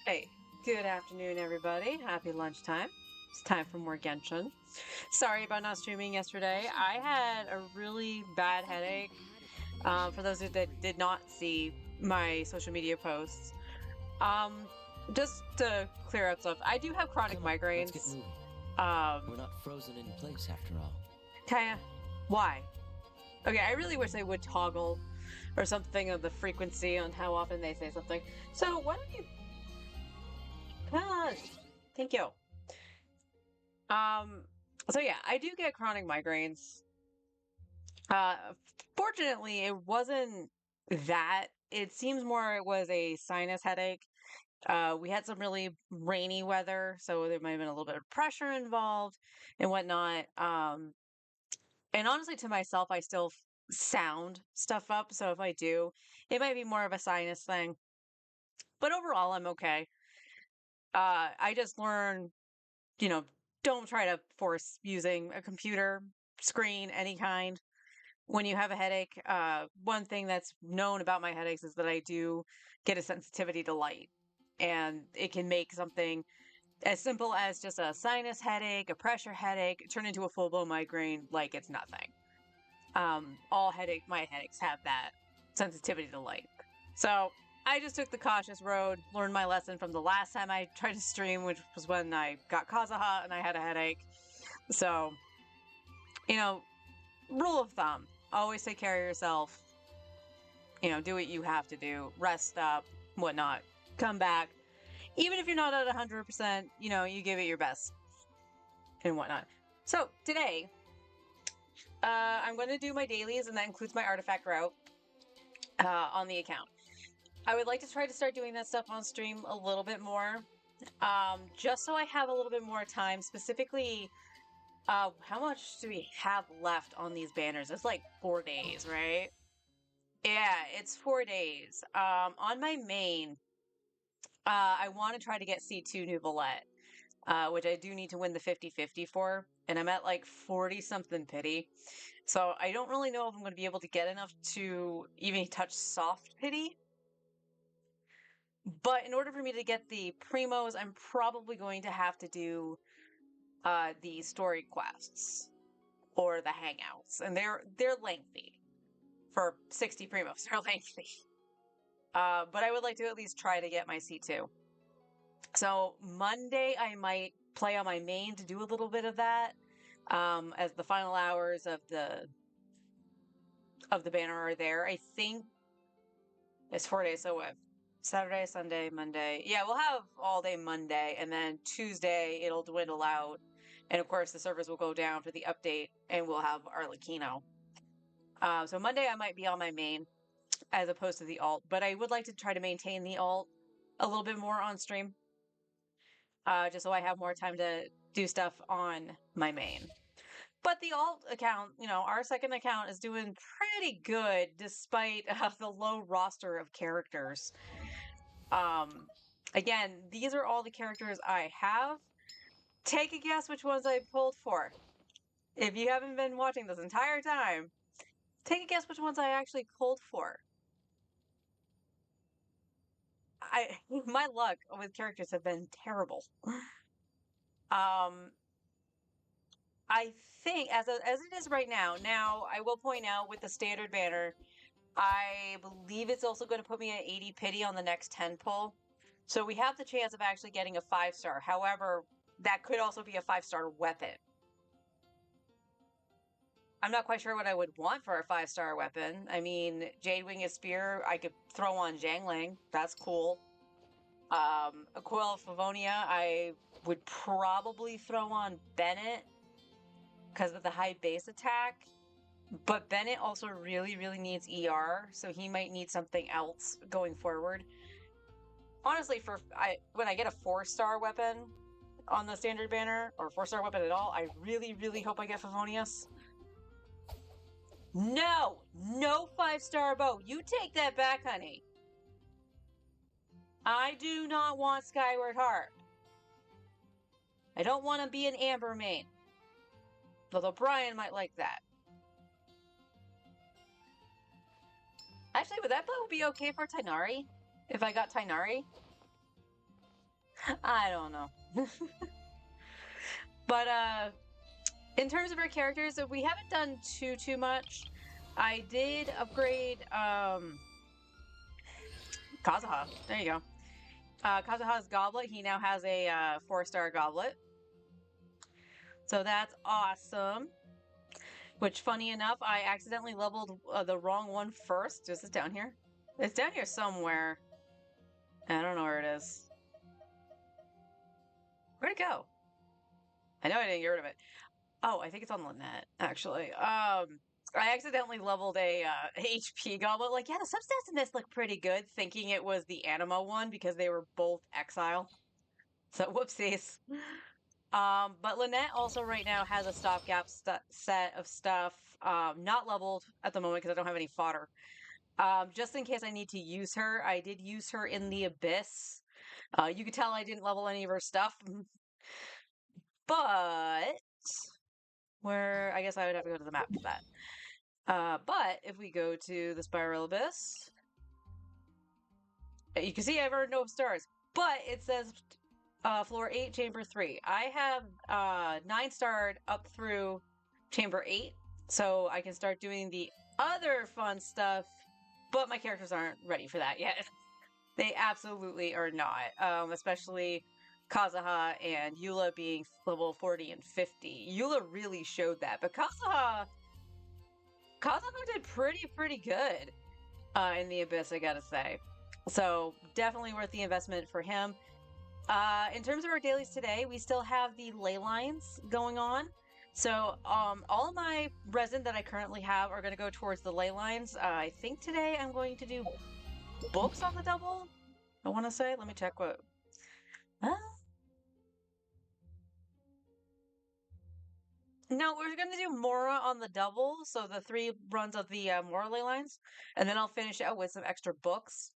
Hey, good afternoon, everybody. Happy lunchtime. It's time for more Genshin. Sorry about not streaming yesterday. I had a really bad headache. For those that did not see my social media posts, um, just to clear up stuff, I do have chronic Come on, let's get migraines. moving. Um, We're not frozen in place after all. kinda. Why? Okay, I really wish they would toggle or something of the frequency on how often they say something. So why don't you? Come on. Thank you. Um, so yeah, I do get chronic migraines. Uh, Fortunately, it wasn't that. It seems more it was a sinus headache. We had some really rainy weather, so there might have been a little bit of pressure involved and whatnot. And honestly, to myself, I still sound stuff up. So if I do, it might be more of a sinus thing. But overall, I'm okay. I just learned, you know, don't try to force using a computer screen, any kind when you have a headache. One thing that's known about my headaches is that I do get a sensitivity to light, and it can make something as simple as just a sinus headache, a pressure headache, turn into a full blown migraine like it's nothing. My headaches have that sensitivity to light. So I just took the cautious road, learned my lesson from the last time I tried to stream, which was when I got Kazaha and I had a headache. So, you know, rule of thumb, always take care of yourself. Do what you have to do, rest up, whatnot, come back. Even if you're not at 100%, you give it your best and whatnot. So today, I'm going to do my dailies, and that includes my artifact route on the account. I would like to try to start doing that stuff on stream a little bit more, just so I have a little bit more time. Specifically, how much do we have left on these banners? It's like 4 days, right? Yeah, it's 4 days. On my main, I want to try to get C2 Nouvellette, which I do need to win the 50-50 for, and I'm at like 40 something pity. So I don't really know if I'm going to be able to get enough to even touch soft pity. But in order for me to get the primos, I'm probably going to have to do the story quests or the hangouts, and they're lengthy. For 60 primos, they're lengthy. But I would like to at least try to get my C2. So Monday, I might play on my main to do a little bit of that, as the final hours of the banner are there. I think it's 4 days, so what? Saturday, Sunday, Monday. Yeah, we'll have all day Monday, and then Tuesday it'll dwindle out, and of course the servers will go down for the update, and we'll have Arlecchino. So Monday I might be on my main as opposed to the alt, but I would like to try to maintain the alt a little bit more on stream, just so I have more time to do stuff on my main. But the alt account, our second account is doing pretty good despite the low roster of characters. Um, Again, these are all the characters I have. Take a guess which ones I pulled for. If you haven't been watching this entire time, take a guess which ones I actually pulled for. My luck with characters have been terrible. Um, I think as it is right now. Now I will point out with the standard banner, I believe it's also going to put me at 80 pity on the next 10 pull. So we have the chance of actually getting a 5-star. However, that could also be a 5-star weapon. I'm not quite sure what I would want for a 5-star weapon. I mean, Jade Winged Spear, I could throw on Jiangling. That's cool. A Coil of Favonia, I would probably throw on Bennett because of the high base attack. But Bennett also really, really needs ER, so he might need something else going forward. Honestly, when I get a 4-star weapon on the standard banner, or 4-star weapon at all, I really, really hope I get Favonius. No 5-star bow. You take that back, honey. I do not want Skyward Harp. I don't want to be an Amber main. Although Brian might like that. Actually, would that bow be okay for Tighnari? If I got Tighnari? I don't know. But in terms of our characters, we haven't done too much. I did upgrade Kazuha. There you go. Kazuha's goblet. He now has a 4-star goblet. So that's awesome. Which, funny enough, I accidentally leveled the wrong one first. Is it down here? It's down here somewhere. I don't know where it is. Where'd it go? I know I didn't get rid of it. Oh, I think it's on Lynette, actually. I accidentally leveled a HP goblet. Like, yeah, the substats in this look pretty good, thinking it was the Anima one because they were both exile. So whoopsies. But Lynette also right now has a stopgap set of stuff, not leveled at the moment because I don't have any fodder. Just in case I need to use her, I did use her in the Abyss. You could tell I didn't level any of her stuff, but where I guess I would have to go to the map for that. But if we go to the Spiral Abyss, you can see I've earned no stars, but it says floor 8, chamber 3. I have 9-starred up through chamber 8, so I can start doing the other fun stuff, but my characters aren't ready for that yet. They absolutely are not, especially Kazuha and Eula being level 40 and 50. Eula really showed that, but Kazuha did pretty good in the Abyss, I gotta say. So definitely worth the investment for him. In terms of our dailies today, we still have the ley lines going on. So all of my resin that I currently have are going to go towards the ley lines. I think today I'm going to do books on the double. I want to say, let me check what. No, we're going to do Mora on the double. So the 3 runs of the Mora ley lines. And then I'll finish out with some extra books.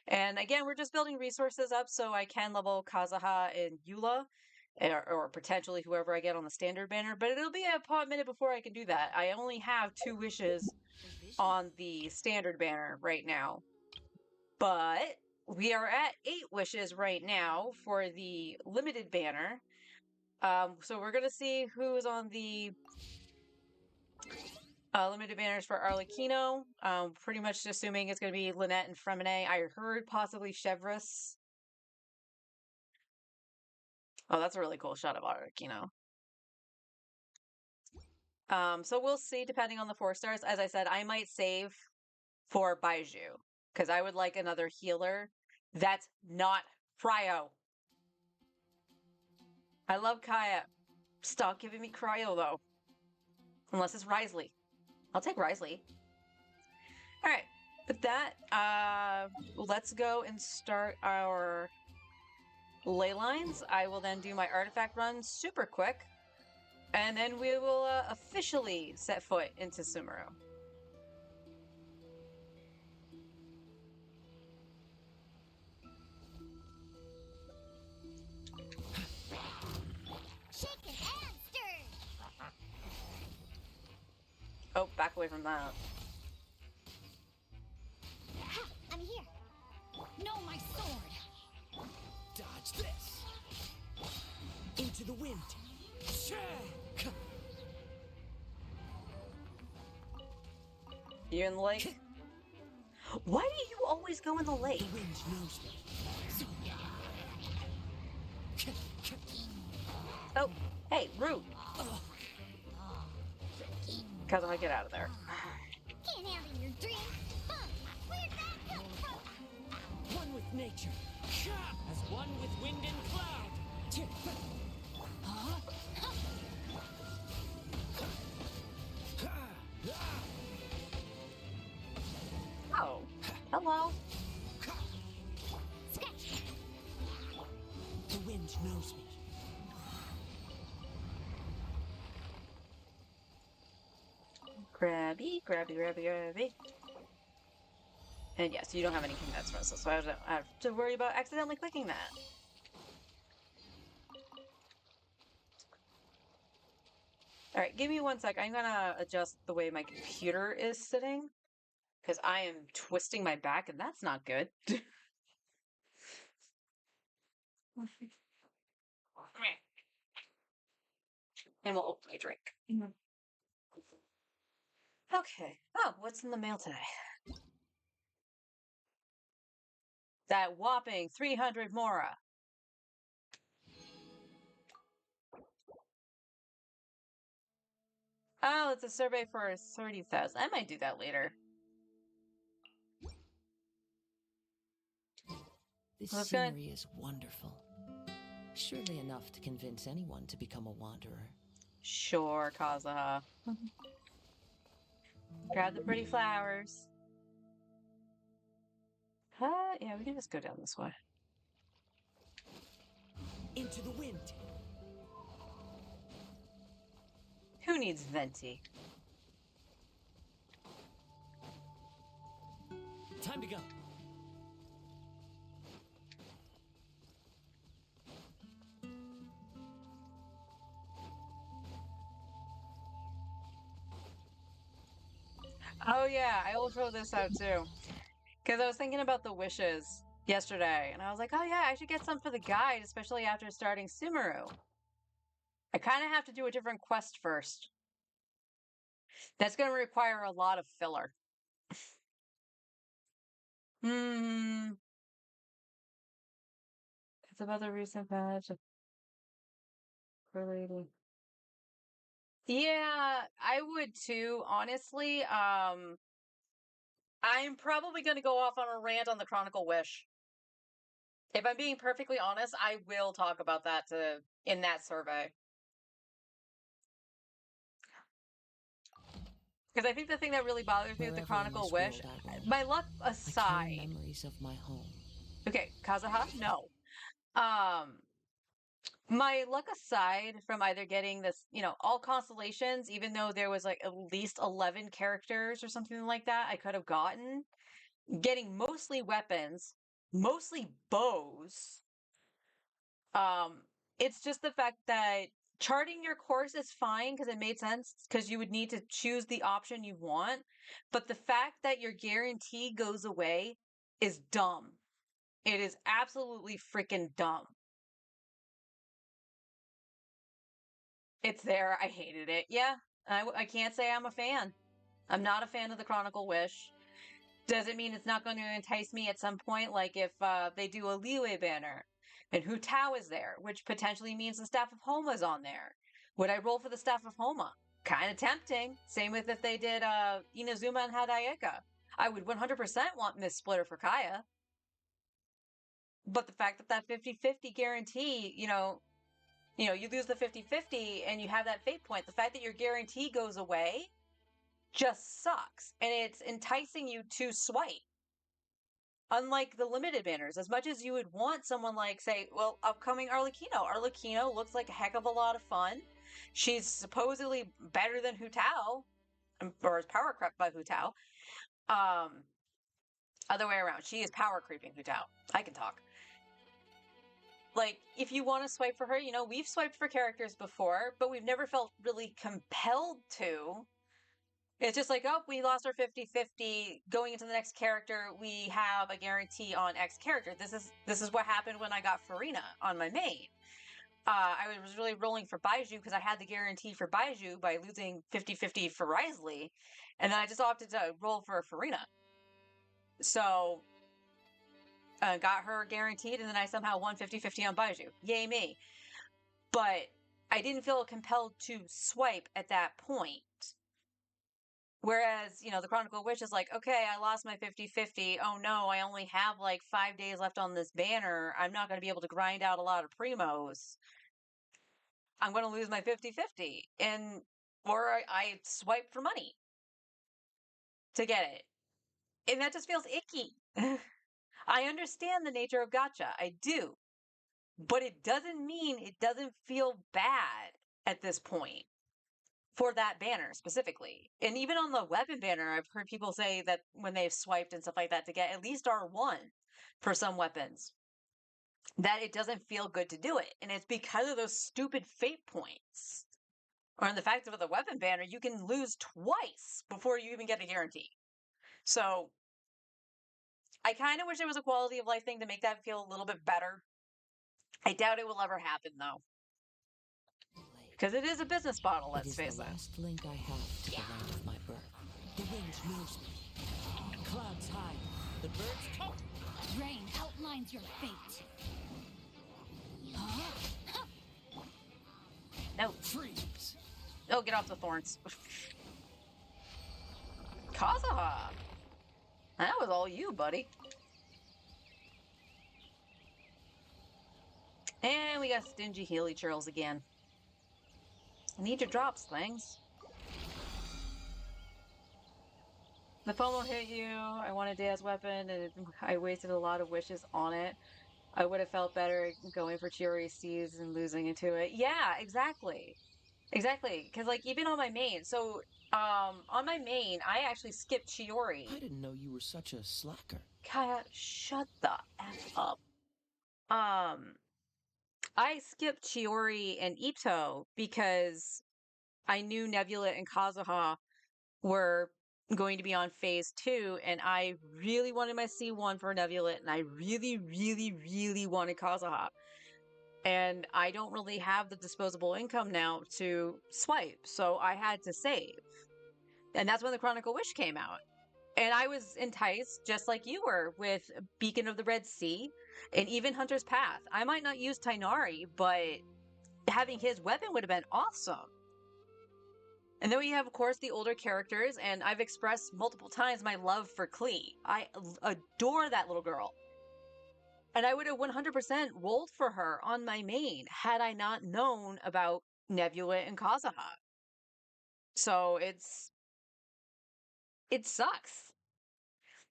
And again, we're just building resources up so I can level Kazuha and Eula, or potentially whoever I get on the standard banner. But it'll be a minute before I can do that. I only have 2 wishes on the standard banner right now. But we are at 8 wishes right now for the limited banner. So we're going to see who's on the limited banners for Arlecchino. Pretty much assuming it's going to be Lynette and Fremine. I heard possibly Chevreuse. Oh, that's a really cool shot of Arlecchino. So we'll see depending on the 4 stars. As I said, I might save for Baiju because I would like another healer that's not Cryo. I love Kaya. Stop giving me Cryo though. Unless it's Risley. I'll take Risley. Alright. With that, let's go and start our ley lines. I will then do my artifact run super quick. And then we will officially set foot into Sumeru. Oh, back away from that. I'm here. No, my sword. Dodge this. Into the wind. You in the lake? Why do you always go in the lake? The wind knows me. Oh, hey, rude. Kazuha, get out of there. Can't handle your dreams. Where'd that come from? One with nature. As one with wind and cloud. Oh, hello. Sketch. The wind knows me. Grabby, grabby, grabby, grabby. And yes, you don't have any condensed missiles, so I don't have to worry about accidentally clicking that. Alright, give me 1 sec. I'm gonna adjust the way my computer is sitting. Because I am twisting my back, and that's not good. Come here. And we'll open a drink. Okay. Oh, what's in the mail today? That whopping 300 Mora. Oh, it's a survey for 30,000. I might do that later. This Well, that's good. scenery is wonderful. Surely enough to convince anyone to become a wanderer. Sure, Kazuha. Grab the pretty flowers. Yeah, we can just go down this way. Into the wind. Who needs venti? Time to go. Oh yeah, I will throw this out too. Because I was thinking about the wishes yesterday, and I was like, oh yeah, I should get some for the guide, especially after starting Sumeru. I kind of have to do a different quest first. That's going to require a lot of filler. It's about the recent patch of relating. Yeah, I would too, honestly. I'm probably going to go off on a rant on the Chronicle Wish. If I'm being perfectly honest, I will talk about that in that survey. Because I think the thing that really bothers me with the Wherever in Chronicle this Wish, world I roam, my luck I carry aside. memories of my home. Okay, Kazuha, no. Um, my luck aside from either getting this, all constellations, even though there was like at least 11 characters or something like that I could have gotten, getting mostly weapons, mostly bows. Um, it's just the fact that charting your course is fine because it made sense because you would need to choose the option you want. But the fact that your guarantee goes away is dumb. It is absolutely freaking dumb. It's there. I hated it. Yeah, I can't say I'm a fan. I'm not a fan of the Chronicle Wish. Does it mean it's not going to entice me at some point? Like if they do a Liyue banner and Hu Tao is there, which potentially means the Staff of Homa's on there. Would I roll for the Staff of Homa? Kind of tempting. Same with if they did Inazuma and Hadayeka. I would 100% want Miss Splitter for Kaya. But the fact that 50-50 guarantee, you lose the 50-50 and you have that fate point, the fact that your guarantee goes away just sucks. And it's enticing you to swipe. Unlike the limited banners, as much as you would want someone like, say, well, upcoming Arlecchino. Arlecchino looks like a heck of a lot of fun. She's supposedly better than Hu Tao, or is power crept by Hu Tao. Other way around. She is power creeping Hu Tao. I can talk. Like, if you want to swipe for her, we've swiped for characters before, but we've never felt really compelled to. It's just like, oh, we lost our 50-50. Going into the next character, we have a guarantee on X character. This is what happened when I got Farina on my main. I was really rolling for Baiju because I had the guarantee for Baiju by losing 50-50 for Risley, and then I just opted to roll for Farina. So, got her guaranteed, and then I somehow won 50-50 on Baiju. Yay me. But I didn't feel compelled to swipe at that point. Whereas, the Chronicle Witch is like, okay, I lost my 50-50. Oh no, I only have like 5 days left on this banner. I'm not going to be able to grind out a lot of primos. I'm going to lose my 50-50. Or I swipe for money to get it. And that just feels icky. I understand the nature of gacha. I do. But it doesn't mean it doesn't feel bad at this point. For that banner specifically. And even on the weapon banner, I've heard people say that when they've swiped and stuff like that to get at least R1 for some weapons, that it doesn't feel good to do it. And it's because of those stupid fate points. Or in the fact of the weapon banner, you can lose twice before you even get a guarantee. So I kind of wish there was a quality of life thing to make that feel a little bit better. I doubt it will ever happen, though. Because it is a business model, It let's is face the it. last link I have to the land of my birth. The wind knows me. Clouds high. The birds come. Rain outlines your fate. No. Freeze. Oh, get off the thorns. Kazaha! That was all you, buddy. And we got stingy Healy churls again. I need your drops, things. The phone won't hit you. I want a dance weapon, and I wasted a lot of wishes on it. I would have felt better going for Chiori Seeds and losing into it. Yeah, exactly. Exactly. Because, like, even on my main, so, on my main, I actually skipped Chiori. I didn't know you were such a slacker. Kaya, shut the F up. I skipped Chiori and Ito because I knew Nebula and Kazuha were going to be on phase 2, and I really wanted my C1 for Nebula, and I really, really, really wanted Kazuha. And I don't really have the disposable income now to swipe, so I had to save. And that's when the Chronicle Wish came out. And I was enticed, just like you were, with Beacon of the Red Sea and even Hunter's Path. I might not use Tainari, but having his weapon would have been awesome. And then we have, of course, the older characters, and I've expressed multiple times my love for Klee. I adore that little girl. And I would have 100% rolled for her on my main had I not known about Nebula and Kazuha. So it sucks.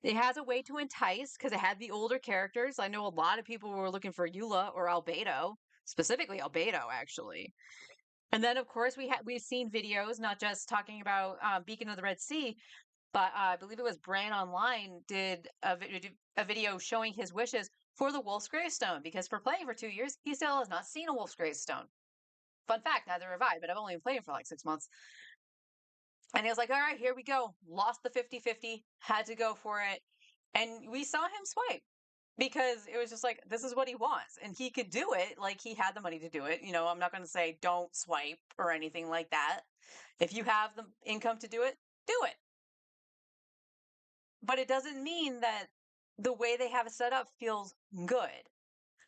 It has a way to entice because it had the older characters. I know a lot of people were looking for Eula or Albedo, specifically Albedo, actually. And then, of course, we've seen videos, not just talking about Beacon of the Red Sea, but I believe it was Bran Online did a video showing his wishes for the Wolf's Gravestone, because for playing for 2 years, he still has not seen a Wolf's Gravestone. Fun fact, neither have I, but I've only been playing for like 6 months. And he was like, all right, here we go. Lost the 50-50, had to go for it. And we saw him swipe because it was just like, this is what he wants. And he could do it. Like, he had the money to do it. You know, I'm not going to say don't swipe or anything like that. If you have the income to do it, do it. But it doesn't mean that the way they have it set up feels good.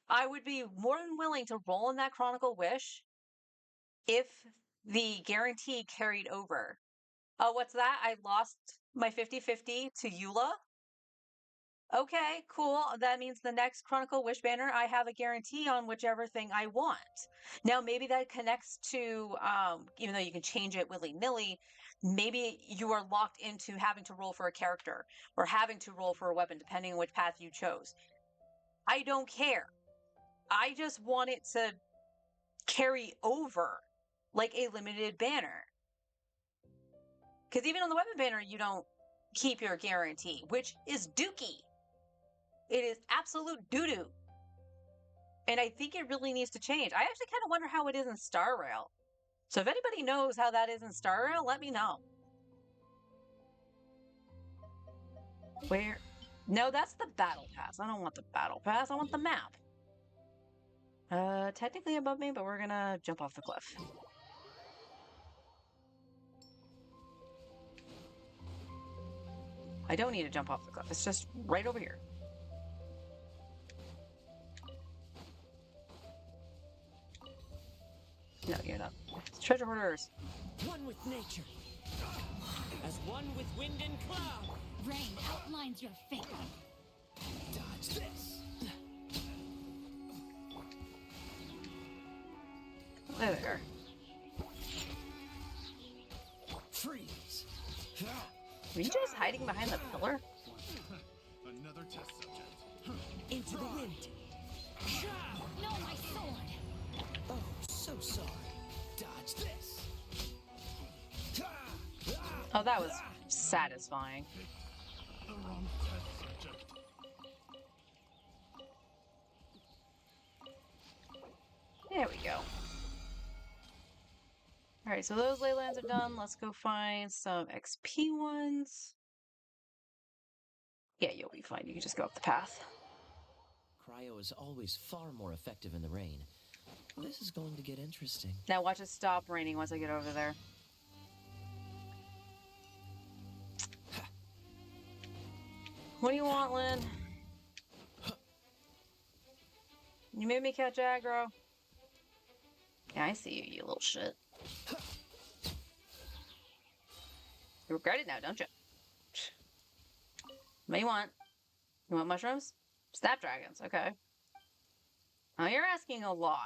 I would be more than willing to roll in that Chronicle Wish if the guarantee carried over. Oh, what's that? I lost my 50-50 to Eula? Okay, cool. That means the next Chronicle Wish banner, I have a guarantee on whichever thing I want. Now, maybe that connects to, even though you can change it willy-nilly, maybe you are locked into having to roll for a character or having to roll for a weapon, depending on which path you chose. I don't care. I just want it to carry over like a limited banner. Because even on the weapon banner, you don't keep your guarantee, which is dookie. It is absolute doo-doo. And I think it really needs to change. I actually kind of wonder how it is in Star Rail. So if anybody knows how that is in Star Rail, let me know. Where? No, that's the battle pass. I don't want the battle pass. I want the map. Technically above me, but we're gonna jump off the cliff. I don't need to jump off the cliff. It's just right over here. No, you're not. It's treasure hoarders. One with nature. As one with wind and cloud. Rain outlines your fate. Dodge this. There. Freeze. Were you just hiding behind the pillar? Another test subject. Into the wind. No, my sword. Oh, so sorry. Dodge this. Oh, that was satisfying. The wrong test subject. There we go. Alright, so those leylands are done. Let's go find some XP ones. Yeah, you'll be fine. You can just go up the path. cryo is always far more effective in the rain. This is going to get interesting. Now watch it stop raining once I get over there. What do you want, Lynn? You made me catch aggro. Yeah, I see you, you little shit. You regret it now, don't you? What do you want? You want mushrooms? Snapdragons, okay. Oh, you're asking a lot.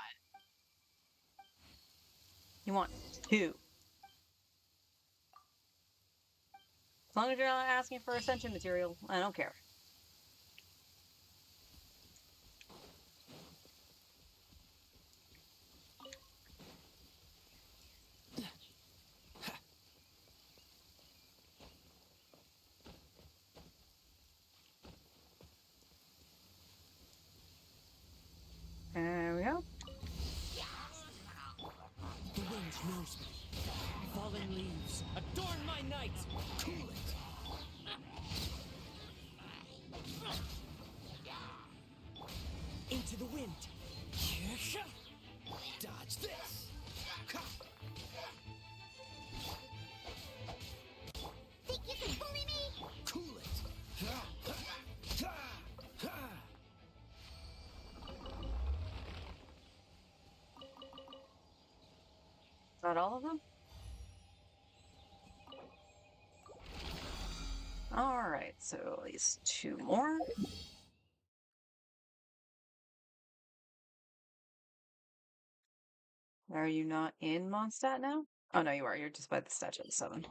You want 2. As long as you're not asking for ascension material, I don't care. There we go. The wind knows me. Fallen leaves, adorn my night. Cool it. Into the wind. Dodge this. Think you can bully me? Cool it. Is that all of them? Alright, so at least 2 more. Are you not in Mondstadt now? Oh, no, you are. You're just by the Statue of the Seven.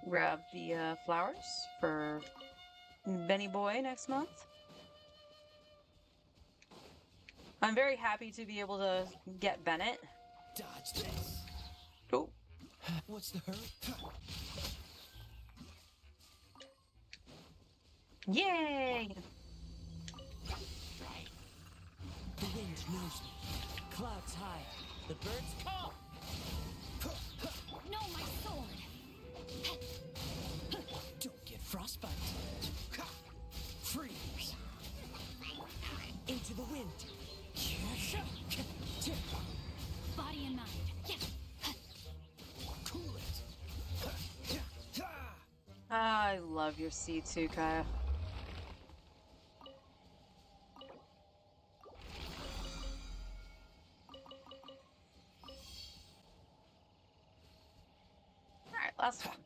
Grab the flowers for Benny Boy next month. I'm very happy to be able to get Bennett. Dodge this. Oh, What's the hurry? yay! The wind knows me. Clouds high. The birds call. No, my sword. Don't get frostbite. Freeze. Into the wind. Body and mind. Yeah. Cool it. I love your C2, Kaya. Alright, last one.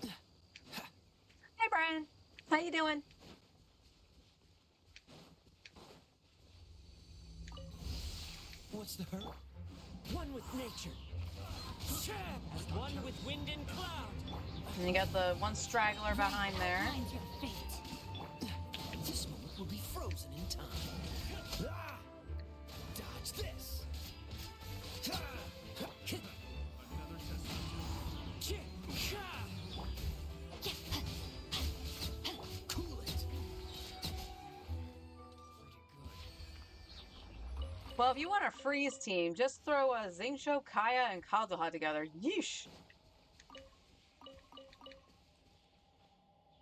Hey, Brian. How you doing? What's the hurry? One with nature. As one with wind and cloud. And you got the one straggler behind there. Find your fate. This moment will be frozen in time. Dodge this. Another test subject. Cool it. Well, if you want a freeze team, just throw a Xingqiu, Kaya, and Kazuha together. Yeesh.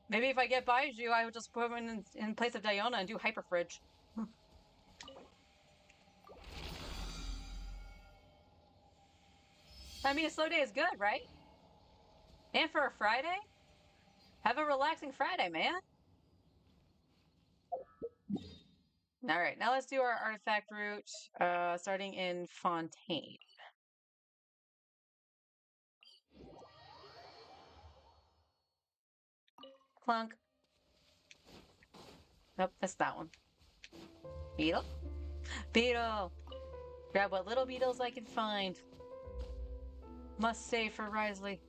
Maybe if I get Baiju, I would just put him in place of Diona and do Hyper Fridge. I mean, a slow day is good, right? And for a Friday? Have a relaxing Friday, man. All right, now let's do our artifact route, starting in Fontaine. Clunk. Nope, that's that one. Beetle? Beetle! Grab what little beetles I can find. Must save for Risley.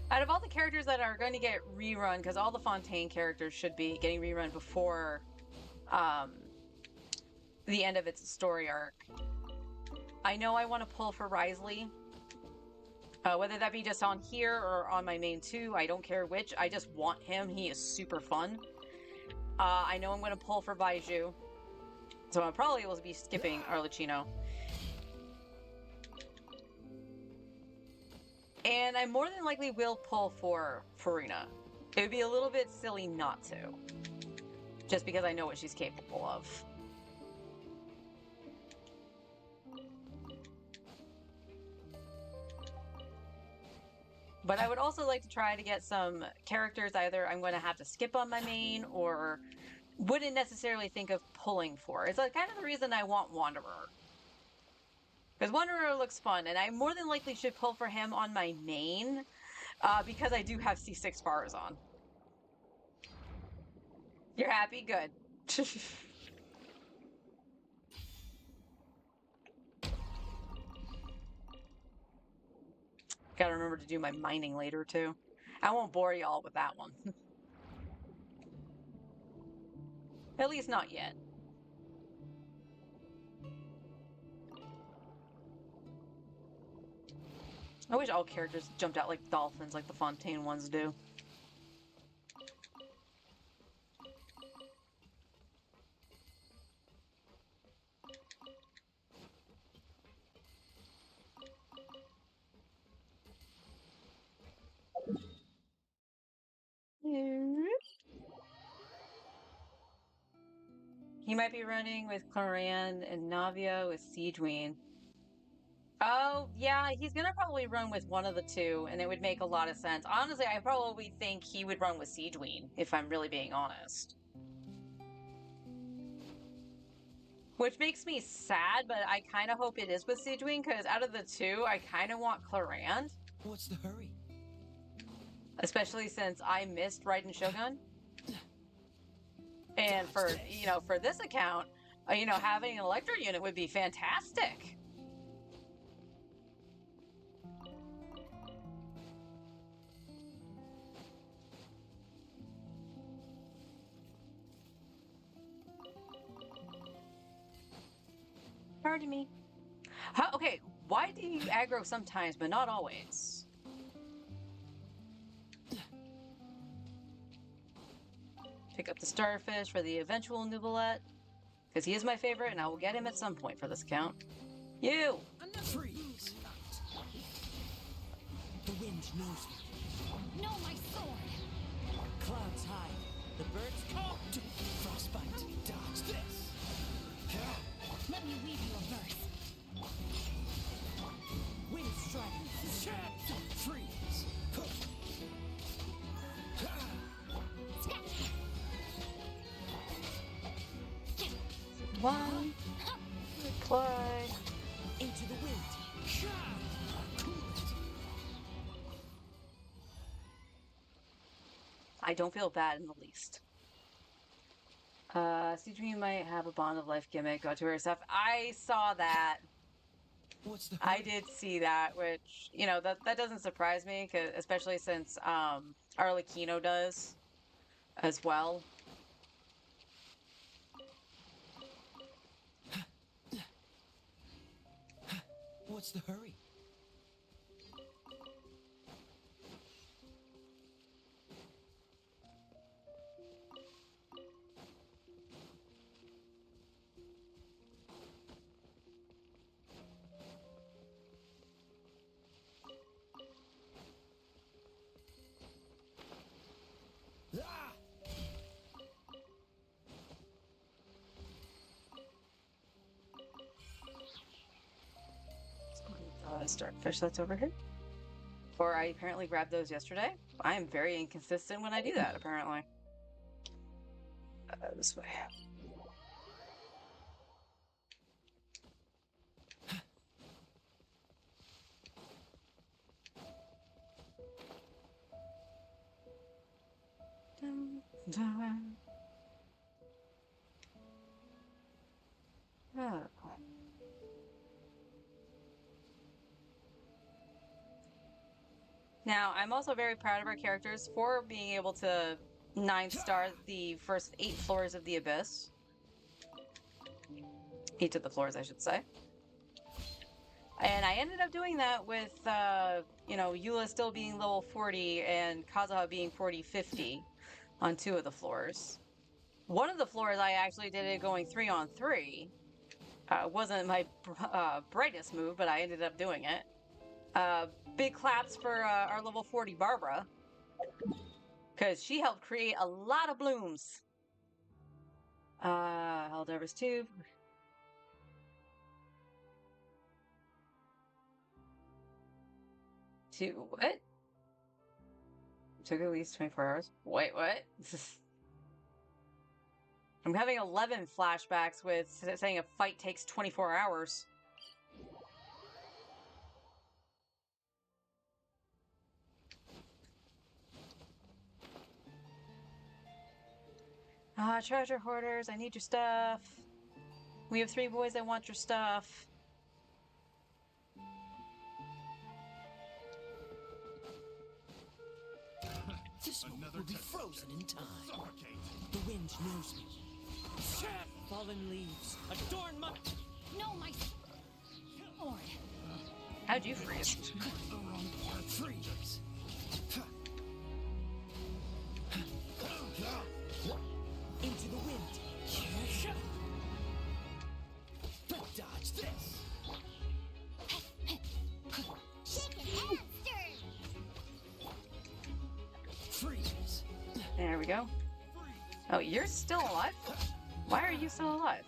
Out of all the characters that are going to get rerun, because all the Fontaine characters should be getting rerun before the end of its story arc, I know I want to pull for Risley. Whether that be just on here or on my main 2, I don't care which. I just want him. He is super fun. I know I'm going to pull for Baiju. So I'm probably will be skipping Arlecchino. And I more than likely will pull for Farina. It would be a little bit silly not to. Just because I know what she's capable of. But I would also like to try to get some characters either I'm going to have to skip on my main or wouldn't necessarily think of pulling for. It's like kind of the reason I want Wanderer. Because Wanderer looks fun, and I more than likely should pull for him on my main because I do have C6 bars on. You're happy? Good. Gotta remember to do my mining later, too. I won't bore y'all with that one. At least not yet. I wish all characters jumped out like dolphins like the Fontaine ones do. He might be running with Cloran and Navia with Siegeween. Oh, yeah, he's gonna probably run with one of the two, and it would make a lot of sense. Honestly, I probably think he would run with Siegeween, if I'm really being honest. Which makes me sad, but I kind of hope it is with Siegeween, because out of the two, I kind of want Clorand. What's the hurry? Especially since I missed Raiden Shogun. And for, for this account, having an Electro unit would be fantastic. Pardon me. Okay, why do you aggro sometimes, but not always? Pick up the Starfish for the eventual Nuvolette, because he is my favorite, and I will get him at some point for this count. You! Freeze! The wind knows me. No, my sword! Clouds high. The birds come to frostbite. Dodge this. Let me weave you a verse. Wind strike. Freeze. One. Reply. Into the wind. I don't feel bad in the least. Siegeween might have a Bond of Life gimmick go to her stuff. I saw that. What's the I did see that, which, that doesn't surprise me, especially since Arlecchino does as well. What's the hurry? Starfish that's over here. Or I apparently grabbed those yesterday. I am very inconsistent when I do that, apparently. This way. Dun, dun. Oh. Now, I'm also very proud of our characters for being able to 9-star the first 8 floors of the Abyss. 8 of the floors, I should say. And I ended up doing that with, Eula still being level 40 and Kazuha being 40-50 on 2 of the floors. One of the floors I actually did it going 3-on-3. Wasn't my brightest move, but I ended up doing it. Big claps for our level 40 Barbara. Because she helped create a lot of blooms. Held Everest Tube. What? Took at least 24 hours. Wait, what? I'm having 11 flashbacks with saying a fight takes 24 hours. Treasure hoarders, I need your stuff. We have 3 boys that want your stuff. This one Another will be test frozen in subject. time. Suffocate. The wind knows me. Fallen leaves, adorn my... No, my lord. How'd you freeze? Freeze. Into the wind. Dodge this. Shaken and stirred. Freeze. There we go. Oh, you're still alive? Why are you still alive?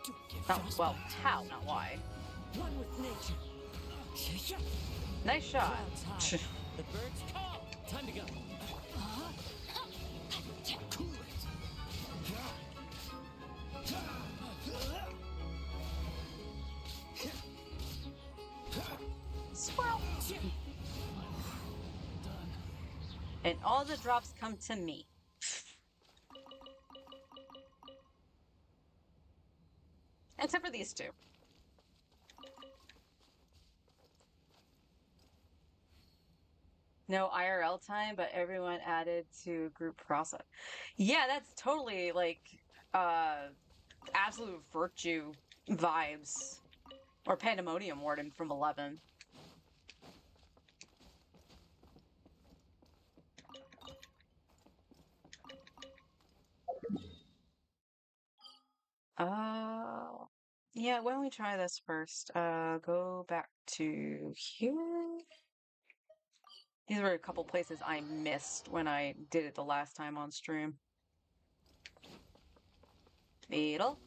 Don't get Oh, frostbite. well, how, not why. One with nature. Nice shot. Clouds high. The birds call. Time to go. Cool it. Squirrel. And all the drops come to me. Except for these 2. No IRL time, but everyone added to group process. Yeah, that's totally like absolute virtue vibes. Or Pandemonium Warden from 11. Yeah, why don't we try this first? Go back to here. These were a couple places I missed when I did it the last time on stream. Beetle.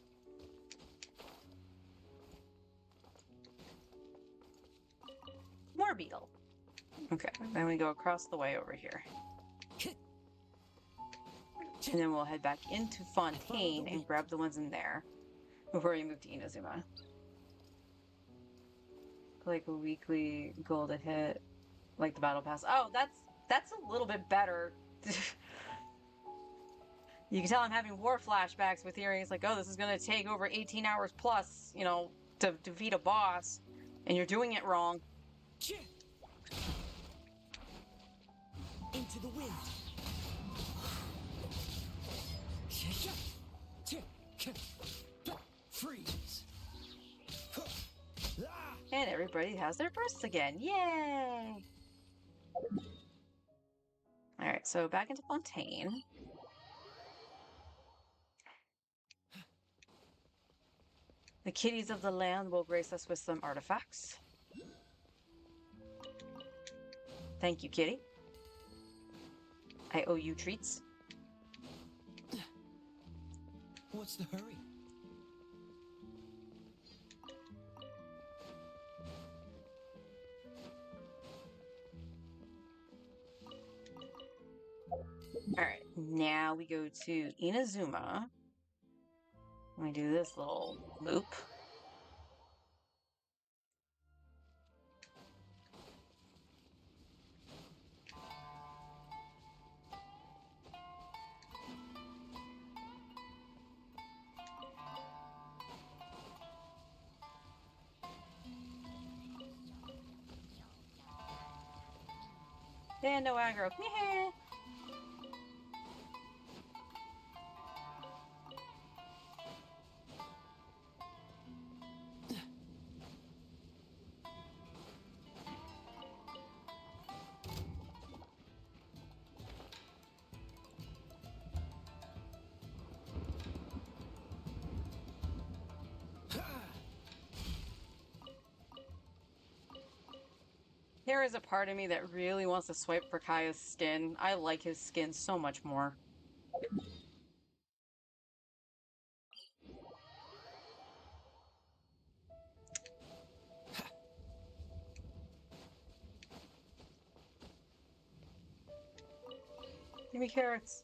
More beetle. Okay, then we go across the way over here. And then we'll head back into Fontaine and grab the ones in there before we move to Inazuma. Like a weekly goal to hit, like the battle pass. Oh, that's a little bit better. You can tell I'm having war flashbacks with hearing it's like, oh, this is gonna take over 18 hours plus, you know, to defeat a boss, and you're doing it wrong. Into the wind. Freeze. And everybody has their bursts again. Yay! Alright, so back into Fontaine. The kitties of the land will grace us with some artifacts. Thank you, kitty. I owe you treats. What's the hurry? Alright, now we go to Inazuma. We do this little loop. And no aggro. Yeah. there is a part of me that really wants to swipe for Kaya's skin. I like his skin so much more. Give me carrots.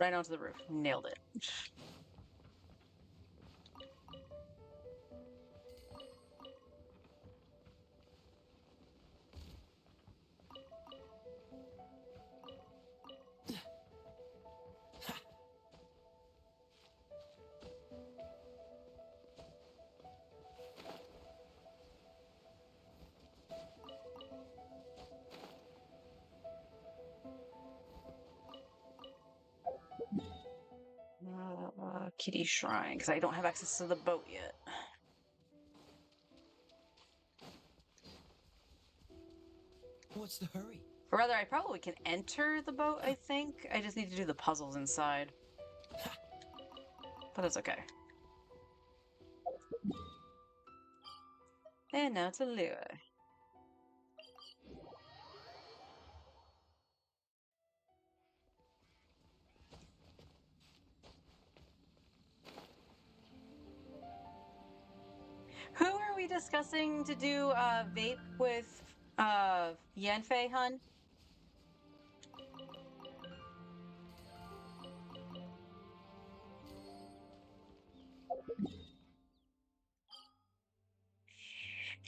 Right onto the roof. Nailed it. Kitty Shrine, because I don't have access to the boat yet. What's the hurry? Or rather, I probably can enter the boat, I think. I just need to do the puzzles inside. But that's okay. And now to lure. Who are we discussing to do vape with Yanfei, hun?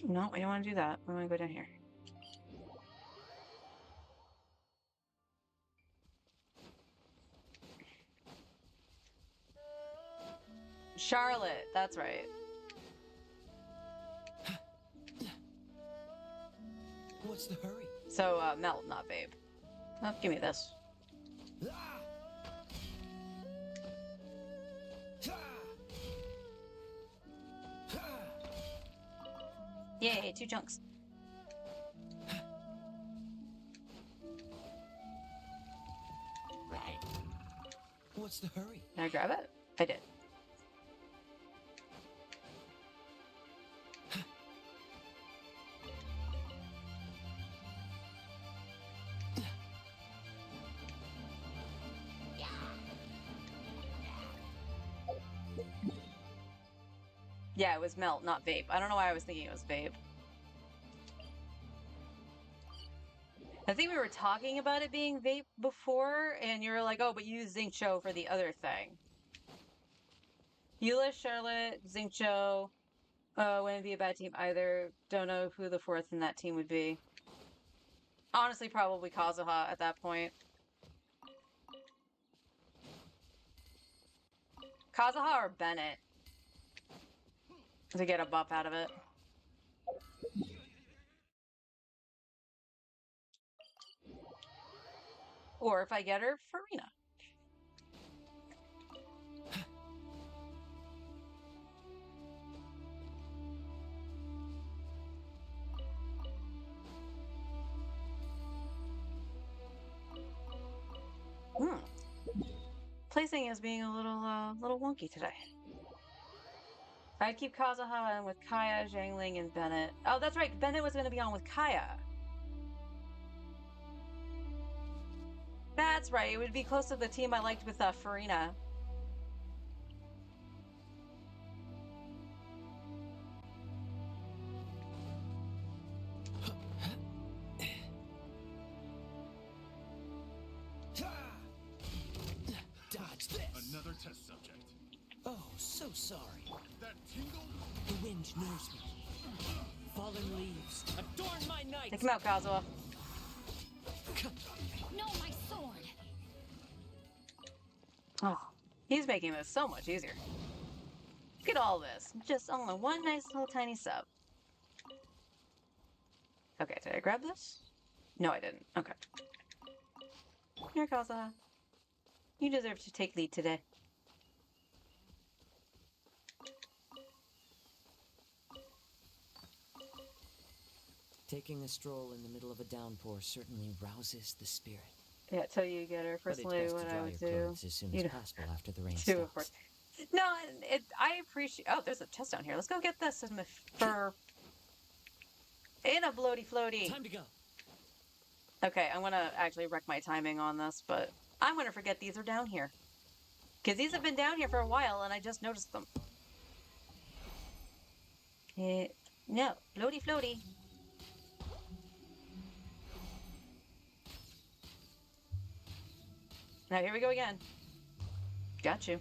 No, I don't want to do that. I want to go down here. Charlotte, that's right. What's the hurry? So, melt, not vape. Oh, give me this. Yay, 2 chunks. What's the hurry? Can I grab it? I did. Yeah, it was melt, not vape. I don't know why I was thinking it was vape. I think we were talking about it being vape before, and you were like, oh, but you use Zincho for the other thing. Eula, Charlotte, Zincho, wouldn't be a bad team either. Don't know who the 4th in that team would be. Honestly, probably Kazuha at that point. Kazuha or Bennett to get a buff out of it. Or if I get her, Farina. Placing is being a little wonky today. I'd keep Kazuha with Kaya, Zhangling, and Bennett. Oh, that's right. Bennett was going to be on with Kaya. That's right. It would be close to the team I liked with Farina. Dodge this! Another test subject. Oh, so sorry. That tingle? The wind knows me. Fallen leaves, adorn my night! Take him out, Kazuha. No, my sword. Oh, he's making this so much easier. Look at all this. Just only one nice little tiny sub. Okay, did I grab this? No, I didn't. Okay. Here, Kazuha. You deserve to take lead today. Taking a stroll in the middle of a downpour certainly rouses the spirit. Yeah, till you get her. But it's Personally, best what to I dry would your do. clothes as soon You as know, possible after the rain too, of course. stops. No, I appreciate. Oh, there's a chest down here. Let's go get this for in a bloaty floaty. Time to go. Okay, I'm gonna actually wreck my timing on this, but I'm gonna forget these are down here because these have been down here for a while, and I just noticed them. No, floaty, floaty. Now here we go again. Got you.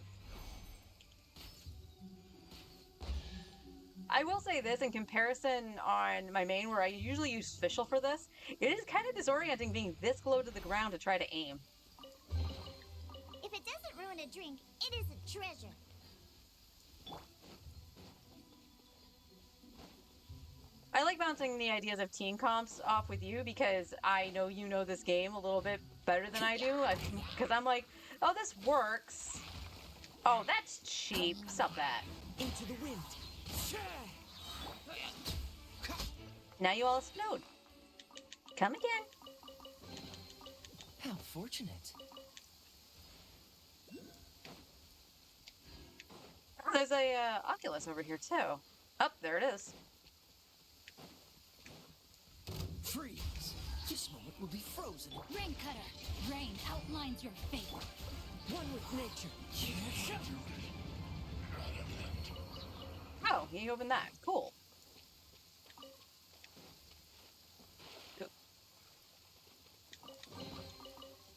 I will say this in comparison on my main, where I usually use Fischl for this, it is kind of disorienting being this low to the ground to try to aim. If it doesn't ruin a drink, it is a treasure. I like bouncing the ideas of teen comps off with you because I know you know this game a little bit better than I do. Because I'm like, oh, this works. Oh, that's cheap. Stop that. Into the wind. Now you all explode. Come again. How fortunate. Oh, there's a Oculus over here too. Oh, there it is. Freeze. This moment will be frozen. Rain Cutter, rain outlines your fate. One with nature. Oh, he opened that. Cool.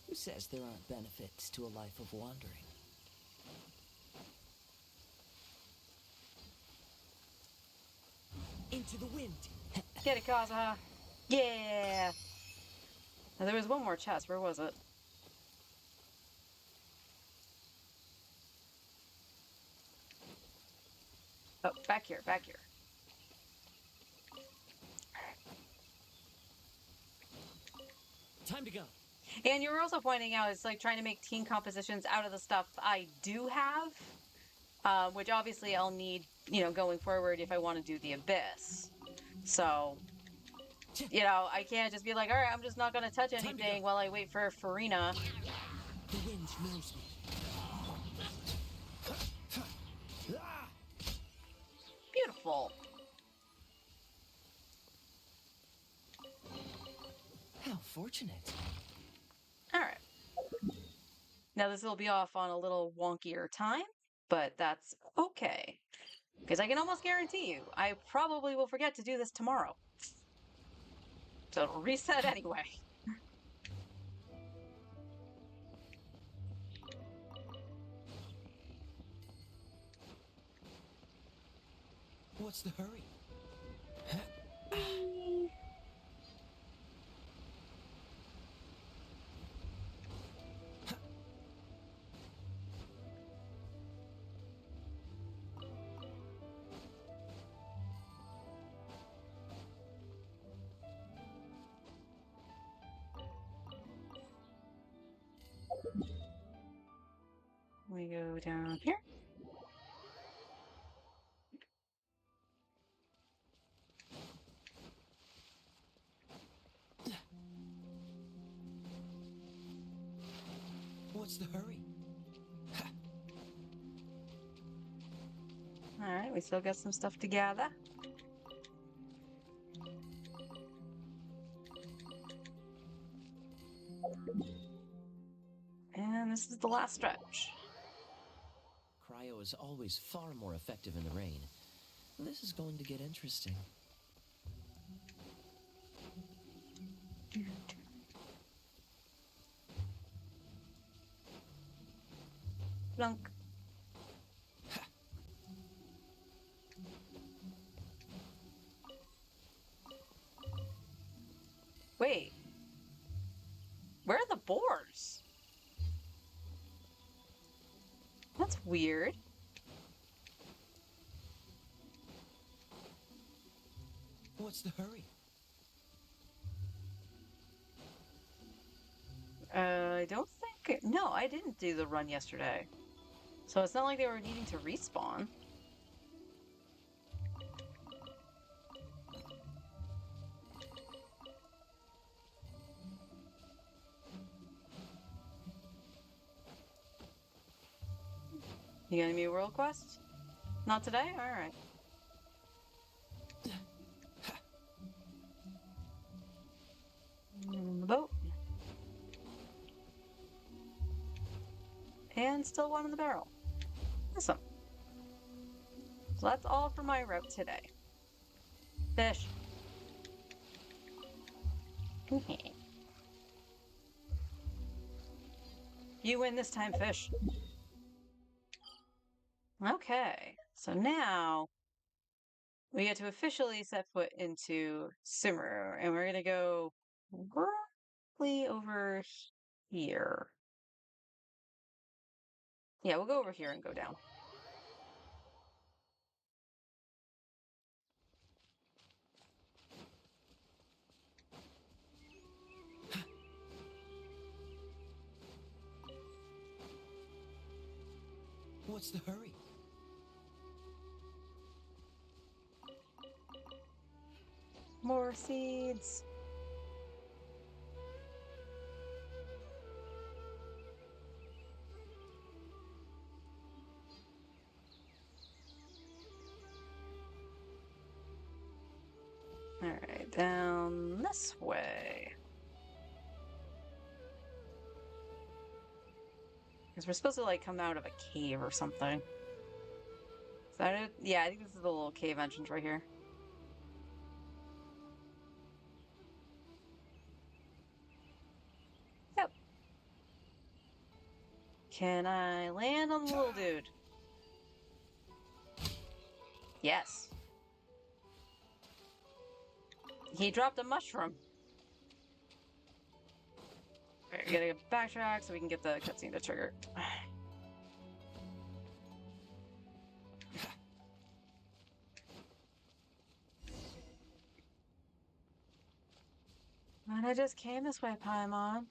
Who says there aren't benefits to a life of wandering? Into the wind. Get it, Kaza. Yeah. Now, there was one more chest. Where was it? Oh, back here, back here. Time to go. And you were also pointing out it's like trying to make team compositions out of the stuff I do have, which obviously I'll need, going forward if I want to do the Abyss. So, I can't just be like, all right, I'm just not going to touch anything while I wait for Farina. The wind knows me. Beautiful. How fortunate. All right. Now this will be off on a little wonkier time, but that's okay. Because I can almost guarantee you, I probably will forget to do this tomorrow. So it'll reset anyway. What's the hurry? We go down here. What's the hurry? All right, we still got some stuff to gather. And this is the last stretch. Cryo is always far more effective in the rain. This is going to get interesting. Plunk. Wait. Where are the boars? That's weird. What's the hurry? I don't think... No, I didn't do the run yesterday. So it's not like they were needing to respawn. You got any world quest? Not today? Alright. The boat. And still one in the barrel. Awesome. So that's all for my route today. Fish. You win this time, fish. Okay, so now we get to officially set foot into Sumeru, and we're gonna go roughly over here. Yeah, we'll go over here and go down. What's the hurry? More seeds. Alright, down this way. Because we're supposed to, like, come out of a cave or something. Is that it? Yeah, I think this is the little cave entrance right here. Yep. Can I land on the little dude? Yes. He dropped a mushroom. Alright, we gotta backtrack so we can get the cutscene to trigger. And I just came this way, Paimon.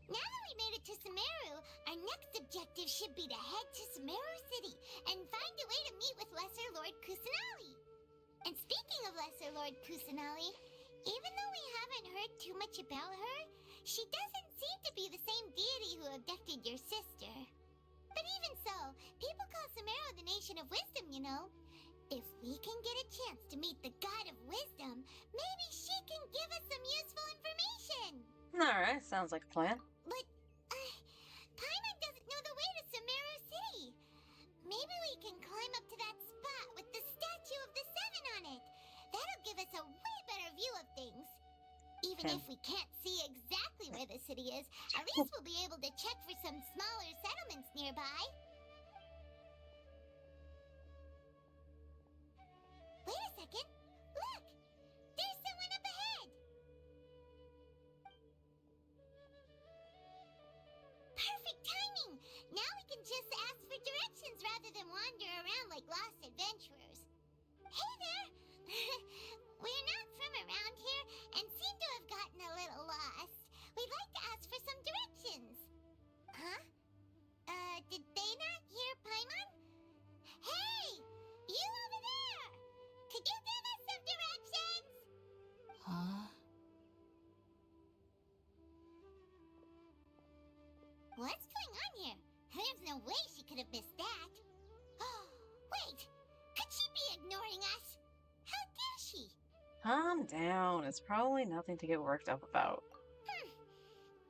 Now that we made it to Sumeru, our next objective should be to head to Sumeru City and find a way to meet with Lesser Lord Kusanali. And speaking of Lesser Lord Kusanali, even though we haven't heard too much about her, she doesn't seem to be the same deity who abducted your sister. But even so, people call Sumeru the Nation of Wisdom, you know. If we can get a chance to meet the God of Wisdom, maybe she can give us some useful information. Alright, sounds like a plan. But, Paimon doesn't know the way to Sumeru City. Maybe we can climb up to that spot with the statue of the Seven on it. That'll give us a way better view of things. Even Okay. if we can't see exactly where the city is, at least we'll be able to check for some smaller settlements nearby. Wait a second. Look! There's someone up ahead! Perfect timing! Now we can just ask for directions rather than wander around like lost adventurers. Hey there! We're not from around here and seem to have gotten a little lost. We'd like to ask for some directions. Huh? Did they not hear Paimon? Hey! You over there! Could you give us some directions? Huh? What's going on here? There's no way she could have missed that. Wait! Could she be ignoring us? How dare she? Calm down. It's probably nothing to get worked up about.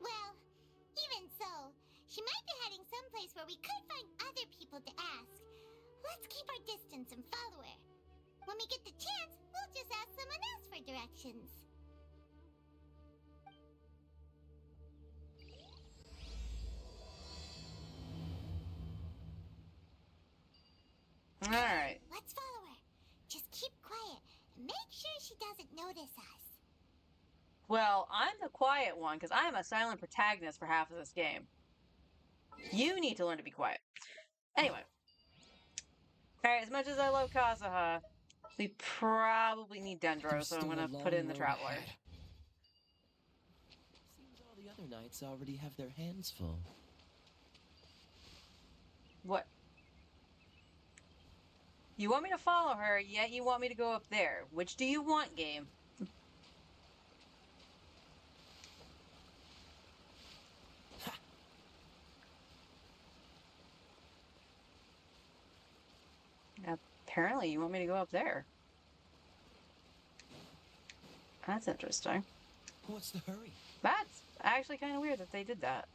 Well, even so, she might be heading someplace where we could find other people to ask. Let's keep our distance and follow her. When we get the chance, we'll just ask someone else for directions. Alright. Let's follow her. Just keep quiet and make sure she doesn't notice us. Well, I'm the quiet one because I am a silent protagonist for half of this game. You need to learn to be quiet. Anyway. Alright, as much as I love Kazuha, we probably need Dendro, There's so I'm still gonna a put long in the road Traveler. ahead. Seems all the other knights already have their hands full. What? You want me to follow her, yet you want me to go up there. Which do you want, game? Apparently, you want me to go up there. That's interesting. What's the hurry? That's actually kind of weird that they did that.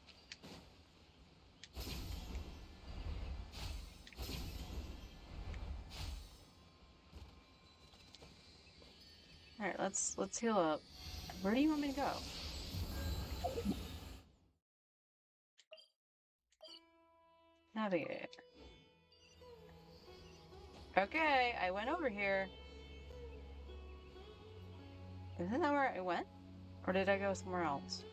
All right, let's heal up. Where do you want me to go? Navigate. Okay, I went over here. Isn't that where I went? Or did I go somewhere else?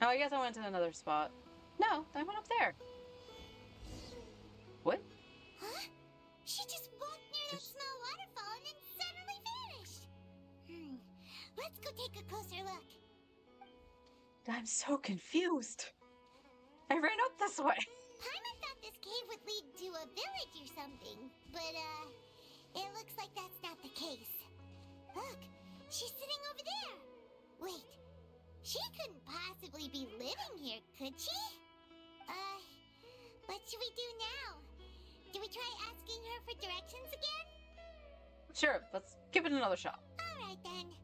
Oh, I guess I went to another spot. No, I went up there. What? Huh? She just walked near that small waterfall and then suddenly vanished. Let's go take a closer look. I'm so confused. I ran up this way. Paimon thought this cave would lead to a village or something, but it looks like that's not the case. Look, she's sitting over there. Wait, she couldn't possibly be living here, could she? What should we do now? Do we try asking her for directions again? Sure, let's give it another shot. Alright then.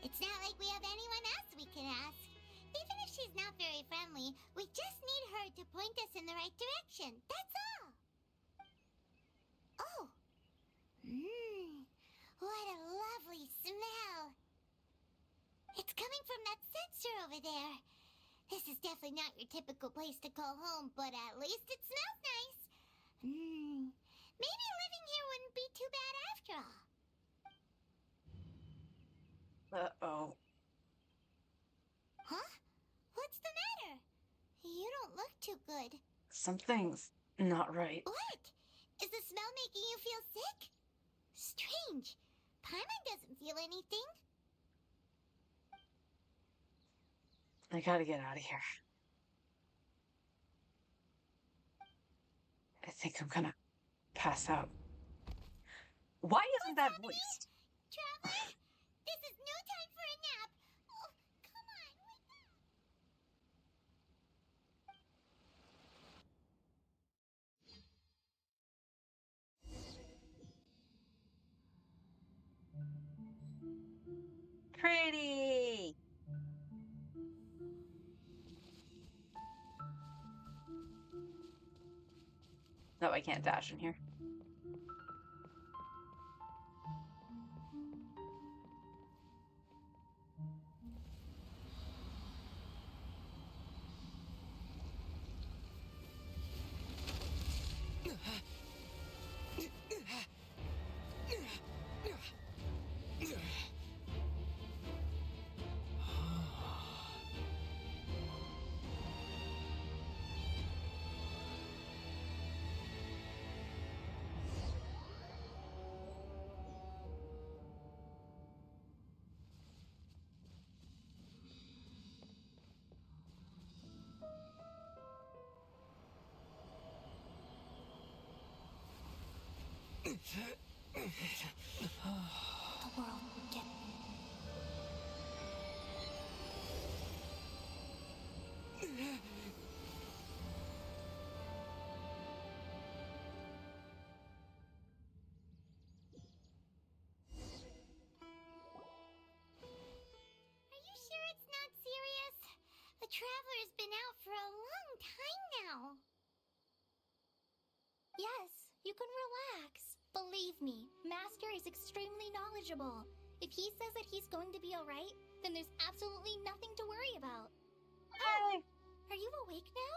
It's not like we have anyone else we can ask. Even if she's not very friendly, we just need her to point us in the right direction. That's all. Oh. What a lovely smell. It's coming from that sensor over there. This is definitely not your typical place to call home, but at least it smells nice. Maybe living here wouldn't be too bad after all. Uh-oh. Huh? What's the matter? You don't look too good. Something's not right. What? Is the smell making you feel sick? Strange. Paimon doesn't feel anything. I gotta get out of here. I think I'm gonna pass out. Why isn't that voiced? Traveler, this is no time for a nap. Oh, come on, wake up. Pretty! No, I can't dash in here. The world will get me. Are you sure it's not serious? The Traveler's been out for a long time now. Yes, you can relax. Believe me, Master is extremely knowledgeable. If he says that he's going to be alright, then there's absolutely nothing to worry about. Hi! Are you awake now?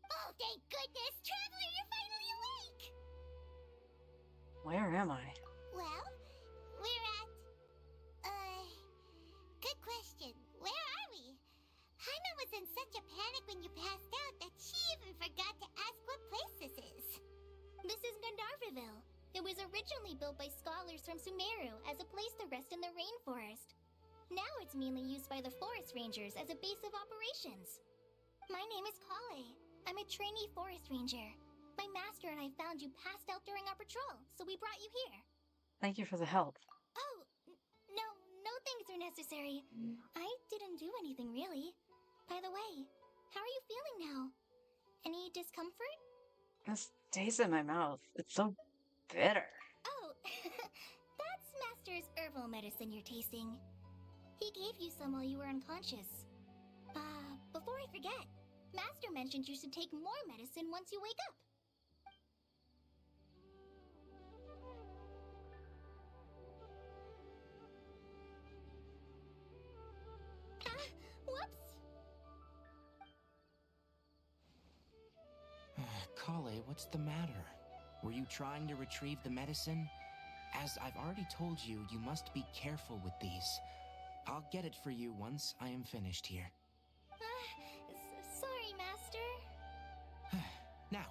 Oh, thank goodness! Traveler, you're finally awake! Where am I? Well, we're at... Good question. Where are we? Paimon was in such a panic when you passed out that she even forgot to ask what place this is. This is Gandharvaville. It was originally built by scholars from Sumeru as a place to rest in the rainforest. Now it's mainly used by the forest rangers as a base of operations. My name is Kale. I'm a trainee forest ranger. My master and I found you passed out during our patrol, so we brought you here. Thank you for the help. Oh, no thanks are necessary. I didn't do anything really. By the way, how are you feeling now? Any discomfort? This taste in my mouth. It's so bitter. Oh, that's Master's herbal medicine you're tasting. He gave you some while you were unconscious. Before I forget, Master mentioned you should take more medicine once you wake up. Whoops! Kale, what's the matter? Were you trying to retrieve the medicine? As I've already told you, you must be careful with these. I'll get it for you once I am finished here. Sorry, Master. Now,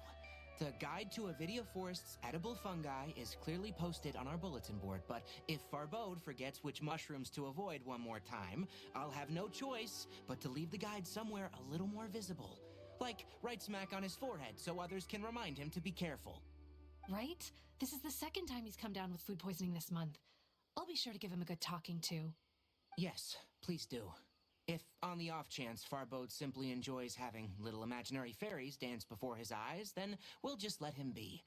the guide to Avidia Forest's edible fungi is clearly posted on our bulletin board, but if Farbode forgets which mushrooms to avoid one more time, I'll have no choice but to leave the guide somewhere a little more visible. Like right smack on his forehead so others can remind him to be careful. Right? This is the second time he's come down with food poisoning this month. I'll be sure to give him a good talking to. Yes, please do. If, on the off chance, Farbode simply enjoys having little imaginary fairies dance before his eyes, then we'll just let him be.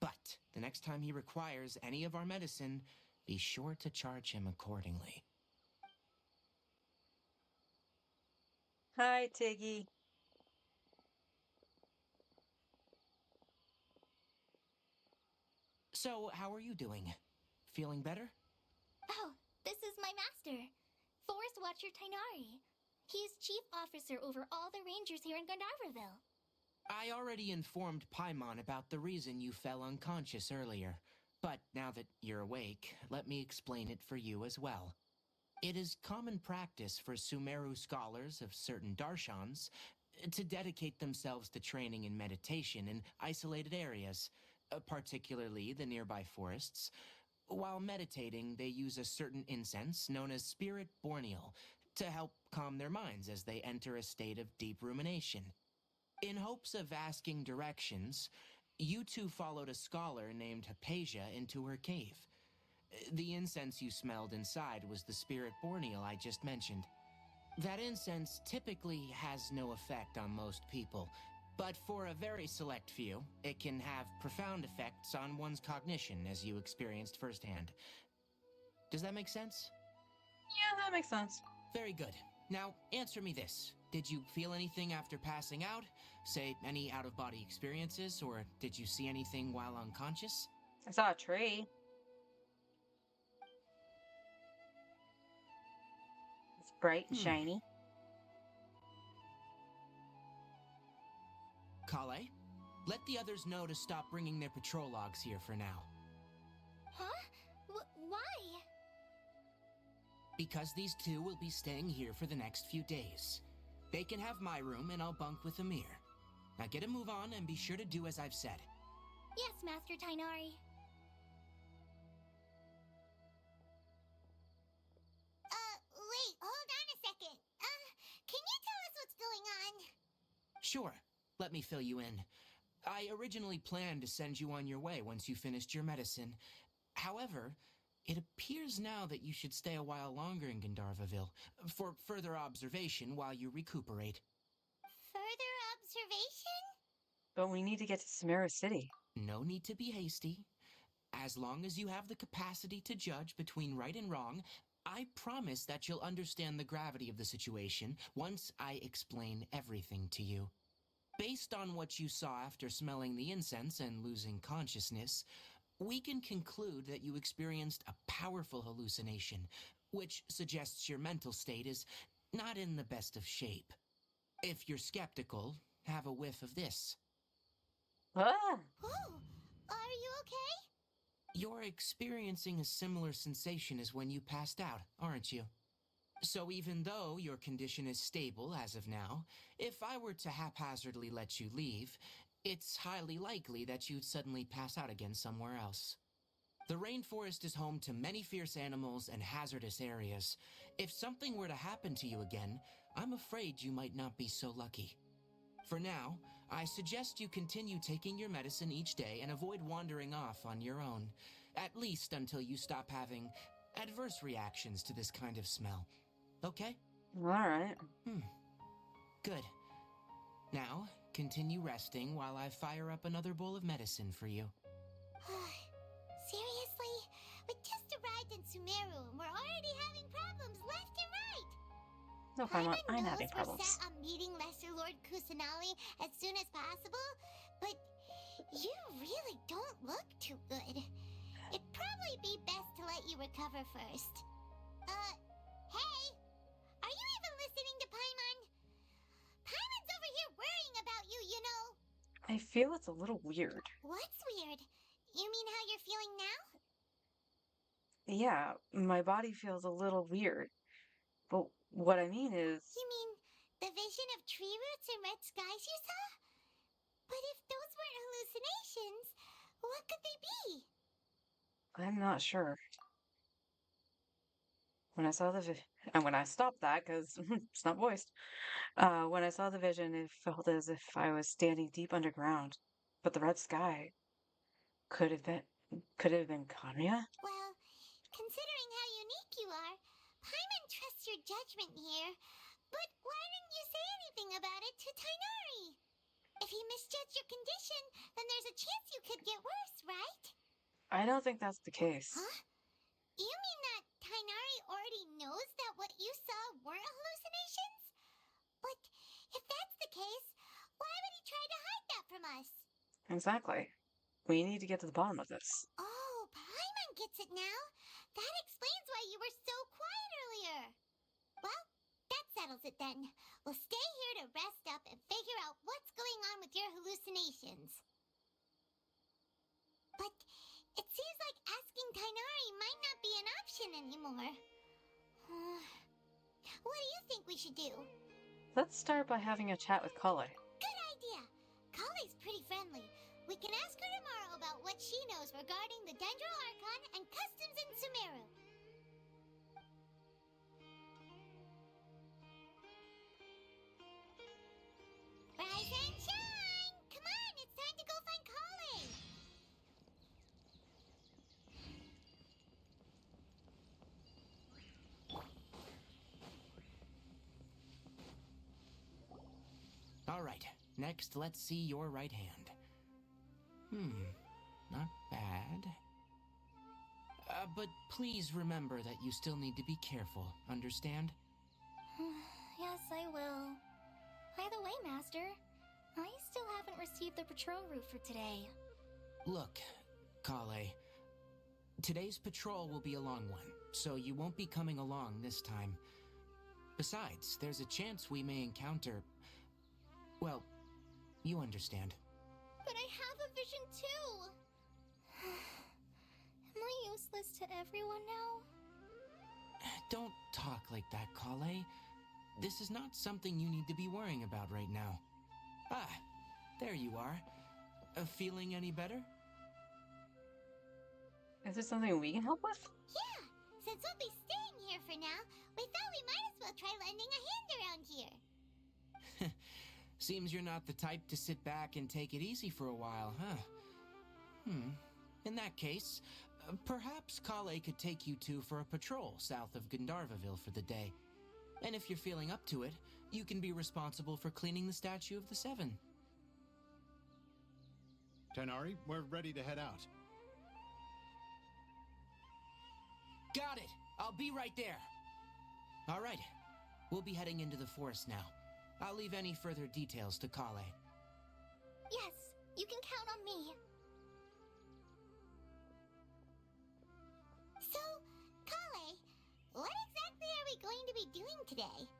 But the next time he requires any of our medicine, be sure to charge him accordingly. Hi, Tiggy. So, how are you doing? Feeling better? Oh, this is my master, Forest Watcher Tainari. He is chief officer over all the rangers here in Gandharvaville. I already informed Paimon about the reason you fell unconscious earlier. But now that you're awake, let me explain it for you as well. It is common practice for Sumeru scholars of certain darshans to dedicate themselves to training in meditation in isolated areas, particularly the nearby forests. While meditating, they use a certain incense known as Spirit Borneal to help calm their minds as they enter a state of deep rumination. In hopes of asking directions, you two followed a scholar named Hypatia into her cave. The incense you smelled inside was the Spirit Borneal I just mentioned. That incense typically has no effect on most people, but for a very select few, it can have profound effects on one's cognition, as you experienced firsthand. Does that make sense? Yeah, that makes sense. Very good. Now, answer me this. Did you feel anything after passing out? Say, any out-of-body experiences, or did you see anything while unconscious? I saw a tree. It's bright and shiny. Kale, let the others know to stop bringing their patrol logs here for now. Huh? Why? Because these two will be staying here for the next few days. They can have my room and I'll bunk with Amir. Now get a move on and be sure to do as I've said. Yes, Master Tainari. Wait, hold on a second. Can you tell us what's going on? Sure, let me fill you in. I originally planned to send you on your way once you finished your medicine. However, it appears now that you should stay a while longer in Gandharvaville for further observation while you recuperate. Further observation? But we need to get to Sumeru City. No need to be hasty. As long as you have the capacity to judge between right and wrong, I promise that you'll understand the gravity of the situation once I explain everything to you. Based on what you saw after smelling the incense and losing consciousness, we can conclude that you experienced a powerful hallucination, which suggests your mental state is not in the best of shape. If you're skeptical, have a whiff of this. Ah! Oh, are you okay? You're experiencing a similar sensation as when you passed out, aren't you? So even though your condition is stable as of now, if I were to haphazardly let you leave, it's highly likely that you'd suddenly pass out again somewhere else. The rainforest is home to many fierce animals and hazardous areas. If something were to happen to you again, I'm afraid you might not be so lucky. For now, I suggest you continue taking your medicine each day and avoid wandering off on your own, at least until you stop having adverse reactions to this kind of smell. Okay? All right. Good. Now, continue resting while I fire up another bowl of medicine for you. Seriously? We just arrived in Sumeru and we're already having problems left and right. No, Paimon, I'm knows having we're problems. set on meeting Lesser Lord Kusanali as soon as possible, but you really don't look too good. It'd probably be best to let you recover first. Hey! Are you even listening to Paimon? Paimon's over here worrying about you, you know. I feel it's a little weird. What's weird? You mean how you're feeling now? Yeah, my body feels a little weird. But what I mean is, You mean the vision of tree roots and red skies you saw? But if those weren't hallucinations, what could they be? I'm not sure. When I saw and when I stopped that, because it's not voiced, when I saw the vision, it felt as if I was standing deep underground. But the red sky could have been, could it have been Kanya? Well, considering how unique you are, Paimon trusts your judgment here. But why didn't you say anything about it to Tainari? If he misjudged your condition, then there's a chance you could get worse, right? I don't think that's the case. Huh? You mean that Tainari already knows that what you saw weren't hallucinations? But if that's the case, why would he try to hide that from us? Exactly. We need to get to the bottom of this. Oh, Paimon gets it now. That explains why you were so quiet earlier. Well, that settles it then. We'll stay here to rest up and figure out what's going on with your hallucinations. But it seems like asking Tainari might not be an option anymore. What do you think we should do? Let's start by having a chat with Kale. Good idea. Kale's pretty friendly. We can ask her tomorrow about what she knows regarding the Dendro Archon and customs in Sumeru. Rise and shine! Come on, it's time to go find Kale! All right, next let's see your right hand. Not bad. But please remember that you still need to be careful, understand? Yes, I will. By the way, Master, I still haven't received the patrol route for today. Look, Kale, today's patrol will be a long one, so you won't be coming along this time. Besides, there's a chance we may encounter... Well, you understand. But I have a vision too! Am I useless to everyone now? Don't talk like that, Kale. This is not something you need to be worrying about right now. Ah, there you are. Feeling any better? Is there something we can help with? Yeah, since we'll be staying here for now, we thought we might as well try lending a hand around here. Seems you're not the type to sit back and take it easy for a while, huh? In that case, perhaps Kale could take you two for a patrol south of Gandharvaville for the day. And if you're feeling up to it, you can be responsible for cleaning the Statue of the Seven. Tainari, we're ready to head out. Got it! I'll be right there! All right, we'll be heading into the forest now. I'll leave any further details to Kale. Yes, you can count on me. So, Kale, what exactly are we going to be doing today?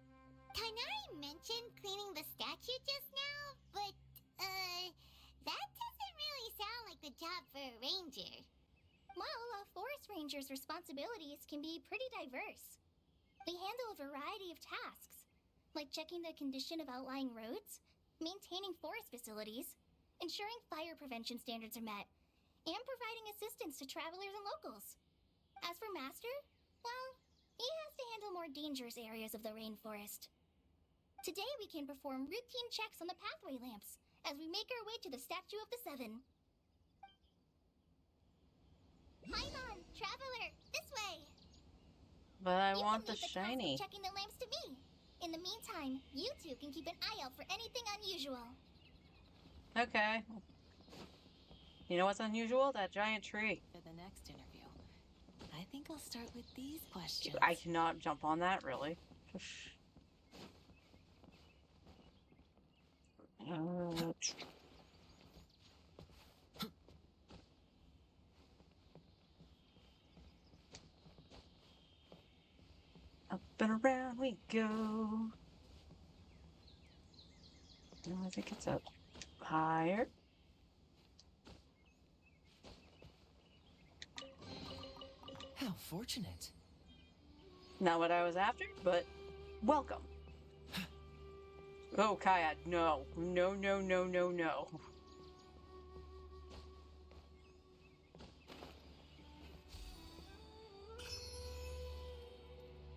Tainari mentioned cleaning the statue just now, but, that doesn't really sound like the job for a ranger. Well, a forest ranger's responsibilities can be pretty diverse. They handle a variety of tasks, like checking the condition of outlying roads, maintaining forest facilities, ensuring fire prevention standards are met, and providing assistance to travelers and locals. As for Master, well, he has to handle more dangerous areas of the rainforest. Today we can perform routine checks on the pathway lamps as we make our way to the Statue of the Seven. Paimon, traveler, this way! But I You want can the leave the task shiny. of checking the lamps to me. In the meantime, you two can keep an eye out for anything unusual. Okay. You know what's unusual? That giant tree. For the next interview, I think I'll start with these questions. I cannot jump on that, really. Up and around we go. No, I think it's up higher. How fortunate. Not what I was after, but welcome. Oh, Kaya, no. No, no, no, no, no.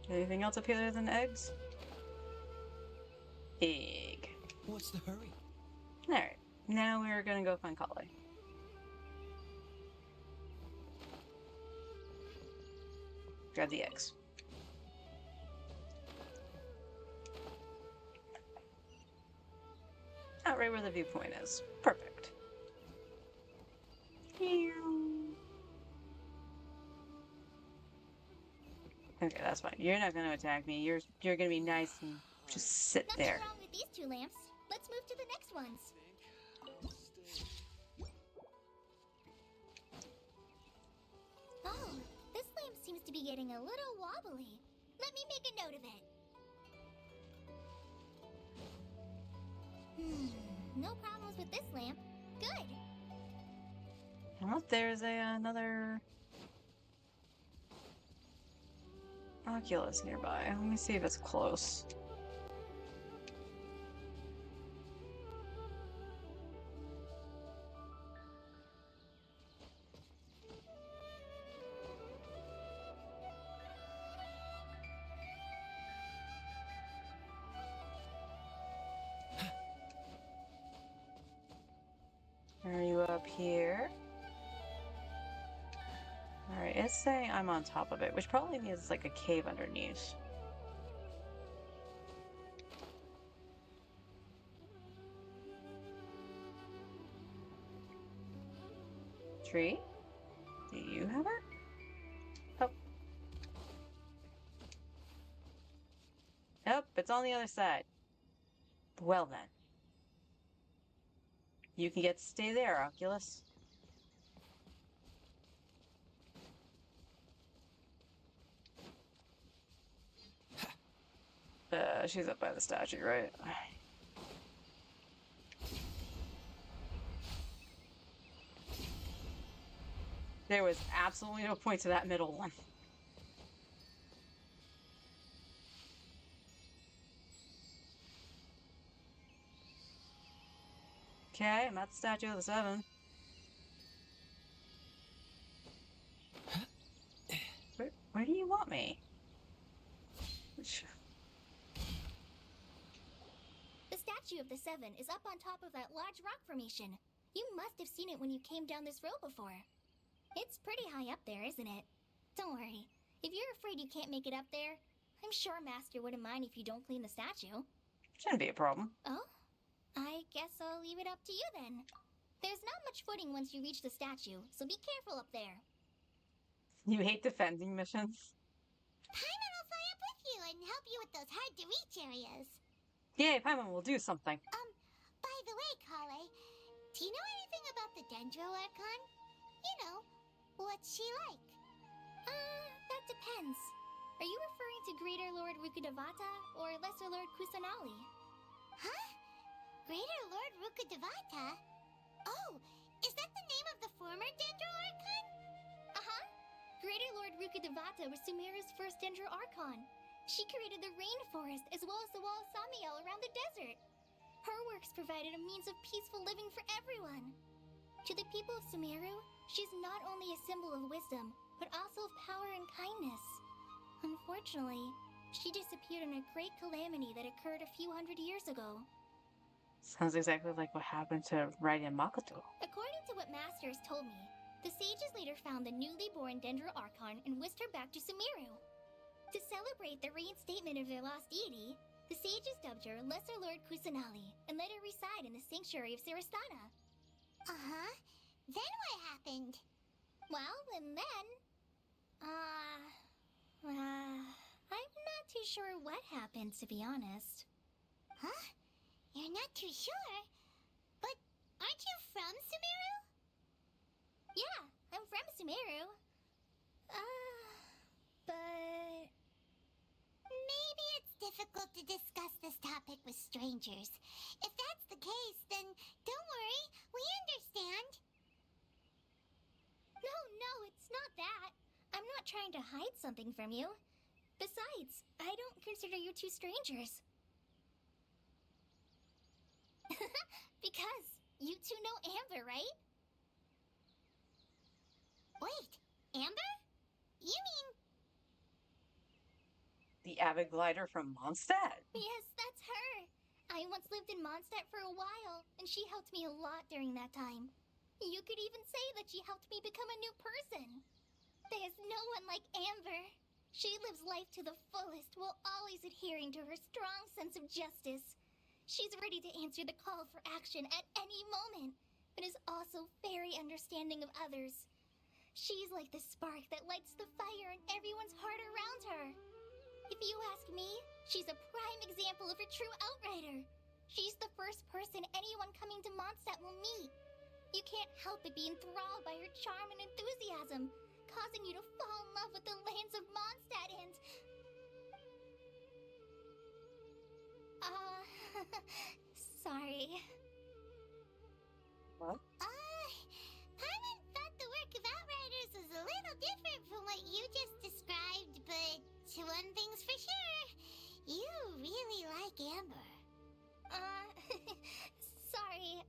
Anything else up here other than eggs? Egg. What's the hurry? Alright, now we're gonna go find Kale. Grab the eggs. Out right where the viewpoint is. Perfect. Okay, that's fine. You're not gonna attack me. You're gonna be nice and just sit Nothing there. wrong with these two lamps. Let's move to the next ones. Oh, this lamp seems to be getting a little wobbly. Let me make a note of it. No problems with this lamp. Good. Oh, there's another Oculus nearby. Let me see if it's close. Are you up here? Alright, it's saying I'm on top of it, which probably means it's like a cave underneath. Tree? Do you have her? Oh. Nope, it's on the other side. Well then. You can get to stay there, Oculus. She's up by the statue, right? There was absolutely no point to that middle one. Okay, I'm at the Statue of the Seven. Where do you want me? The Statue of the Seven is up on top of that large rock formation. You must have seen it when you came down this road before. It's pretty high up there, isn't it? Don't worry. If you're afraid you can't make it up there, I'm sure Master wouldn't mind if you don't clean the statue. Shouldn't be a problem. Oh? I guess I'll leave it up to you then. There's not much footing once you reach the statue, so be careful up there. You hate defending missions? Paimon will fly up with you and help you with those hard-to-reach areas. Yay, Paimon will do something. By the way, Kale, do you know anything about the Dendro Archon? You know, what's she like? That depends. Are you referring to Greater Lord Rukkhadevata or Lesser Lord Kusanali? Huh? Greater Lord Rukkhadevata? Oh, is that the name of the former Dendro Archon? Uh-huh. Greater Lord Rukkhadevata was Sumeru's first Dendro Archon. She created the rainforest as well as the wall of Samiel around the desert. Her works provided a means of peaceful living for everyone. To the people of Sumeru, she's not only a symbol of wisdom, but also of power and kindness. Unfortunately, she disappeared in a great calamity that occurred a few hundred years ago. Sounds exactly like what happened to Raiden Makoto. According to what Masters told me, the sages later found the newly born Dendro Archon and whisked her back to Sumeru. To celebrate the reinstatement of their lost deity, the sages dubbed her Lesser Lord Kusanali and let her reside in the sanctuary of Sarastana. Uh-huh. Then what happened? Well, and then... I'm not too sure what happened, to be honest. Huh? You're not too sure? But aren't you from Sumeru? Yeah, I'm from Sumeru. But... Maybe it's difficult to discuss this topic with strangers. If that's the case, then don't worry, we understand. No, it's not that. I'm not trying to hide something from you. Besides, I don't consider you two strangers. Because you two know Amber, right? Wait, Amber? You mean... The avid glider from Mondstadt? Yes, that's her. I once lived in Mondstadt for a while, and she helped me a lot during that time. You could even say that she helped me become a new person. There's no one like Amber. She lives life to the fullest while always adhering to her strong sense of justice. She's ready to answer the call for action at any moment, but is also very understanding of others. She's like the spark that lights the fire in everyone's heart around her. If you ask me, she's a prime example of a true outrider. She's the first person anyone coming to Mondstadt will meet. You can't help but be enthralled by her charm and enthusiasm, causing you to fall in love with the lands of Mondstadt and... sorry. What? Paimon thought the work of Outriders was a little different from what you just described, but one thing's for sure, you really like Amber. Sorry.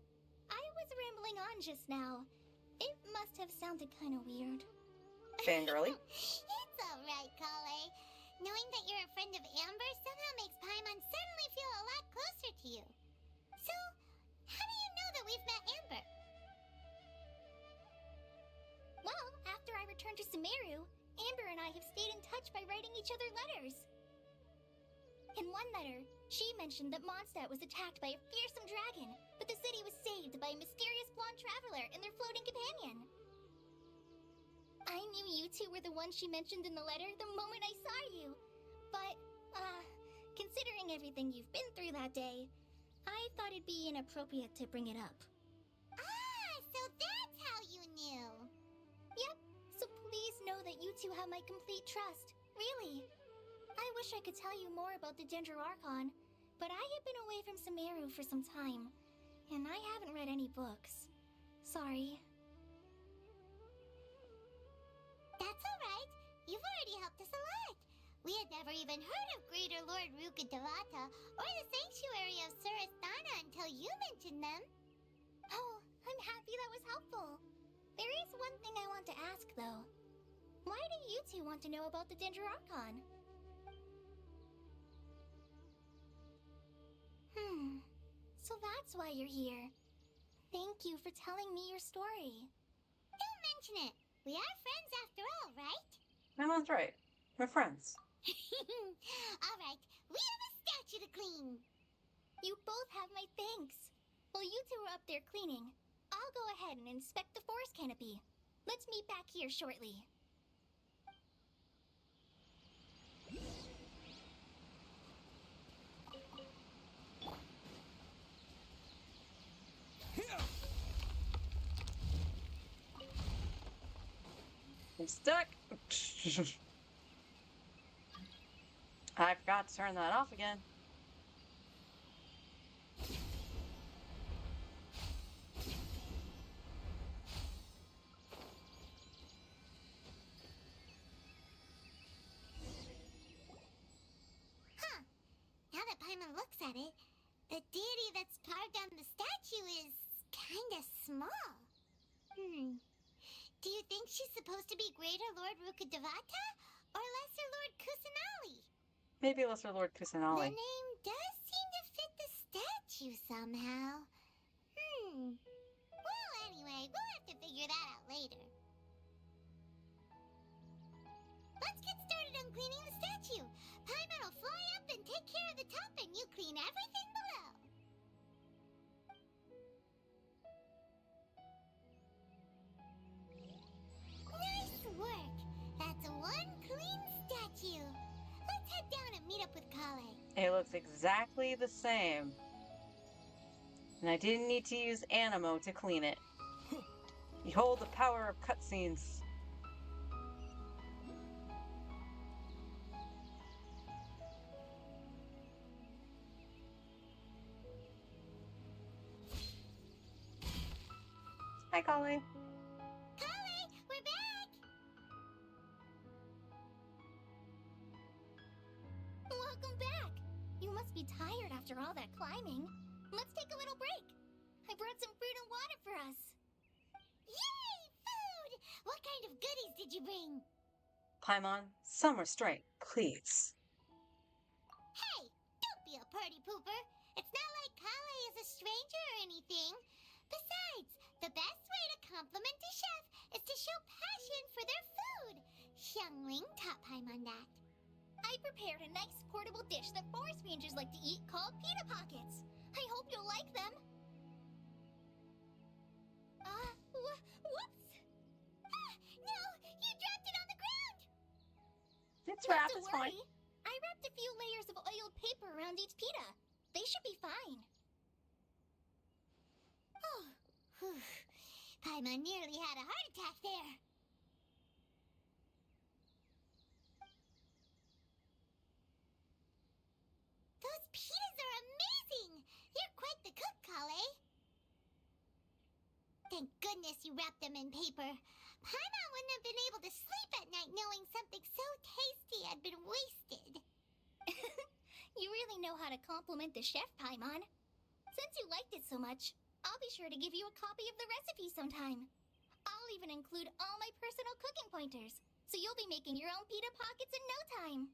I was rambling on just now. It must have sounded kind of weird. Fangirly? It's alright, Kale. Knowing that you're a friend of Amber somehow makes Paimon suddenly feel a lot closer to you. So, how do you know that we've met Amber? Well, after I returned to Sumeru, Amber and I have stayed in touch by writing each other letters. In one letter, she mentioned that Mondstadt was attacked by a fearsome dragon, but the city was saved by a mysterious blonde traveler and their floating companion. I knew you two were the ones she mentioned in the letter the moment I saw you. But, considering everything you've been through that day, I thought it'd be inappropriate to bring it up. Ah, so that's how you knew. Yep, so please know that you two have my complete trust. Really. I wish I could tell you more about the Dendro Archon, but I have been away from Sumeru for some time, and I haven't read any books. Sorry. That's alright. You've already helped us a lot. We had never even heard of Greater Lord Rukkhadevata or the Sanctuary of Surasthana until you mentioned them. Oh, I'm happy that was helpful. There is one thing I want to ask, though. Why do you two want to know about the Dendro Archon? So that's why you're here. Thank you for telling me your story. Don't mention it. We are friends after all, right? That's right. We're friends. Alright, we have a statue to clean. You both have my thanks. While you two are up there cleaning, I'll go ahead and inspect the forest canopy. Let's meet back here shortly. I'm stuck. I forgot to turn that off again. Huh. Now that Paimon looks at it, the deity that's carved on the statue is kinda small. Do you think she's supposed to be Greater Lord Rukkhadevata or Lesser Lord Kusanali? Maybe Lesser Lord The Kusanali. name does seem to fit the statue. statue somehow. Well, anyway, we'll have to figure that out later. Let's get started on cleaning the statue. Paimon will fly up and take care of the top, and you clean everything below. Nice work. That's one clean statue. Let's head down and meet up with Kale. It looks exactly the same. And I didn't need to use Animo to clean it. Behold the power of cutscenes. Hi, Kale. Kale, we're back! Welcome back. You must be tired after all that climbing. Let's take a little break. I brought some fruit and water for us. Yay! Food! What kind of goodies did you bring? Paimon, some restraint, please. Hey, don't be a party pooper. It's not like Kale is a stranger or anything. Besides, the best way to compliment a chef is to show passion for their food. Xiangling taught Paimon that. I prepared a nice portable dish that forest rangers like to eat called pita pockets. I hope you'll like them. Whoops! Ah, no, you dropped it on the ground! It's Not wrapped, to it's fine. worry. I wrapped a few layers of oiled paper around each pita. They should be fine. Oh, whew. Paimon nearly had a heart attack there. Those pitas are amazing! You're quite the cook, Kale. Thank goodness you wrapped them in paper. Paimon wouldn't have been able to sleep at night knowing something so tasty had been wasted. You really know how to compliment the chef, Paimon. Since you liked it so much, I'll be sure to give you a copy of the recipe sometime. I'll even include all my personal cooking pointers, so you'll be making your own pita pockets in no time.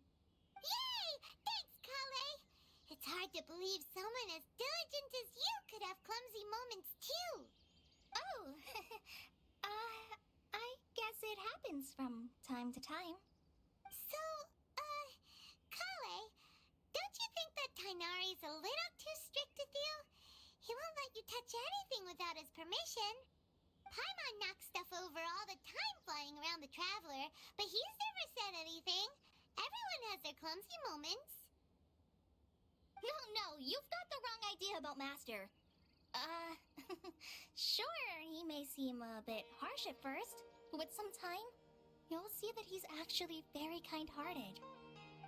Yay! Thanks, Kale. It's hard to believe someone as diligent as you could have clumsy moments too. Oh, I guess it happens from time to time. So, Kale, don't you think that Tainari's a little too strict with you? He won't let you touch anything without his permission. Paimon knocks stuff over all the time flying around the Traveler, but he's never said anything. Everyone has their clumsy moments. No, you've got the wrong idea about Master. Sure, he may seem a bit harsh at first, but with some time, you'll see that he's actually very kind-hearted.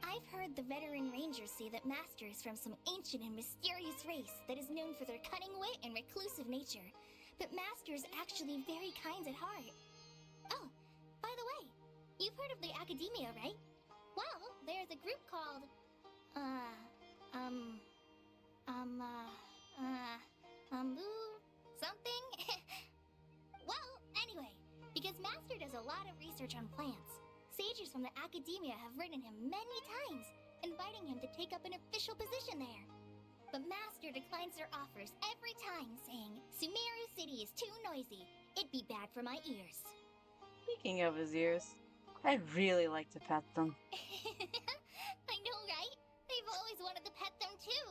I've heard the veteran rangers say that Master is from some ancient and mysterious race that is known for their cunning wit and reclusive nature, but Master is actually very kind at heart. Oh, by the way, you've heard of the Academia, right? Well, there's a group called, something? Well, anyway, because Master does a lot of research on plants, sages from the Academia have written him many times, inviting him to take up an official position there. But Master declines their offers every time, saying, Sumeru City is too noisy. It'd be bad for my ears. Speaking of his ears, I'd really like to pet them. I know, right? I've always wanted to pet them too.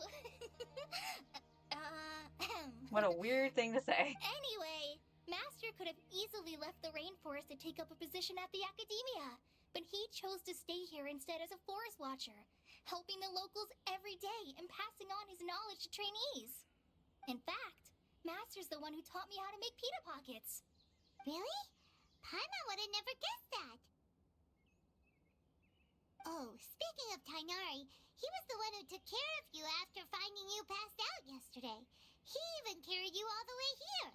What a weird thing to say. Anyway, Master could have easily left the rainforest to take up a position at the Academia, but he chose to stay here instead as a forest watcher, helping the locals every day and passing on his knowledge to trainees. In fact, Master's the one who taught me how to make pita pockets. Really? Paimon would have never guessed that. Oh, speaking of Tainari, he was the one who took care of you after finding you passed out yesterday. He even carried you all the way here.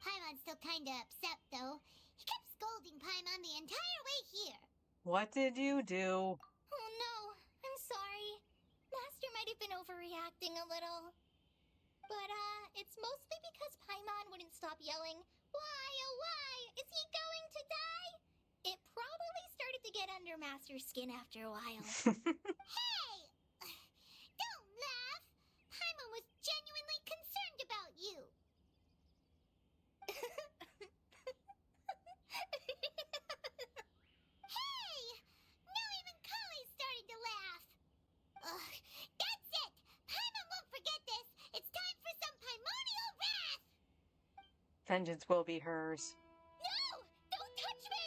Paimon's still kinda upset, though. He kept scolding Paimon the entire way here. What did you do? Oh no, I'm sorry. Master might have been overreacting a little. But, it's mostly because Paimon wouldn't stop yelling, Why, oh why, is he going to die? It probably started to get under Master's skin after a while. Hey! Vengeance will be hers. No! Don't touch me!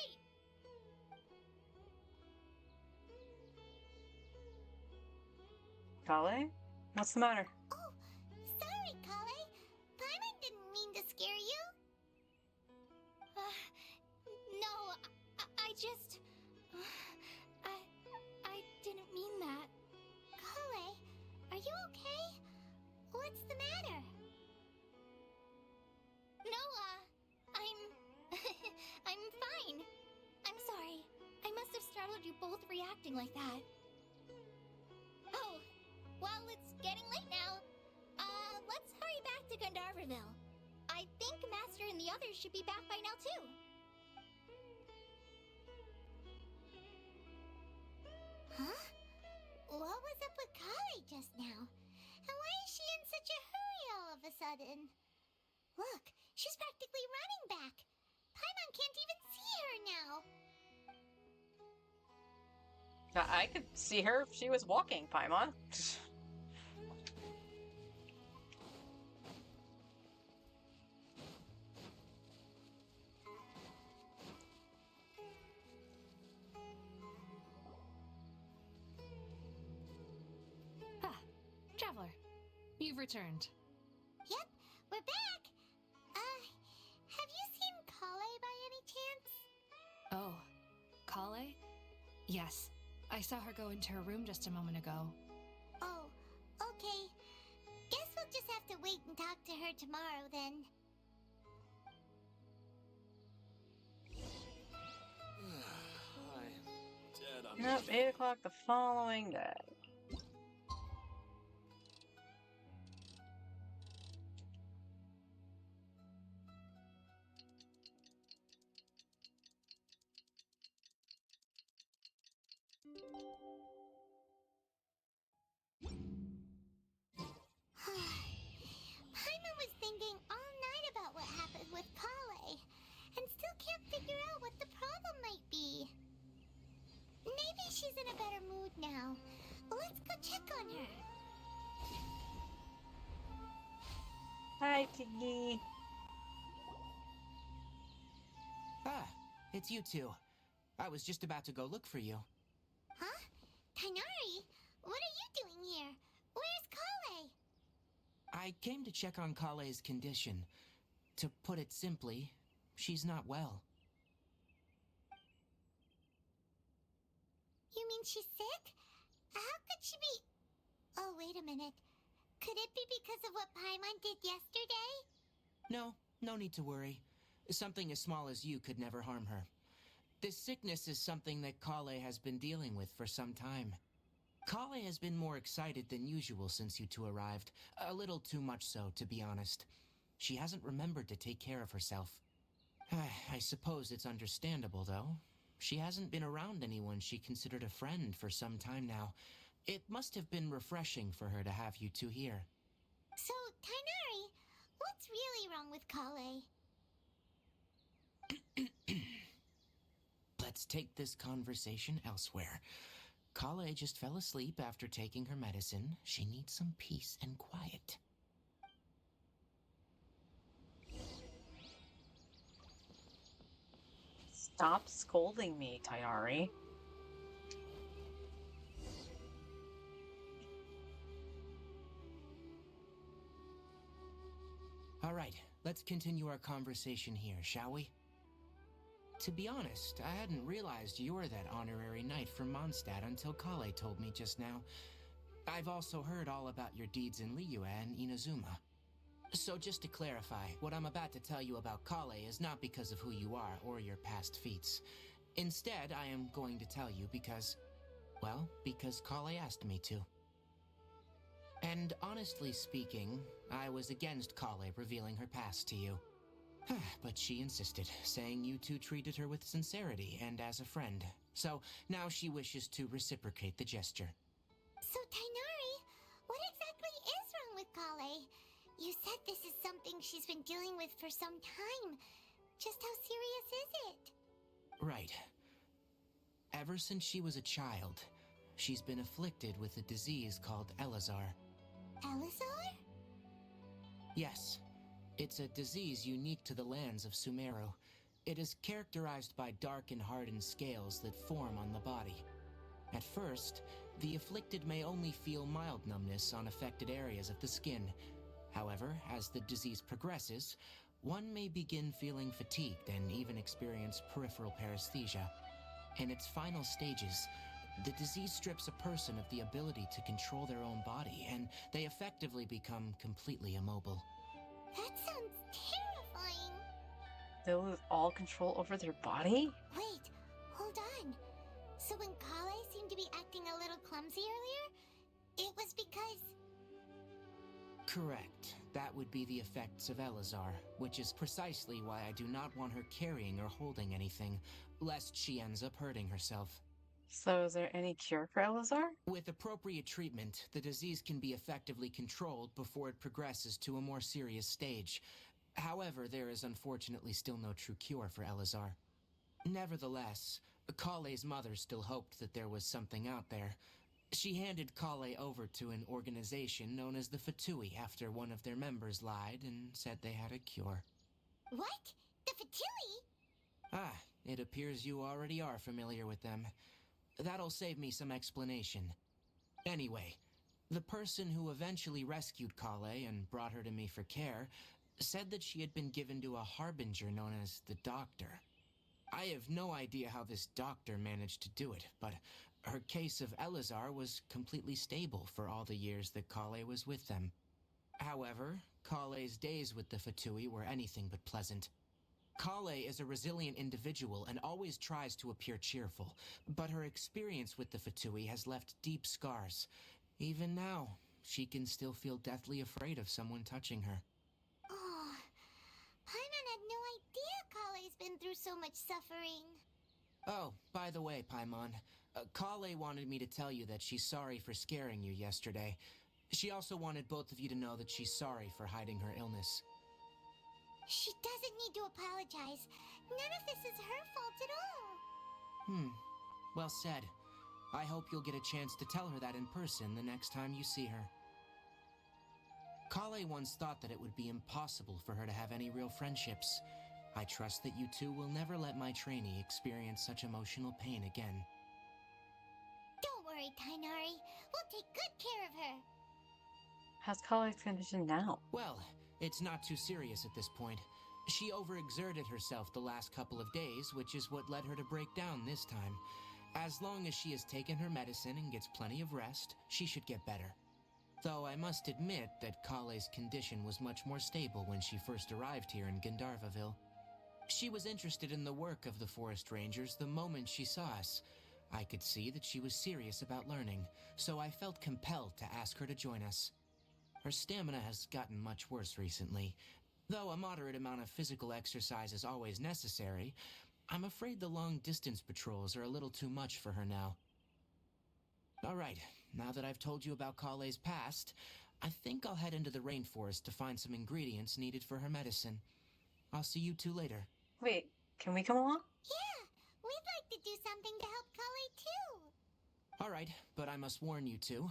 Kale? What's the matter? Oh, sorry, Kale. Paimon didn't mean to scare you. No, I just... I didn't mean that. Kale, are you okay? What's the matter? No, I'm... I'm fine. I'm sorry. I must have startled you both reacting like that. Oh, well, it's getting late now. Let's hurry back to Gandharville. I think Master and the others should be back by now, too. Huh? What was up with Kale just now? And why is she in such a hurry all of a sudden? Look, she's practically running back. Paimon can't even see her now. I could see her if she was walking, Paimon. Ah, Traveler, you've returned. Yep, we're back. Have you seen Kale by any chance? Oh, Kale? Yes, I saw her go into her room just a moment ago. Oh, okay. Guess we'll just have to wait and talk to her tomorrow then. I'm dead. Nope, 8 o'clock the following day. Paimon was thinking all night about what happened with Kale, and still can't figure out what the problem might be. Maybe she's in a better mood now. Let's go check on her. Hi, Piggy. Ah, it's you two. I was just about to go look for you. Huh? Tainari, what are you doing here? Where's Kale? I came to check on Kale's condition. To put it simply, she's not well. You mean she's sick? How could she be... Oh, wait a minute. Could it be because of what Paimon did yesterday? No need to worry. Something as small as you could never harm her. This sickness is something that Kale has been dealing with for some time. Kale has been more excited than usual since you two arrived. A little too much so, to be honest. She hasn't remembered to take care of herself. I suppose it's understandable, though. She hasn't been around anyone she considered a friend for some time now. It must have been refreshing for her to have you two here. So, Tainari, what's really wrong with Kale? Let's take this conversation elsewhere. Kale just fell asleep after taking her medicine. She needs some peace and quiet. Stop scolding me, Tainari. All right, let's continue our conversation here, shall we? To be honest, I hadn't realized you were that honorary knight from Mondstadt until Kale told me just now. I've also heard all about your deeds in Liyue and Inazuma. So just to clarify, what I'm about to tell you about Kale is not because of who you are or your past feats. Instead, I am going to tell you because Kale asked me to. And honestly speaking, I was against Kale revealing her past to you. But she insisted, saying you two treated her with sincerity and as a friend. So now she wishes to reciprocate the gesture. So, Tainari, what exactly is wrong with Kale? You said this is something she's been dealing with for some time. Just how serious is it? Right. Ever since she was a child, she's been afflicted with a disease called Elazar. Elazar? Yes. It's a disease unique to the lands of Sumeru. It is characterized by dark and hardened scales that form on the body. At first, the afflicted may only feel mild numbness on affected areas of the skin. However, as the disease progresses, one may begin feeling fatigued and even experience peripheral paresthesia. In its final stages, the disease strips a person of the ability to control their own body, and they effectively become completely immobile. That sounds terrifying. They lose all control over their body? Wait, hold on. So when Kale seemed to be acting a little clumsy earlier, it was because... Correct. That would be the effects of Elazar, which is precisely why I do not want her carrying or holding anything, lest she ends up hurting herself. So is there any cure for Elazar? With appropriate treatment, the disease can be effectively controlled before it progresses to a more serious stage. However, there is unfortunately still no true cure for Elazar. Nevertheless, Kale's mother still hoped that there was something out there. She handed Kale over to an organization known as the Fatui after one of their members lied and said they had a cure. What? The Fatui? Ah, it appears you already are familiar with them. That'll save me some explanation. Anyway, the person who eventually rescued Kale and brought her to me for care said that she had been given to a harbinger known as the Doctor. I have no idea how this doctor managed to do it, but her case of Elazar was completely stable for all the years that Kale was with them. However, Kale's days with the Fatui were anything but pleasant. Kale is a resilient individual and always tries to appear cheerful, but her experience with the Fatui has left deep scars. Even now, she can still feel deathly afraid of someone touching her. Oh, Paimon had no idea Kale's been through so much suffering. Oh, by the way, Paimon, Kale wanted me to tell you that she's sorry for scaring you yesterday. She also wanted both of you to know that she's sorry for hiding her illness. She doesn't need to apologize. None of this is her fault at all. Well said. I hope you'll get a chance to tell her that in person the next time you see her. Kale once thought that it would be impossible for her to have any real friendships. I trust that you two will never let my trainee experience such emotional pain again. Don't worry, Tainari. We'll take good care of her. How's Kale's condition now? Well, it's not too serious at this point. She overexerted herself the last couple of days, which is what led her to break down this time. As long as she has taken her medicine and gets plenty of rest, she should get better. Though I must admit that Kale's condition was much more stable when she first arrived here in Gandharvaville. She was interested in the work of the forest rangers the moment she saw us. I could see that she was serious about learning, so I felt compelled to ask her to join us. Her stamina has gotten much worse recently. Though a moderate amount of physical exercise is always necessary, I'm afraid the long-distance patrols are a little too much for her now. Alright, now that I've told you about Kale's past, I think I'll head into the rainforest to find some ingredients needed for her medicine. I'll see you two later. Wait, can we come along? Yeah, we'd like to do something to help Kale too. Alright, but I must warn you two.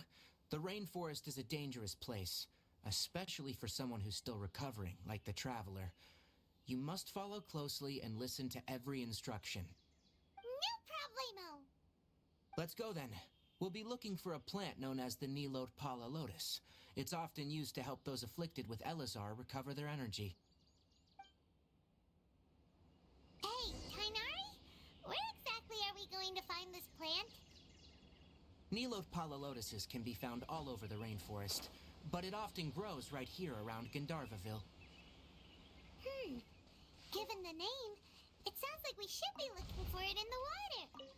The rainforest is a dangerous place, especially for someone who's still recovering, like the Traveler. You must follow closely and listen to every instruction. No problemo. Let's go then. We'll be looking for a plant known as the Nilot Pala Lotus. It's often used to help those afflicted with Elazar recover their energy. Hey, Tainari? Where exactly are we going to find this plant? Nilot Pala Lotuses can be found all over the rainforest, but it often grows right here around Gandharvaville. Given the name, it sounds like we should be looking for it in the water.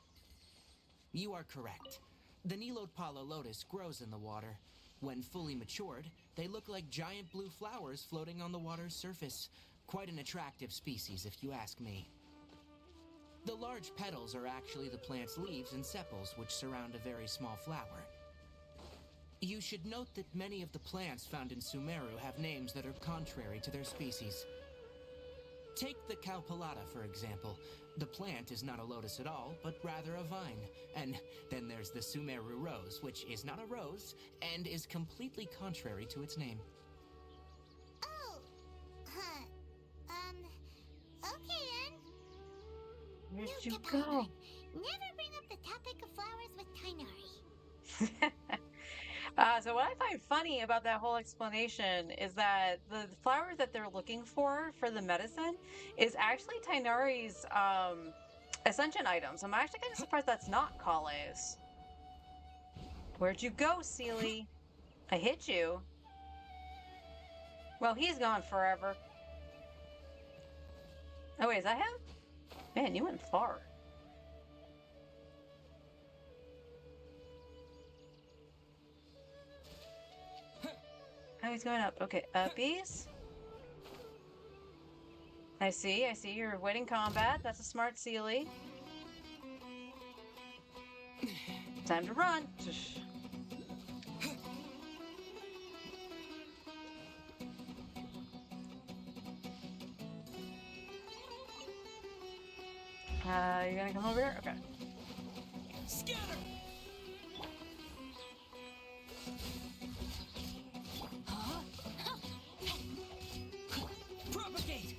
You are correct. The Nilot Pala Lotus grows in the water. When fully matured, they look like giant blue flowers floating on the water's surface. Quite an attractive species, if you ask me. The large petals are actually the plant's leaves and sepals, which surround a very small flower. You should note that many of the plants found in Sumeru have names that are contrary to their species. Take the Cowpelata, for example. The plant is not a lotus at all, but rather a vine. And then there's the Sumeru rose, which is not a rose, and is completely contrary to its name. Oh, huh? Where'd Note you to go? Paimon, never bring up the topic of flowers with Tainari. So what I find funny about that whole explanation is that the flower that they're looking for the medicine is actually Tainari's ascension item. So I'm actually kind of surprised that's not Kale's. Where'd you go, Seely? I hit you. Well, he's gone forever. Oh wait, is that him? Man, you went far. Oh, he's going up. Okay, uppies. I see. You're avoiding combat. That's a smart Seely. Time to run. You gonna come over here? Okay. Scatter! Huh? Propagate!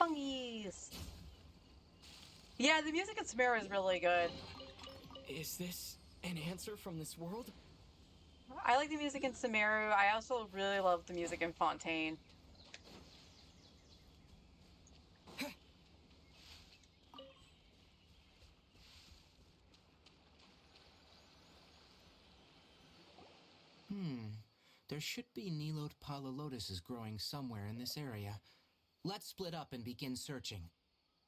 Fungies. Yeah, the music in Samara is really good. Is this an answer from this world? I like the music in Samaru. I also really love the music in Fontaine. There should be Nilode Pala lotuses growing somewhere in this area. Let's split up and begin searching.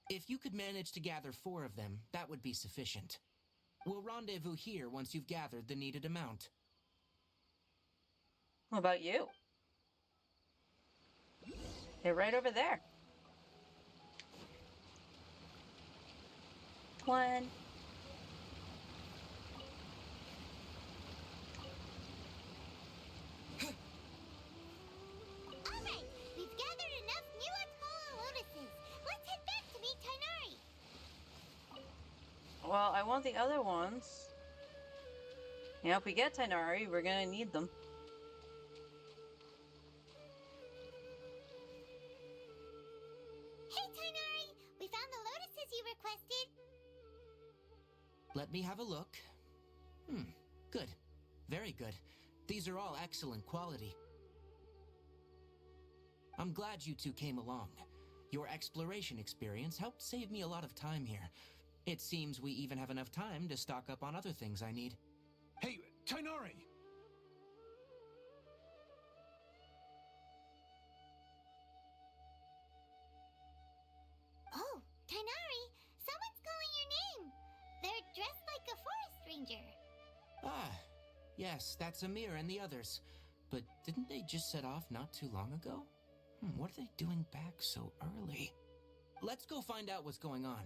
If you could manage to gather 4 of them, that would be sufficient. We'll rendezvous here once you've gathered the needed amount. What about you? They're right over there. 1. Alright, we've gathered enough new Atala lotuses. Let's head back to meet Tainari. Well, I want the other ones. Yeah, if we get Tainari, we're gonna need them. Hey Tainari, we found the lotuses you requested. Let me have a look. Good. Very good. These are all excellent quality. I'm glad you two came along. Your exploration experience helped save me a lot of time here. It seems we even have enough time to stock up on other things I need. Hey, Tainari! Oh, Tainari, someone's calling your name. They're dressed like a forest ranger. Ah, yes, that's Amir and the others. But didn't they just set off not too long ago? What are they doing back so early? Let's go find out what's going on.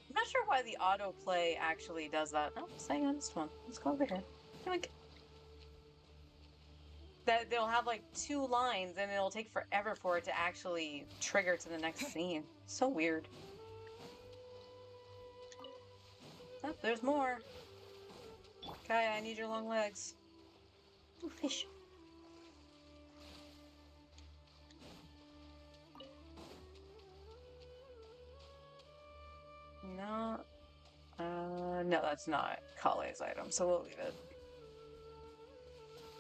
I'm not sure why the autoplay actually does that. Oh, hang on this one. Let's go over here. Like, that they'll have like 2 lines and it'll take forever for it to actually trigger to the next scene. So weird. Oh, there's more. Kaya, I need your long legs. Ooh, fish. No. No, that's not Kale's item, so we'll leave it.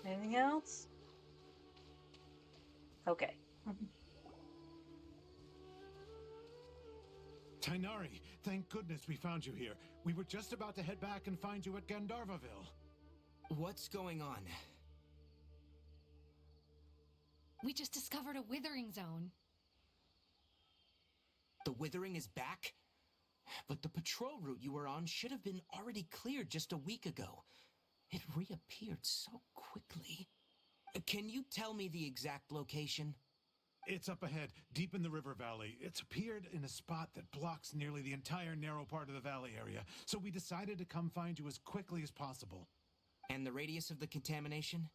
Anything else? Okay. Tainari, thank goodness we found you here. We were just about to head back and find you at Gandharvaville. What's going on? We just discovered a withering zone. The Withering is back? But the patrol route you were on should have been already cleared just a week ago. It reappeared so quickly. Can you tell me the exact location? It's up ahead, deep in the river valley. It's appeared in a spot that blocks nearly the entire narrow part of the valley area, so we decided to come find you as quickly as possible. And the radius of the contamination?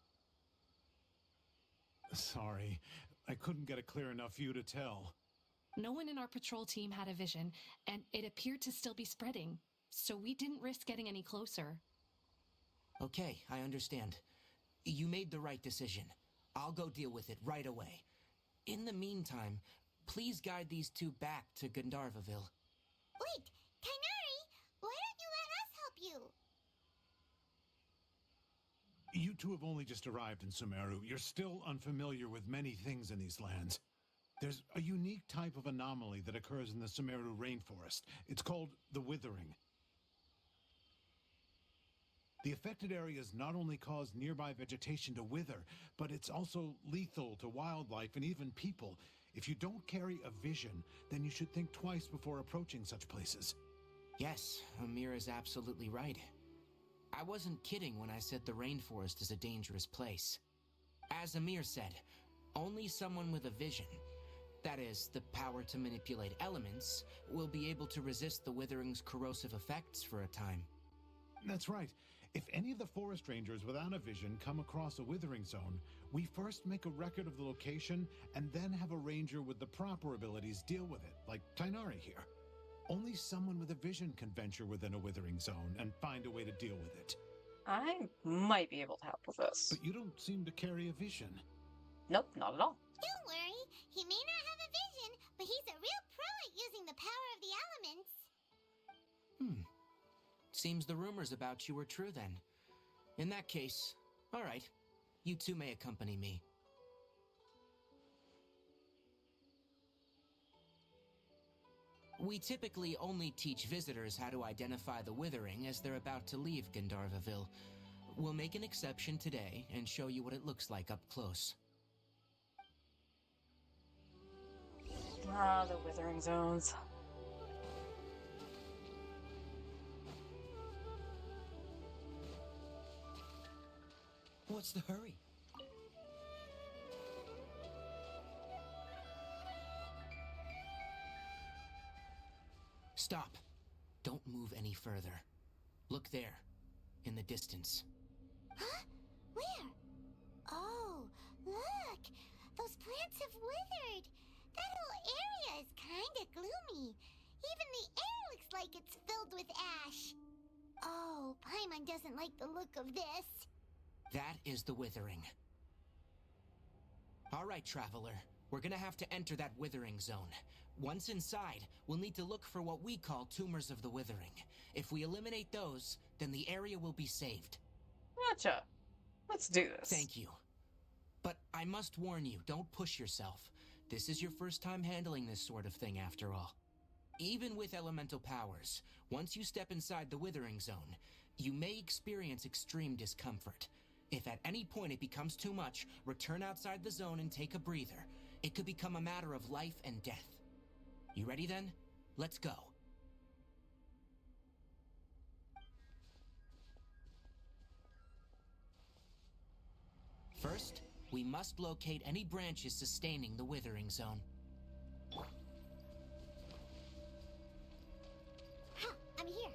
Sorry, I couldn't get a clear enough view to tell. No one in our patrol team had a vision, and it appeared to still be spreading, so we didn't risk getting any closer. Okay, I understand. You made the right decision. I'll go deal with it right away. In the meantime, please guide these two back to Gandharvaville. Wait, Kainari, why don't you let us help you? You two have only just arrived in Sumeru. You're still unfamiliar with many things in these lands. There's a unique type of anomaly that occurs in the Sumeru rainforest. It's called the Withering. The affected areas not only cause nearby vegetation to wither, but it's also lethal to wildlife and even people. If you don't carry a vision, then you should think twice before approaching such places. Yes, Amir is absolutely right. I wasn't kidding when I said the rainforest is a dangerous place. As Amir said, only someone with a vision, that is, the power to manipulate elements, will be able to resist the withering's corrosive effects for a time. That's right. If any of the forest rangers without a vision come across a withering zone, we first make a record of the location and then have a ranger with the proper abilities deal with it, like Tainari here. Only someone with a vision can venture within a withering zone and find a way to deal with it. I might be able to help with this. But you don't seem to carry a vision. Nope, not at all. Don't worry, he may not have a vision, but he's a real pro at using the power of the elements. Seems the rumors about you were true then. In that case, all right. You two may accompany me. We typically only teach visitors how to identify the withering as they're about to leave Gandharvaville. We'll make an exception today and show you what it looks like up close. Ah, the withering zones. What's the hurry? Stop. Don't move any further. Look there, in the distance. Huh? Where? Oh, look! Those plants have withered! That whole area is kinda gloomy. Even the air looks like it's filled with ash. Oh, Paimon doesn't like the look of this. That is the withering. All right, traveler. We're gonna have to enter that withering zone. Once inside, we'll need to look for what we call tumors of the withering. If we eliminate those, then the area will be saved. Gotcha. Let's do this. Thank you. But I must warn you, don't push yourself. This is your first time handling this sort of thing after all. Even with elemental powers, once you step inside the withering zone, you may experience extreme discomfort. If at any point it becomes too much, return outside the zone and take a breather. It could become a matter of life and death. You ready then? Let's go. First, we must locate any branches sustaining the withering zone. Ha! I'm here.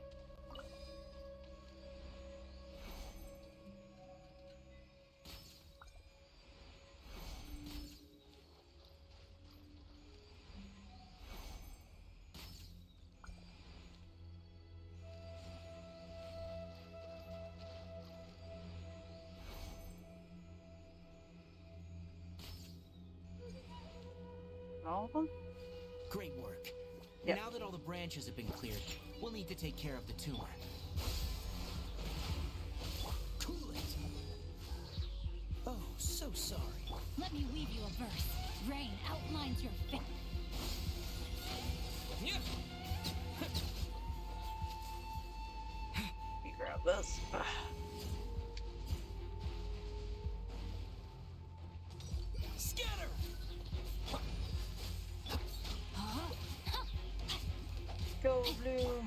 All of them? Great work. Yep. Now that all the branches have been cleared, we'll need to take care of the tumor. Cool it! Oh, so sorry. Let me weave you a verse. Rain outlines your fate. Let me grab this. Scatter! Go, Bloom.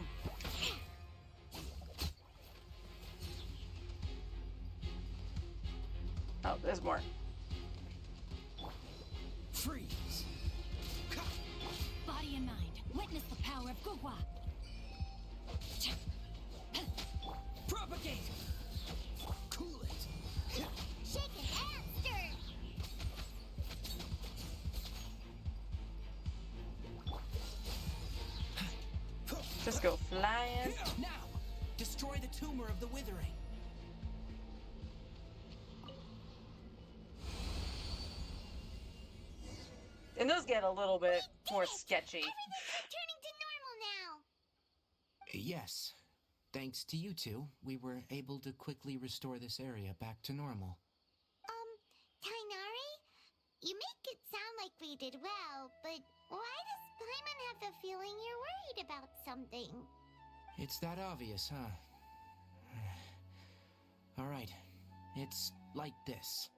Oh, there's more. Freeze! Body and mind, witness the power of Gugwa. Propagate! Cool it! Shaken and stirred. Just go flying. Now, destroy the tumor of the withering. get a little bit We more did it! sketchy. Everything's returning to normal now! Yes. Thanks to you two, we were able to quickly restore this area back to normal. Tainari? You make it sound like we did well, but why does Paimon have the feeling you're worried about something? It's that obvious, huh? Alright, it's like this.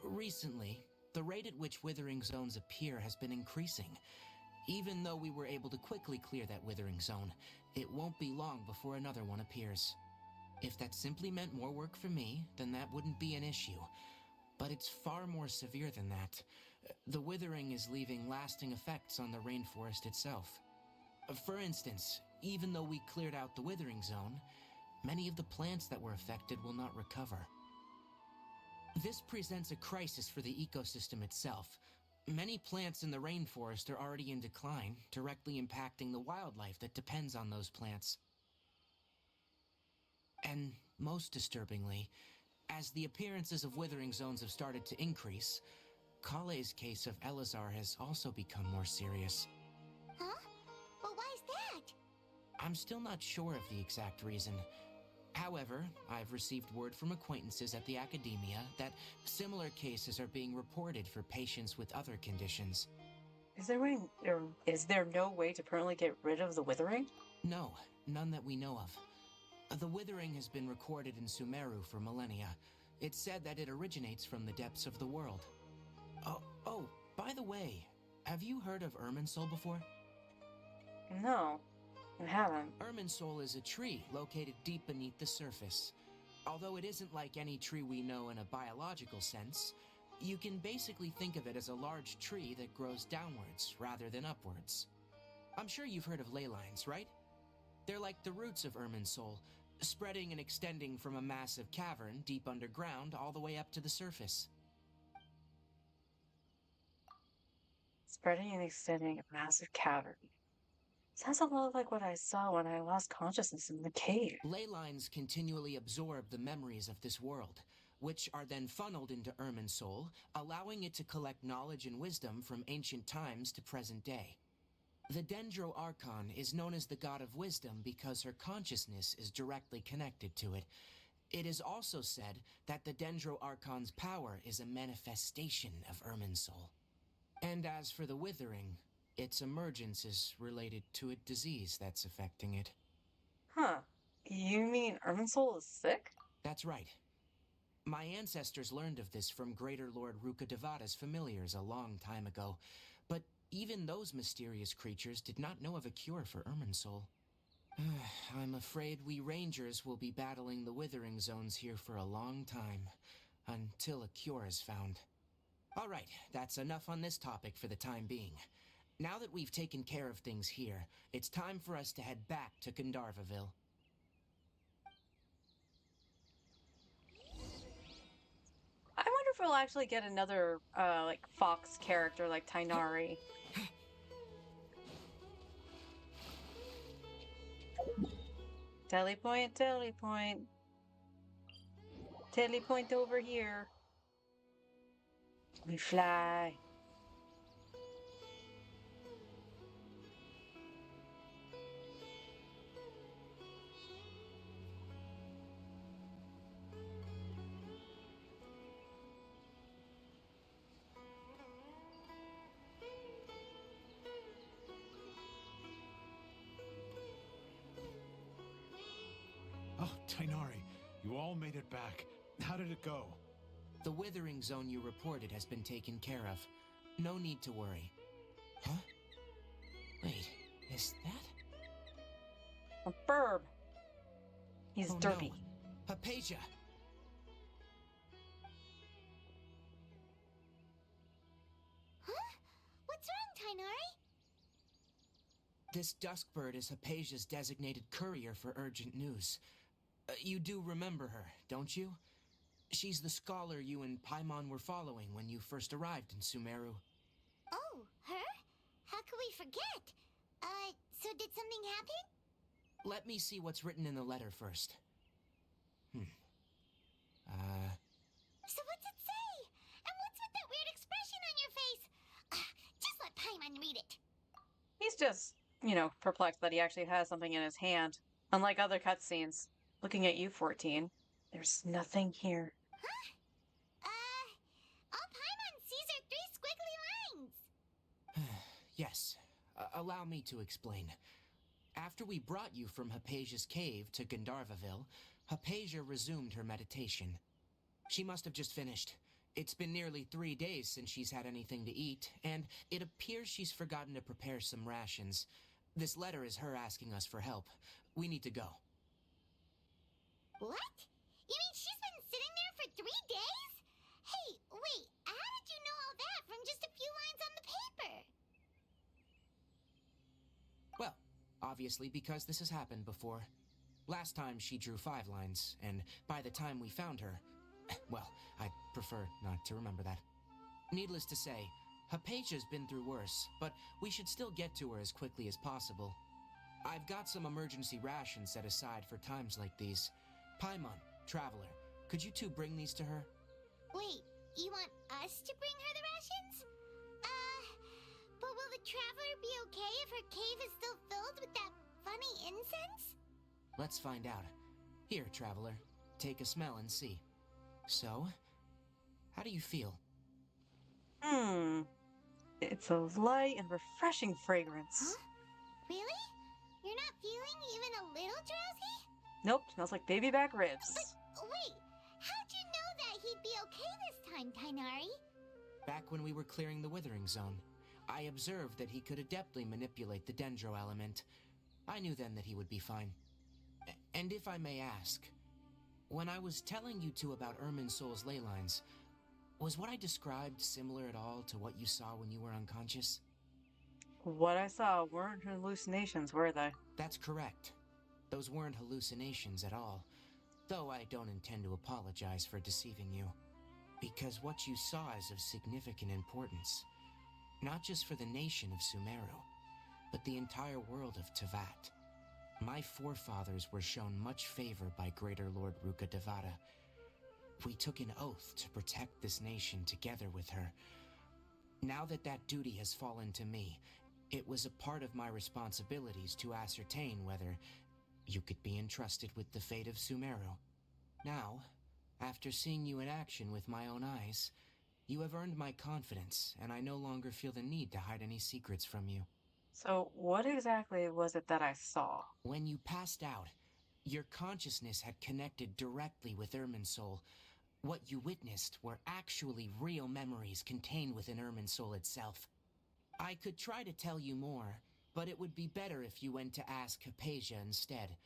Recently, the rate at which withering zones appear has been increasing. Even though we were able to quickly clear that withering zone, it won't be long before another one appears. If that simply meant more work for me, then that wouldn't be an issue. But it's far more severe than that. The withering is leaving lasting effects on the rainforest itself. For instance, even though we cleared out the withering zone, many of the plants that were affected will not recover. This presents a crisis for the ecosystem itself. Many plants in the rainforest are already in decline, directly impacting the wildlife that depends on those plants. And most disturbingly, as the appearances of withering zones have started to increase, Kale's case of Elazar has also become more serious. Huh? But why's that? I'm still not sure of the exact reason. However, I've received word from acquaintances at the academia that similar cases are being reported for patients with other conditions. Is there no way to permanently get rid of the withering? No, none that we know of. The withering has been recorded in Sumeru for millennia. It's said that it originates from the depths of the world. Oh, by the way, have you heard of Irminsul before? No, I haven't. Irminsul is a tree located deep beneath the surface. Although it isn't like any tree we know in a biological sense, you can basically think of it as a large tree that grows downwards rather than upwards. I'm sure you've heard of ley lines, right? They're like the roots of Irminsul, spreading and extending from a massive cavern deep underground all the way up to the surface. Spreading and extending a massive cavern. Sounds a lot like what I saw when I lost consciousness in the cave. Ley lines continually absorb the memories of this world, which are then funneled into Irminsul, allowing it to collect knowledge and wisdom from ancient times to present day. The Dendro Archon is known as the god of wisdom because her consciousness is directly connected to it. It is also said that the Dendro Archon's power is a manifestation of Irminsul. And as for the withering, its emergence is related to a disease that's affecting it. Huh. You mean Irminsul is sick? That's right. My ancestors learned of this from Greater Lord Rukkhadevata's familiars a long time ago, but even those mysterious creatures did not know of a cure for Irminsul. I'm afraid we rangers will be battling the withering zones here for a long time, until a cure is found. Alright, that's enough on this topic for the time being. Now that we've taken care of things here, it's time for us to head back to Gandharvaville. I wonder if we'll actually get another, like, fox character like Tainari. Telepoint, telepoint. Telepoint over here. We fly. Oh, Tainari, you all made it back. How did it go? The withering zone you reported has been taken care of. No need to worry. Huh? Wait, is that? A burb. He's Oh, derpy. No. Hypatia! Huh? What's wrong, Tainari? This Duskbird is Hypatia's designated courier for urgent news. You do remember her, don't you? She's the scholar you and Paimon were following when you first arrived in Sumeru. Oh, her? How could we forget? So did something happen? Let me see what's written in the letter first. So what's it say? And what's with that weird expression on your face? Just let and read it. He's just, perplexed that he actually has something in his hand. Unlike other cutscenes. Looking at you, 14. There's nothing here. All Paimon sees are 3 squiggly lines. Yes, allow me to explain. After we brought you from Hypatia's cave to Gandharvaville, Hypatia resumed her meditation. She must have just finished. It's been nearly 3 days since she's had anything to eat, and it appears she's forgotten to prepare some rations. This letter is her asking us for help. We need to go. What? You mean she's been sitting there for 3 days? Hey, wait, how did you know all that from just a few lines on the paper? Well, obviously because this has happened before. Last time she drew 5 lines, and by the time we found her... Well, I'd prefer not to remember that. Needless to say, Hypatia's been through worse, but we should still get to her as quickly as possible. I've got some emergency rations set aside for times like these. Paimon, Traveler, could you two bring these to her? Wait, you want us to bring her the rations? But will the Traveler be okay if her cave is still filled with that funny incense? Let's find out. Here, Traveler, take a smell and see. So, how do you feel? It's a light and refreshing fragrance. Huh? Really? You're not feeling even a little drowsy? Nope, smells like baby back ribs. But wait, how'd you know that he'd be okay this time, Tainari? Back when we were clearing the Withering Zone, I observed that he could adeptly manipulate the Dendro element. I knew then that he would be fine. And if I may ask, when I was telling you two about Irminsul's ley lines, was what I described similar at all to what you saw when you were unconscious? What I saw weren't hallucinations, were they? That's correct. Those weren't hallucinations at all, though I don't intend to apologize for deceiving you. Because what you saw is of significant importance, not just for the nation of Sumeru, but the entire world of Teyvat. My forefathers were shown much favor by Greater Lord Rukkhadevata. We took an oath to protect this nation together with her. Now that that duty has fallen to me, it was a part of my responsibilities to ascertain whether you could be entrusted with the fate of Sumeru. Now, after seeing you in action with my own eyes, you have earned my confidence, and I no longer feel the need to hide any secrets from you. So, what exactly was it that I saw? When you passed out, your consciousness had connected directly with Irminsul. What you witnessed were actually real memories contained within Irminsul itself. I could try to tell you more, but it would be better if you went to ask Hypatia instead.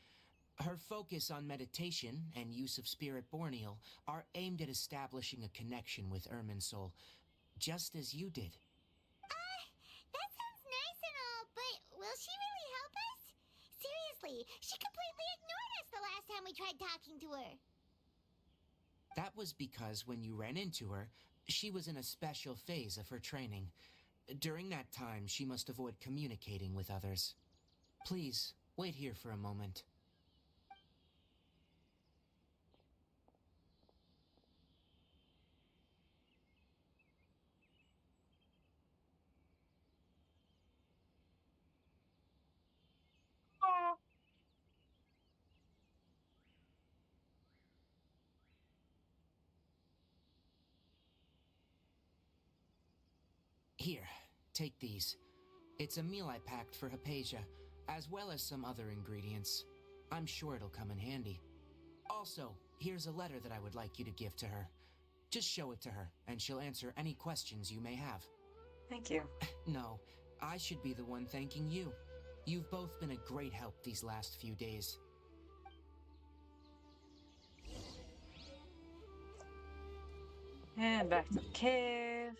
Her focus on meditation and use of Spirit Borneal are aimed at establishing a connection with Irminsul, just as you did. That sounds nice and all, but will she really help us? Seriously, she completely ignored us the last time we tried talking to her. That was because when you ran into her, she was in a special phase of her training. During that time, she must avoid communicating with others. Please, wait here for a moment. Here, take these. It's a meal I packed for Hypatia, as well as some other ingredients. I'm sure it'll come in handy. Also, here's a letter that I would like you to give to her. Just show it to her, and she'll answer any questions you may have. Thank you. No, I should be the one thanking you. You've both been a great help these last few days. And back to the cave.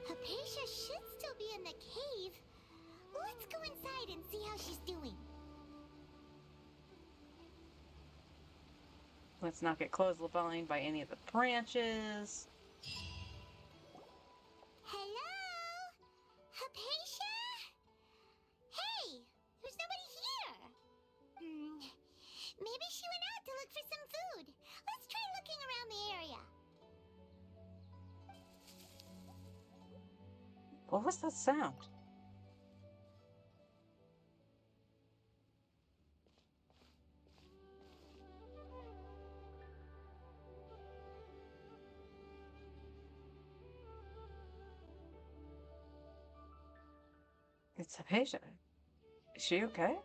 Hypatia should still be in the cave. Let's go inside and see how she's doing. Let's not get clotheslined by any of the branches. Hello? Hypatia? Hey, there's nobody here. Maybe she went out What was that sound? It's a patient. Is she okay?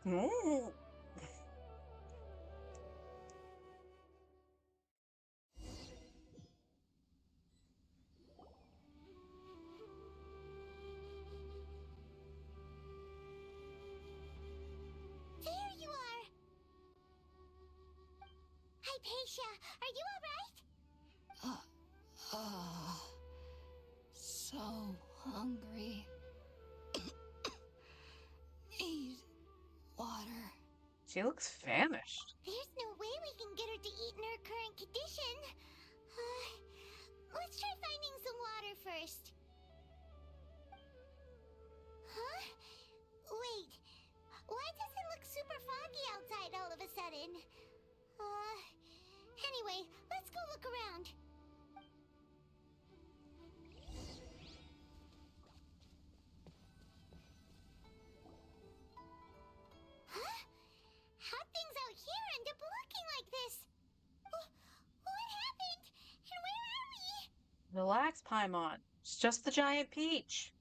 Mm. There you are! Hypatia, are you alright? So hungry. Need water. She looks famished. There's no way we can get her to eat in her current condition. Let's try finding some water first. Huh? Wait. Why does it look super foggy outside all of a sudden? Anyway, let's go look around. Huh? How'd things out here end up looking like this? What happened? And where are we? Relax, Paimon. It's just the giant peach.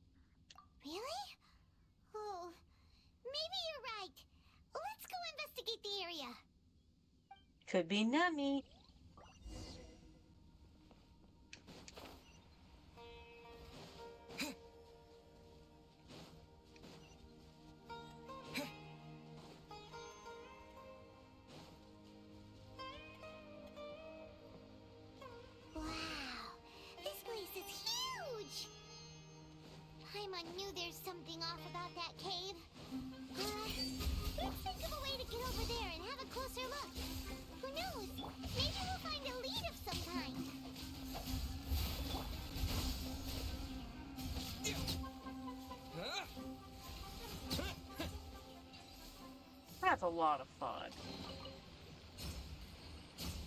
Really? Oh, maybe you're right. Let's go investigate the area. Could be Nemi. Wow, this place is huge! Paimon knew there's something off about that cave. Let's think of a way to get over there and have a closer look. Who knows? Maybe we'll find a lead of some kind. That's a lot of fun.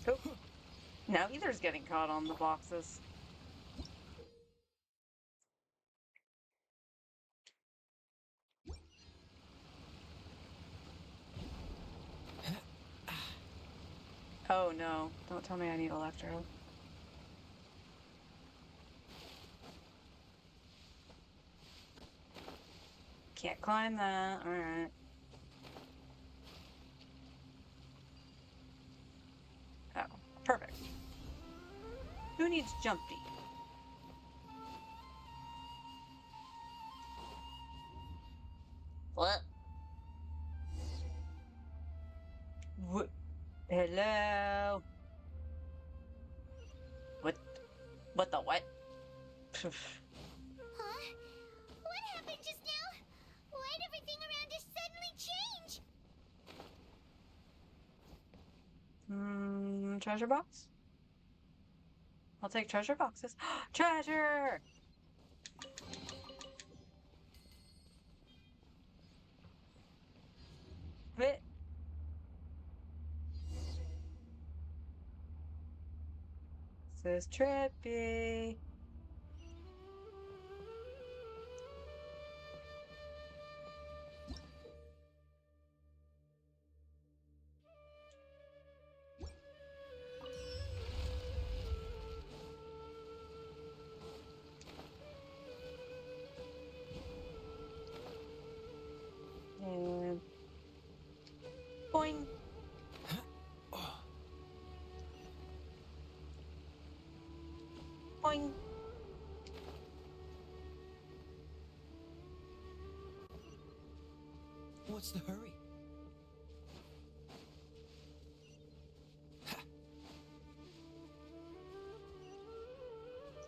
Oh. Now Ether's getting caught on the boxes. Oh no, don't tell me I need electro. Can't climb that, alright. Oh, perfect. Who needs Jumpy? What? What? Hello? What the what? Huh? What happened just now? Why'd everything around us suddenly change? Treasure box? I'll take treasure boxes. Treasure! Bit. This is trippy. And boing. Boing. What's the hurry?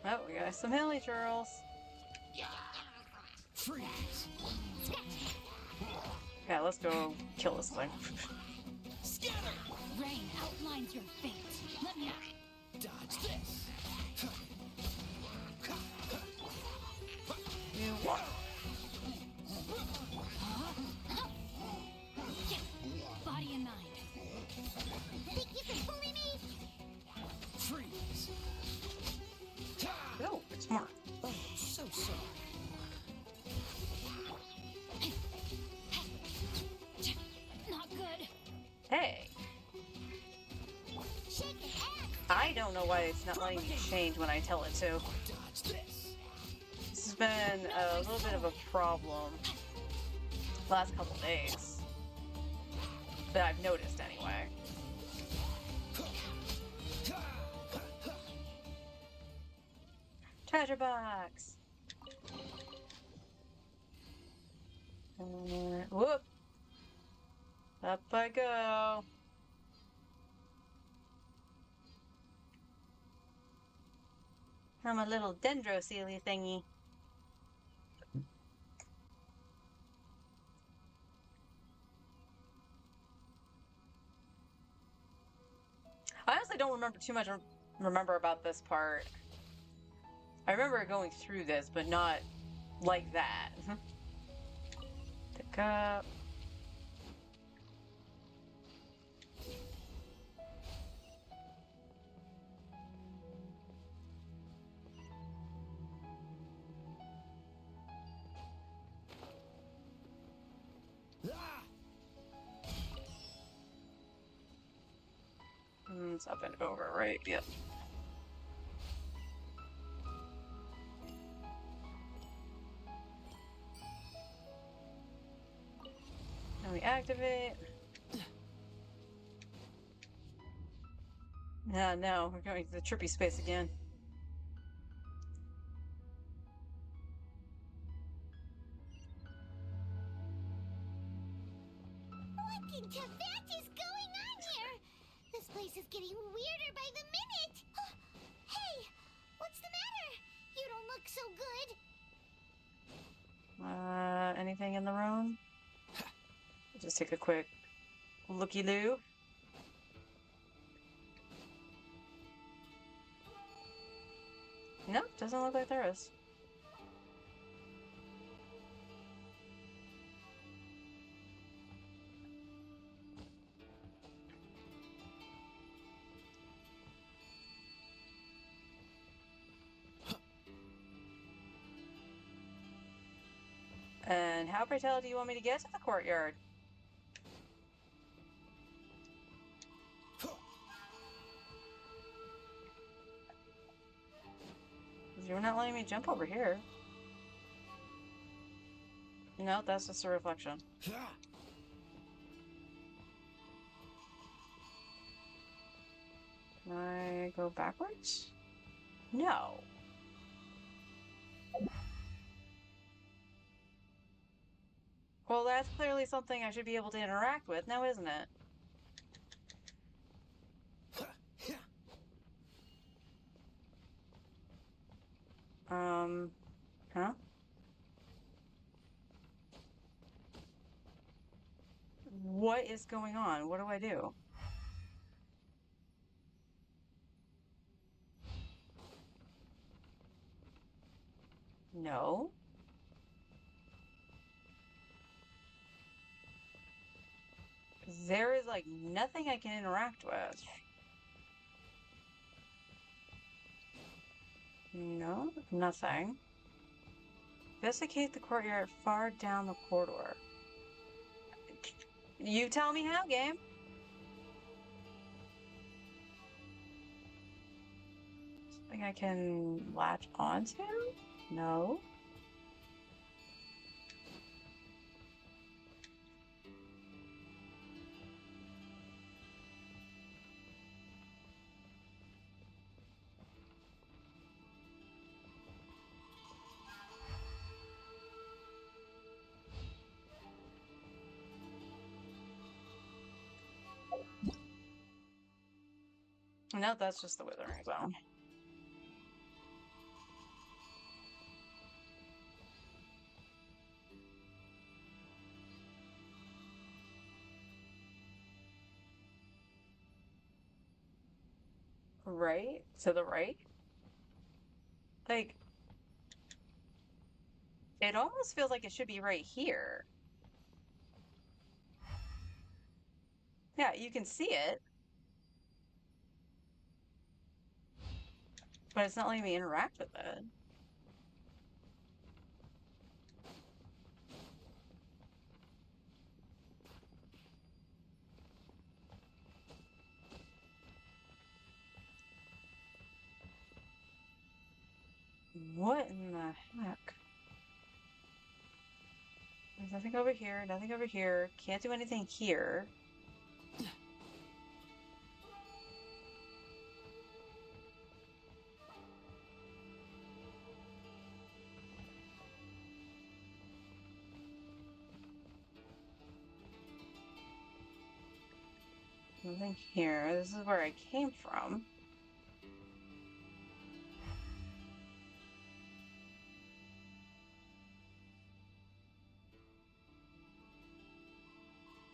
Oh, we got some hilly churls. Freeze! Yeah, let's go kill this thing. Scatter! Rain outlines your fate. Let me. Dodge this! Body and mind. Think you can bully me? Freeze. Oh, it's more. Oh, so sorry. Not good. Hey, Shake an ass. I don't know why it's not letting me change when I tell it to. Dodge this. This has been a little bit of a problem the last couple days. That I've noticed anyway. Treasure box! Whoop! Up I go! I'm a little dendrosealy thingy. I honestly don't remember too much remember about this part. I remember going through this, but not like that. Pick up. Ah! It's up and over, right? Yep. And we activate. No, we're going to the trippy space again. What in Tibet is going on here? This place is getting weirder by the minute. Hey, what's the matter? You don't look so good. Anything in the room? Just take a quick looky-loo. Nope, doesn't look like there is. And how, pray tell, do you want me to get to the courtyard? You're not letting me jump over here. No, that's just a reflection. Can I go backwards? No. Well, that's clearly something I should be able to interact with now, isn't it? Huh? What is going on? What do I do? No. There is, like, nothing I can interact with. No, nothing. Investigate the courtyard far down the corridor. You tell me how, game. Something I can latch onto? No. No, that's just the withering zone. Right? To the right? Like, It almost feels like it should be right here. Yeah, you can see it. But it's not letting me interact with it. What in the heck? There's nothing over here, nothing over here. Can't do anything here. Nothing here. This is where I came from.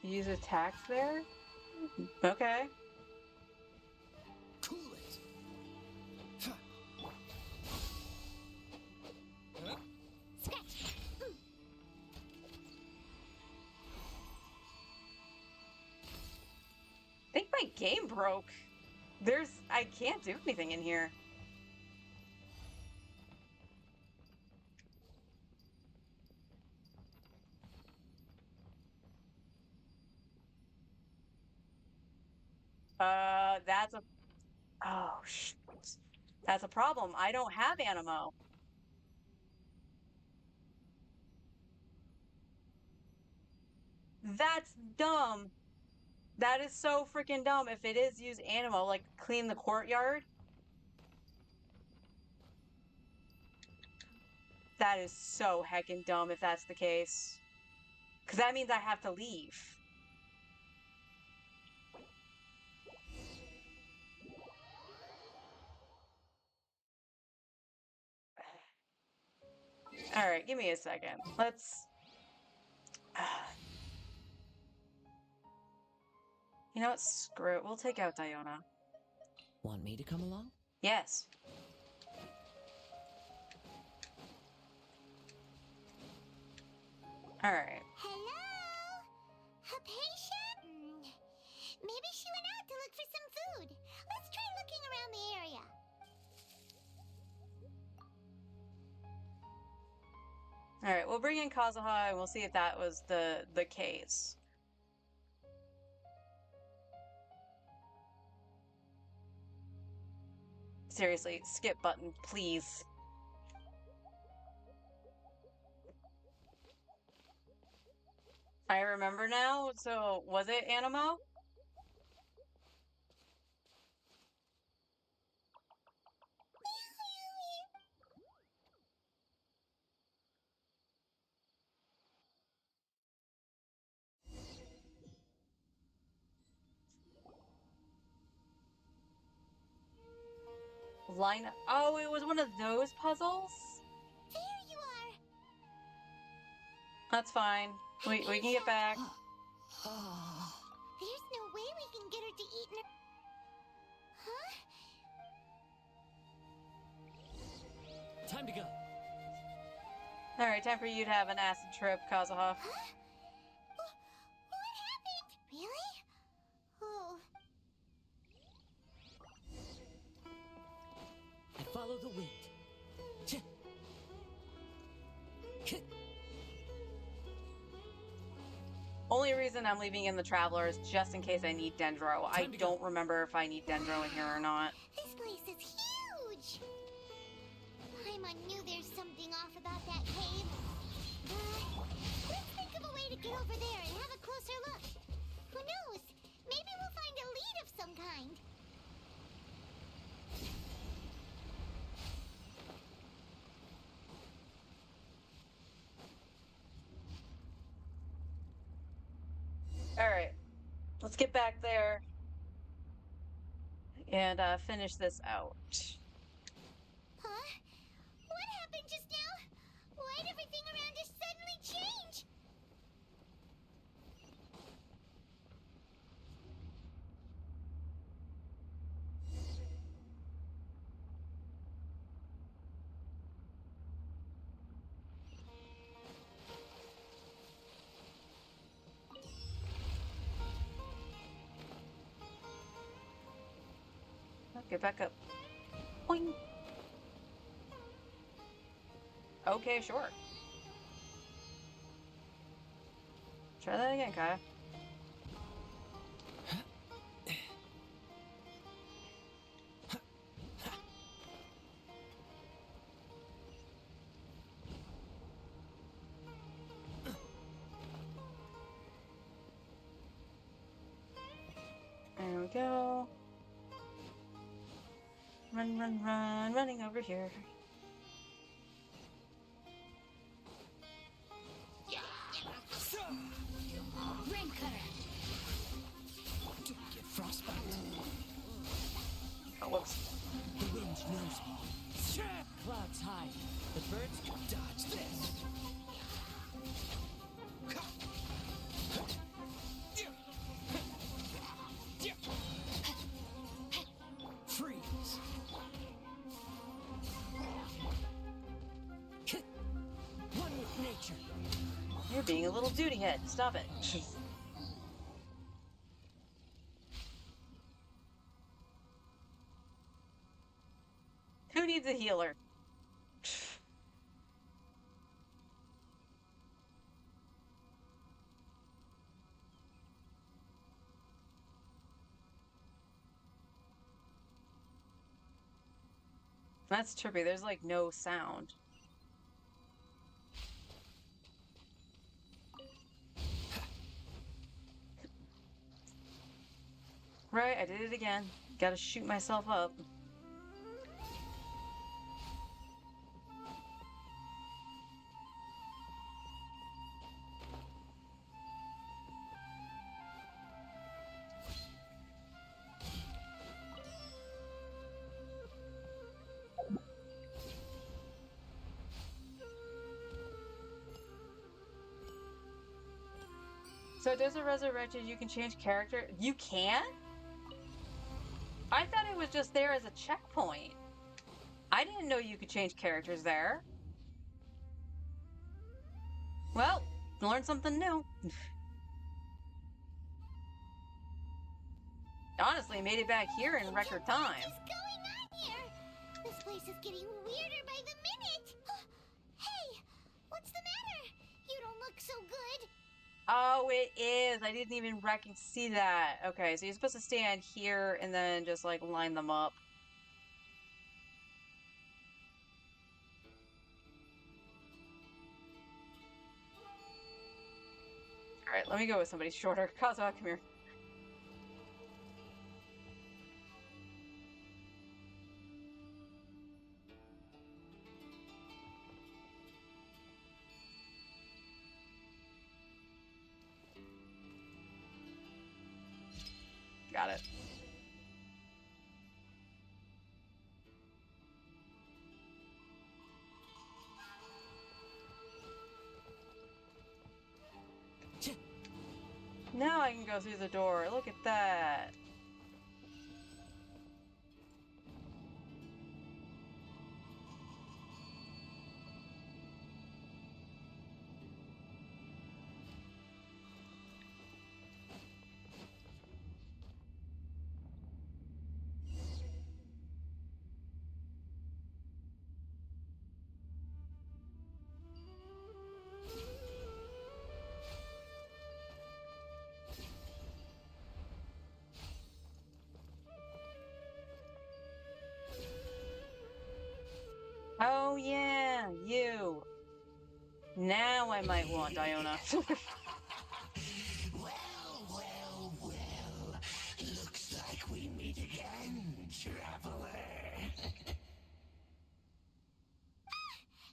Use attacks there? Okay. Cool it. Scratch. I think my game broke. I can't do anything in here. That's a, oh, shit. That's a problem. I don't have Animo. That's dumb. That is so freaking dumb. If it is, use Animo, like clean the courtyard. That is so heckin' dumb if that's the case. Because that means I have to leave. Alright, give me a second. Let's... You know what? Screw it. We'll take out Diona. Want me to come along? Yes. Alright. Hello? Hypatia? Maybe she went out to look for some food. Let's try looking around the area. Alright, we'll bring in Kazuha and we'll see if that was the case. Seriously, skip button, please. I remember now, so was it Animo? Line. Oh, it was one of those puzzles? There you are. That's fine. We can get back. There's no way we can get her to eat in her... Huh? Time to go. Alright, time for you to have an acid trip, Kazuha. Huh? What happened? Really? Oh. I follow the wind. Ch- K- Only reason I'm leaving in the Traveler is just in case I need Dendro. I Time to go. don't remember if I need Dendro in here or not. This place is huge! Paimon knew there's something off about that cave. Let's think of a way to get over there and have a closer look. Who knows? Maybe we'll find a lead of some kind. Alright, let's get back there and finish this out. Huh? What happened just now? Why'd everything around us suddenly change? Get back up. Boing. Okay, sure. Try that again, Kaya. There we go. Run, run, run, running over here. Rain cutter. Don't get frostbite. Oh, whoops. The wind knows me. Clouds high. The birds can dodge this. Freeze. One with nature. You're being a little duty head. Stop it. Who needs a healer? That's trippy. There's like no sound. Right, I did it again. Gotta shoot myself up. So there's a resurrected, you can change character. You can? I thought it was just there as a checkpoint. I didn't know you could change characters there. Well, learned something new. Honestly, made it back here in record time. What is going on here? This place is getting weirder by the minute. Hey, what's the matter? You don't look so good. Oh, it is. I didn't even see that. Okay, so you're supposed to stand here and then just like line them up. Alright, let me go with somebody shorter. Kazuha, come here. Got it. Now I can go through the door. Look at that. Oh yeah, you. Now I might want Iona. Well. Looks like we meet again, traveler.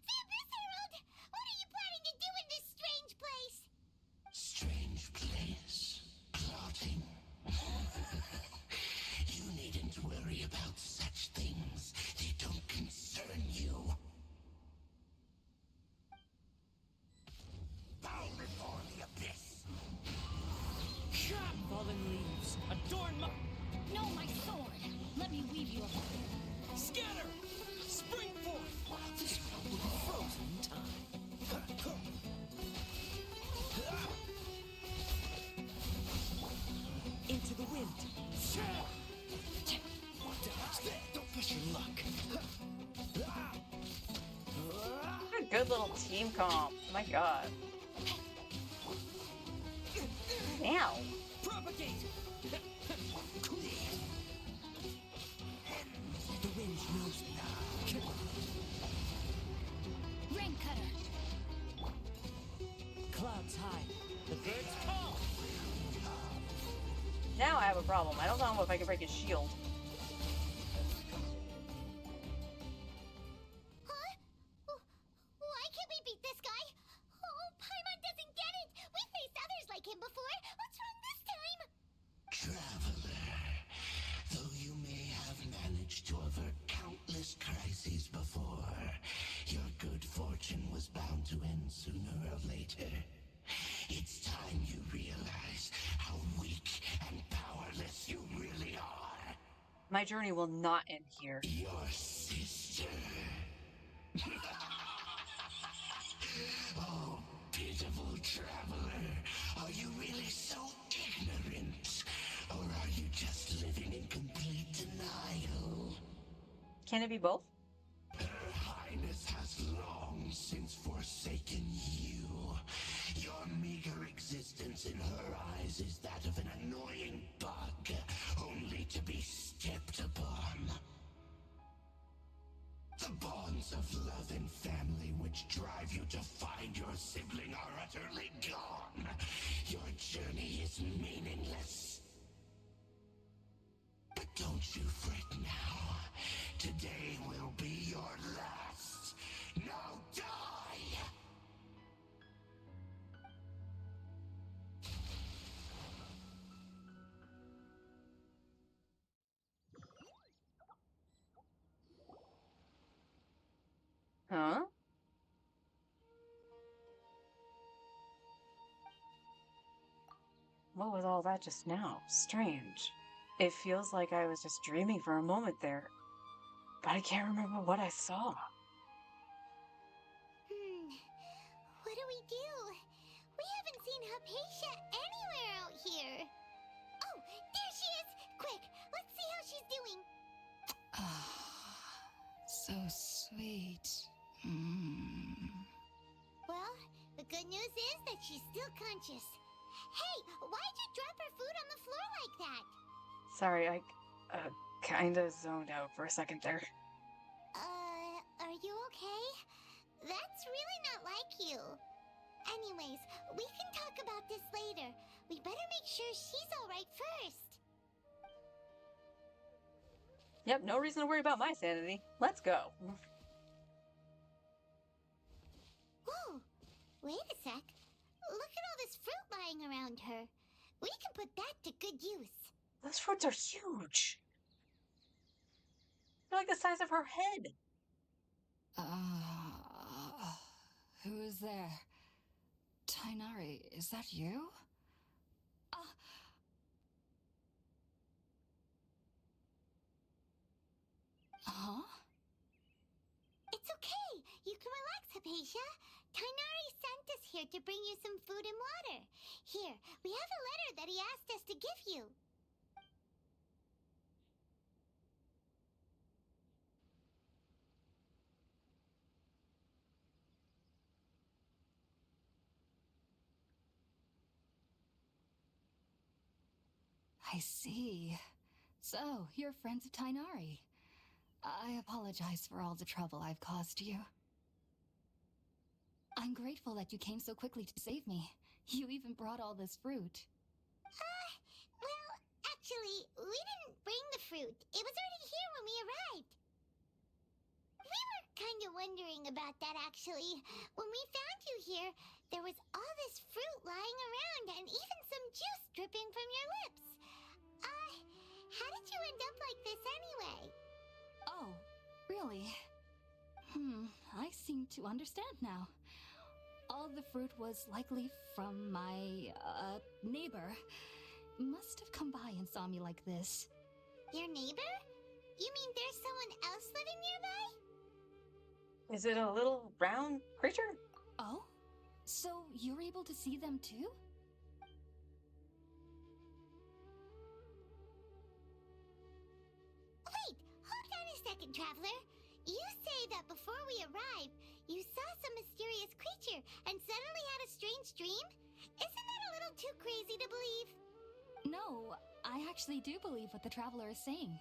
Samus Herald, what are you planning to do in this strange place? Strange place. Plotting. You needn't worry about such things. They don't concern you. Bow before the abyss. Fallen leaves. Adorn my... No, my sword. Let me weave you a Scatter! Spring forth! This will be frozen in time. Into the wind. Dodge this! team comp. My god. Ow. Propagate! The wind knows me. Rain cutter. Clouds high. The birds call. Now I have a problem. I don't know if I can break his shield. Huh? Why can't we beat this guy? Oh, Paimon doesn't get it! We faced others like him before! What's wrong this time? Traveler, though you may have managed to avert countless crises before, your good fortune was bound to end sooner or later. It's time you realize how weak and powerless you really are. My journey will not end here. Your sister. Oh, pitiful traveler. Are you really so ignorant? Or are you just living in complete denial? Can it be both? Her Highness has long since forsaken you. Your meager existence in her eyes is that of an annoying bug, only to be stepped upon. The bonds of love and family which drive you to find your sibling are utterly gone. Your journey is meaningless. But don't you fret now. Today will be your last. Now die! Huh? What was all that just now? Strange. It feels like I was just dreaming for a moment there, but I can't remember what I saw. What do we do? We haven't seen Hypatia anywhere out here. Oh, there she is! Quick, let's see how she's doing. So sweet. Well, the good news is that she's still conscious. Hey, why'd you drop her food on the floor like that? Sorry, I kinda zoned out for a second there. Are you okay? That's really not like you. Anyways, we can talk about this later. We better make sure she's alright first. Yep, no reason to worry about my sanity. Let's go. Whoa, wait a sec. Look at all this fruit lying around her. We can put that to good use. Those fruits are huge. They're like the size of her head. Who is there? Tainari, is that you? Huh? It's okay. You can relax, Hypatia. Tainari sent us here to bring you some food and water. Here, we have a letter that he asked us to give you. I see. So, you're friends of Tainari. I apologize for all the trouble I've caused you. I'm grateful that you came so quickly to save me. You even brought all this fruit. Well, actually, we didn't bring the fruit. It was already here when we arrived. We were kind of wondering about that, actually. When we found you here, there was all this fruit lying around and even some juice dripping from your lips. How did you end up like this anyway? Oh, really? I seem to understand now. All the fruit was likely from my, neighbor. Must have come by and saw me like this. Your neighbor? You mean there's someone else living nearby? Is it a little round creature? Oh? So you're able to see them too? Wait, hold on a second, Traveler. You say that before we arrived, You saw some mysterious creature and suddenly had a strange dream? Isn't that a little too crazy to believe? No, I actually do believe what the traveler is saying.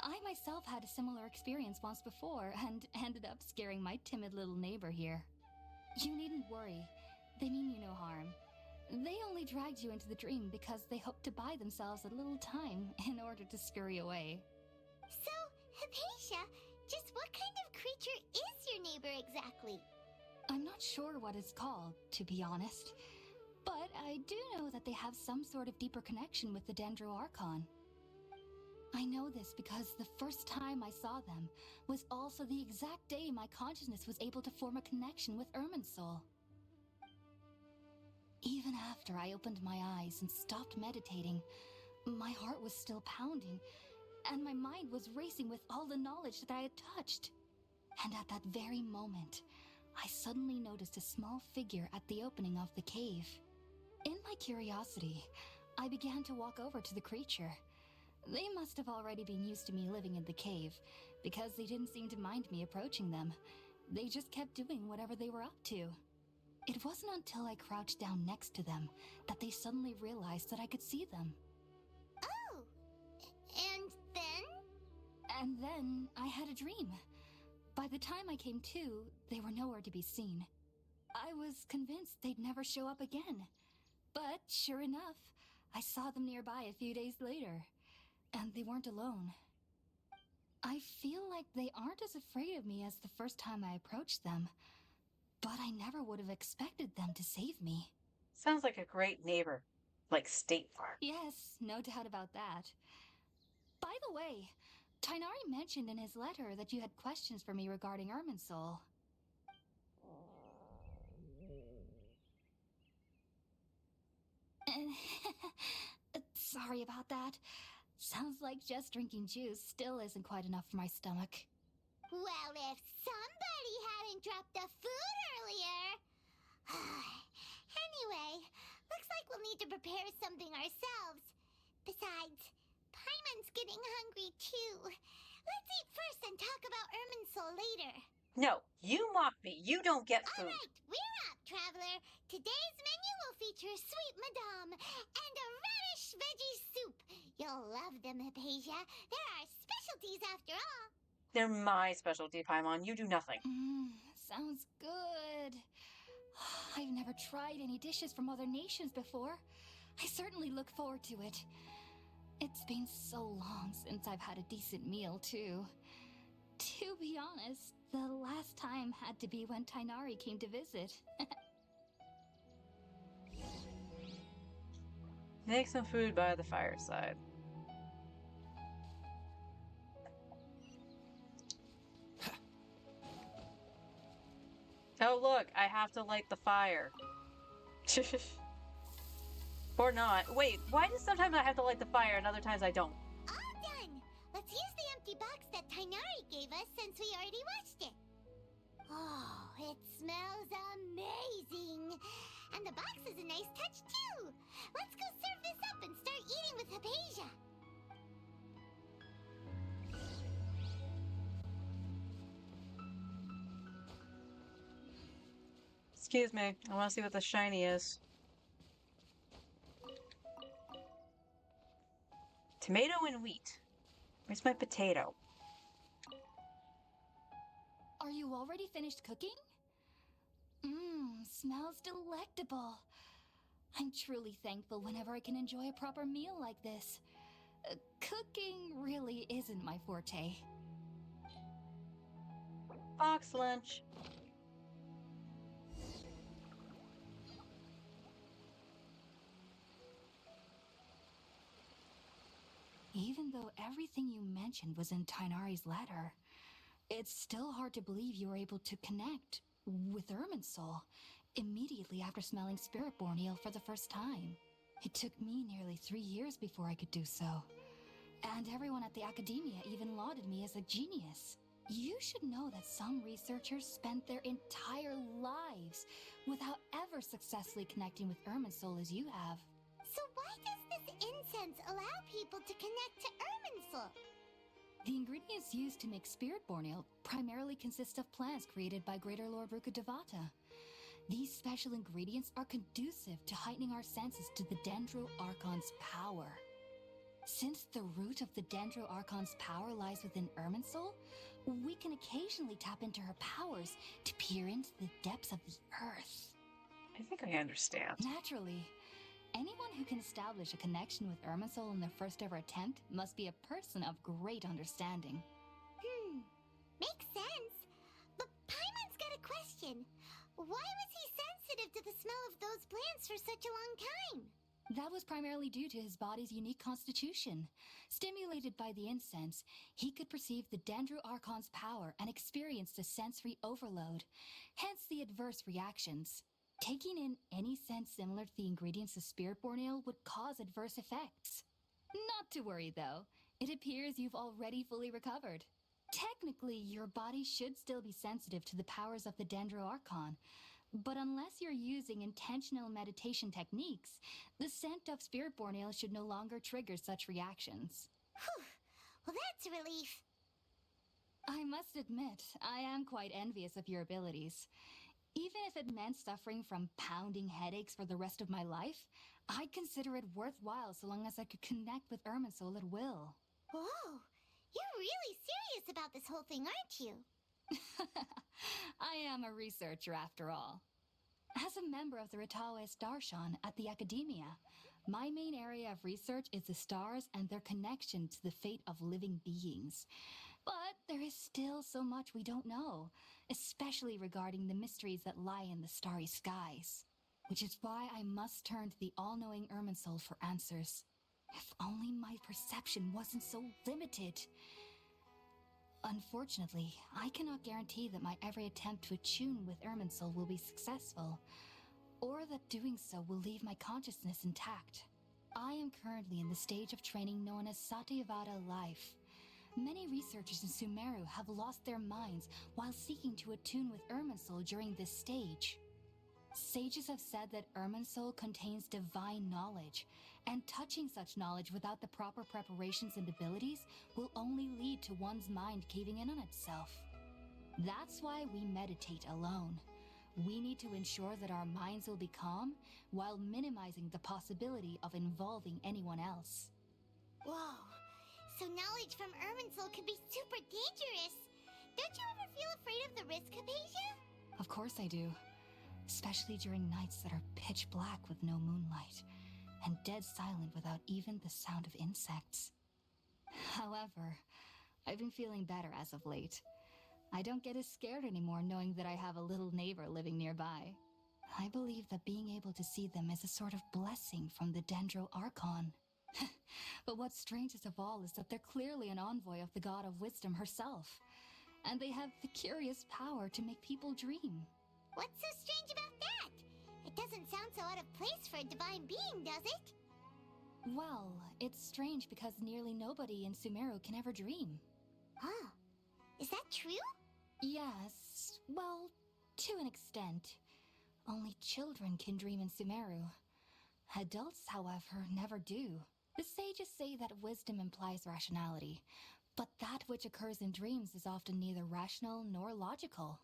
I myself had a similar experience once before and ended up scaring my timid little neighbor here. You needn't worry. They mean you no harm. They only dragged you into the dream because they hoped to buy themselves a little time in order to scurry away. So, Hypatia, just what kind of creature is your neighbor exactly? I'm not sure what it's called, to be honest. But I do know that they have some sort of deeper connection with the Dendro Archon. I know this because the first time I saw them was also the exact day my consciousness was able to form a connection with Irminsul. Even after I opened my eyes and stopped meditating, my heart was still pounding, and my mind was racing with all the knowledge that I had touched. And at that very moment, I suddenly noticed a small figure at the opening of the cave. In my curiosity, I began to walk over to the creature. They must have already been used to me living in the cave, because they didn't seem to mind me approaching them. They just kept doing whatever they were up to. It wasn't until I crouched down next to them that they suddenly realized that I could see them. Oh! And then? And then I had a dream. By the time I came to, they were nowhere to be seen. I was convinced they'd never show up again. But sure enough, I saw them nearby a few days later. And they weren't alone. I feel like they aren't as afraid of me as the first time I approached them. But I never would have expected them to save me. Sounds like a great neighbor. Like State Farm. Yes, no doubt about that. By the way, Tainari mentioned in his letter that you had questions for me regarding Irminsul. Sorry about that. Sounds like just drinking juice still isn't quite enough for my stomach. Well, if somebody hadn't dropped the food earlier... Anyway, looks like we'll need to prepare something ourselves. Besides, Paimon's getting hungry too. Let's eat first and talk about Irminsul later. No, you mock me. You don't get food. Alright, we're up, traveler. Today's menu will feature sweet madame and a radish veggie soup. You'll love them, Hypatia. They're our specialties after all. They're my specialty, Paimon. You do nothing. Sounds good. I've never tried any dishes from other nations before. I certainly look forward to it. It's been so long since I've had a decent meal, too. To be honest, the last time had to be when Tainari came to visit. Make some food by the fireside. Oh look, I have to light the fire. Or not. Wait, why does sometimes I have to light the fire and other times I don't? All done! Let's use the empty box that Tainari gave us since we already watched it. Oh, it smells amazing! And the box is a nice touch too! Let's go serve this up and start eating with Hypatia! Excuse me, I want to see what the shiny is. Tomato and wheat. Where's my potato? Are you already finished cooking? Smells delectable. I'm truly thankful whenever I can enjoy a proper meal like this. Cooking really isn't my forte. Box lunch. Even though everything you mentioned was in Tainari's letter, it's still hard to believe you were able to connect with Irminsul immediately after smelling Spiritborn eel for the first time. It took me nearly 3 years before I could do so. And everyone at the Academia even lauded me as a genius. You should know that some researchers spent their entire lives without ever successfully connecting with Irminsul as you have. So why does this incense allow people to connect to Irminsul? The ingredients used to make Spiritborn Ale primarily consist of plants created by Greater Lord Rukkhadevata. These special ingredients are conducive to heightening our senses to the Dendro Archon's power. Since the root of the Dendro Archon's power lies within Irminsul, we can occasionally tap into her powers to peer into the depths of the earth. I think I understand. Naturally, anyone who can establish a connection with Irminsul in their first ever attempt must be a person of great understanding. Makes sense. But Paimon's got a question. Why was he sensitive to the smell of those plants for such a long time? That was primarily due to his body's unique constitution. Stimulated by the incense, he could perceive the Dendro Archon's power and experienced a sensory overload, hence the adverse reactions. Taking in any scent similar to the ingredients of Spiritborn Ale would cause adverse effects. Not to worry, though. It appears you've already fully recovered. Technically, your body should still be sensitive to the powers of the Dendro Archon, but unless you're using intentional meditation techniques, the scent of Spiritborn Ale should no longer trigger such reactions. Whew. Well, that's a relief. I must admit, I am quite envious of your abilities. Even if it meant suffering from pounding headaches for the rest of my life, I'd consider it worthwhile so long as I could connect with Irminsul at will. Whoa, you're really serious about this whole thing, aren't you? I am a researcher after all. As a member of the Ritaoes Darshan at the Academia, my main area of research is the stars and their connection to the fate of living beings. But there is still so much we don't know, especially regarding the mysteries that lie in the starry skies. Which is why I must turn to the all-knowing Irminsul for answers. If only my perception wasn't so limited. Unfortunately, I cannot guarantee that my every attempt to attune with Irminsul will be successful, or that doing so will leave my consciousness intact. I am currently in the stage of training known as Satyavada life. Many researchers in Sumeru have lost their minds while seeking to attune with Irminsul during this stage. Sages have said that Irminsul contains divine knowledge, and touching such knowledge without the proper preparations and abilities will only lead to one's mind caving in on itself. That's why we meditate alone. We need to ensure that our minds will be calm while minimizing the possibility of involving anyone else. Whoa, so knowledge from Irminsul could be super dangerous. Don't you ever feel afraid of the risk, Hypatia? Of course I do. Especially during nights that are pitch black with no moonlight, and dead silent without even the sound of insects. However, I've been feeling better as of late. I don't get as scared anymore knowing that I have a little neighbor living nearby. I believe that being able to see them is a sort of blessing from the Dendro Archon. But what's strangest of all is that they're clearly an envoy of the God of Wisdom herself, and they have the curious power to make people dream. What's so strange about that? It doesn't sound so out of place for a divine being, does it? Well, it's strange because nearly nobody in Sumeru can ever dream. Oh, is that true? Yes, well, to an extent. Only children can dream in Sumeru. Adults, however, never do. The sages say that wisdom implies rationality, but that which occurs in dreams is often neither rational nor logical.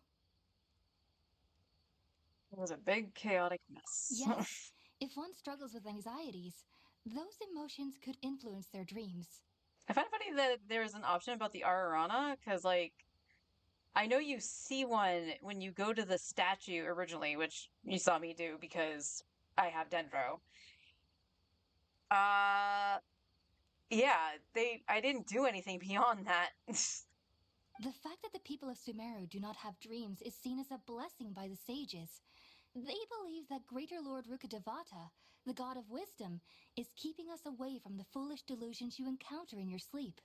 It was a big chaotic mess. Yes, if one struggles with anxieties, those emotions could influence their dreams. I find it funny that there's an option about the Ararana, because, like, I know you see one when you go to the statue originally, which you saw me do because I have Dendro. Yeah, I didn't do anything beyond that. The fact that the people of Sumeru do not have dreams is seen as a blessing by the sages. They believe that Greater Lord Rukkhadevata, the God of Wisdom, is keeping us away from the foolish delusions you encounter in your sleep.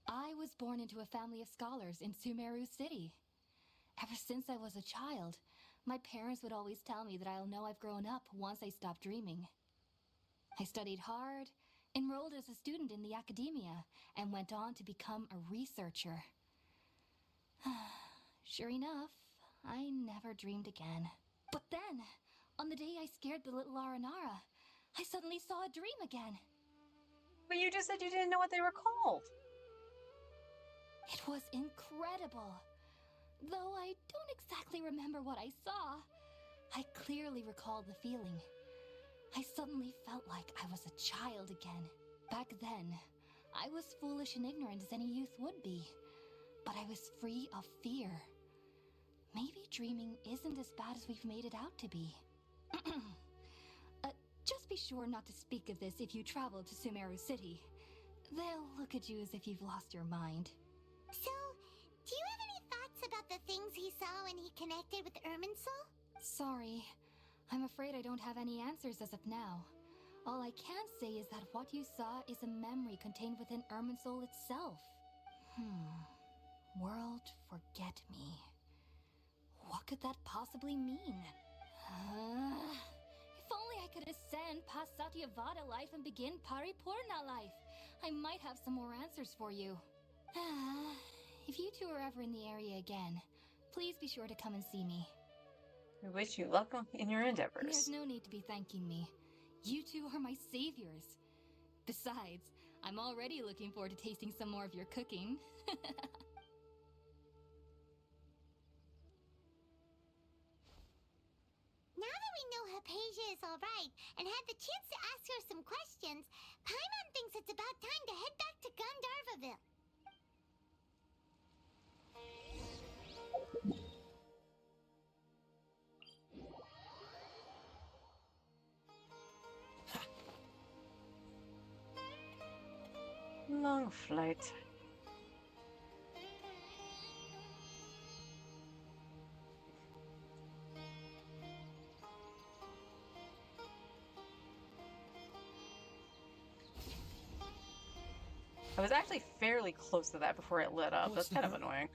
I was born into a family of scholars in Sumeru City. Ever since I was a child, my parents would always tell me that I'll know I've grown up once I stop dreaming. I studied hard, enrolled as a student in the academia, and went on to become a researcher. Sure enough, I never dreamed again. But then, on the day I scared the little Aranara, I suddenly saw a dream again. But you just said you didn't know what they were called. It was incredible. Though I don't exactly remember what I saw, I clearly recall the feeling. I suddenly felt like I was a child again. Back then, I was foolish and ignorant as any youth would be, but I was free of fear. Maybe dreaming isn't as bad as we've made it out to be. Just be sure not to speak of this if you travel to Sumeru City. They'll look at you as if you've lost your mind. So, do you have any thoughts about the things he saw when he connected with Irminsul? Sorry. I'm afraid I don't have any answers as of now. All I can say is that what you saw is a memory contained within Irminsul itself. World forget me. What could that possibly mean? If only I could ascend past Satyavada life and begin Paripurna life. I might have some more answers for you. If you two are ever in the area again, please be sure to come and see me. We wish you luck in your endeavors. There's no need to be thanking me. You two are my saviors. Besides, I'm already looking forward to tasting some more of your cooking. Now that we know Hypatia is alright and had the chance to ask her some questions, Paimon thinks it's about time to head back to Gandharvaville. Long flight. I was actually fairly close to that before it lit up. That's kind of annoying.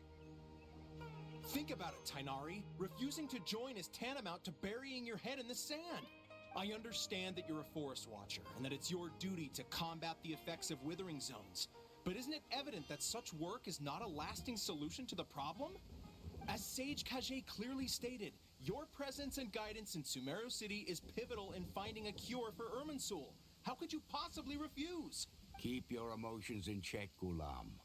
Think about it, Tainari. Refusing to join is tantamount to burying your head in the sand. I understand that you're a forest watcher and that it's your duty to combat the effects of withering zones. But isn't it evident that such work is not a lasting solution to the problem? As Sage Kage clearly stated, your presence and guidance in Sumeru City is pivotal in finding a cure for Irminsul. How could you possibly refuse? Keep your emotions in check, Gulam.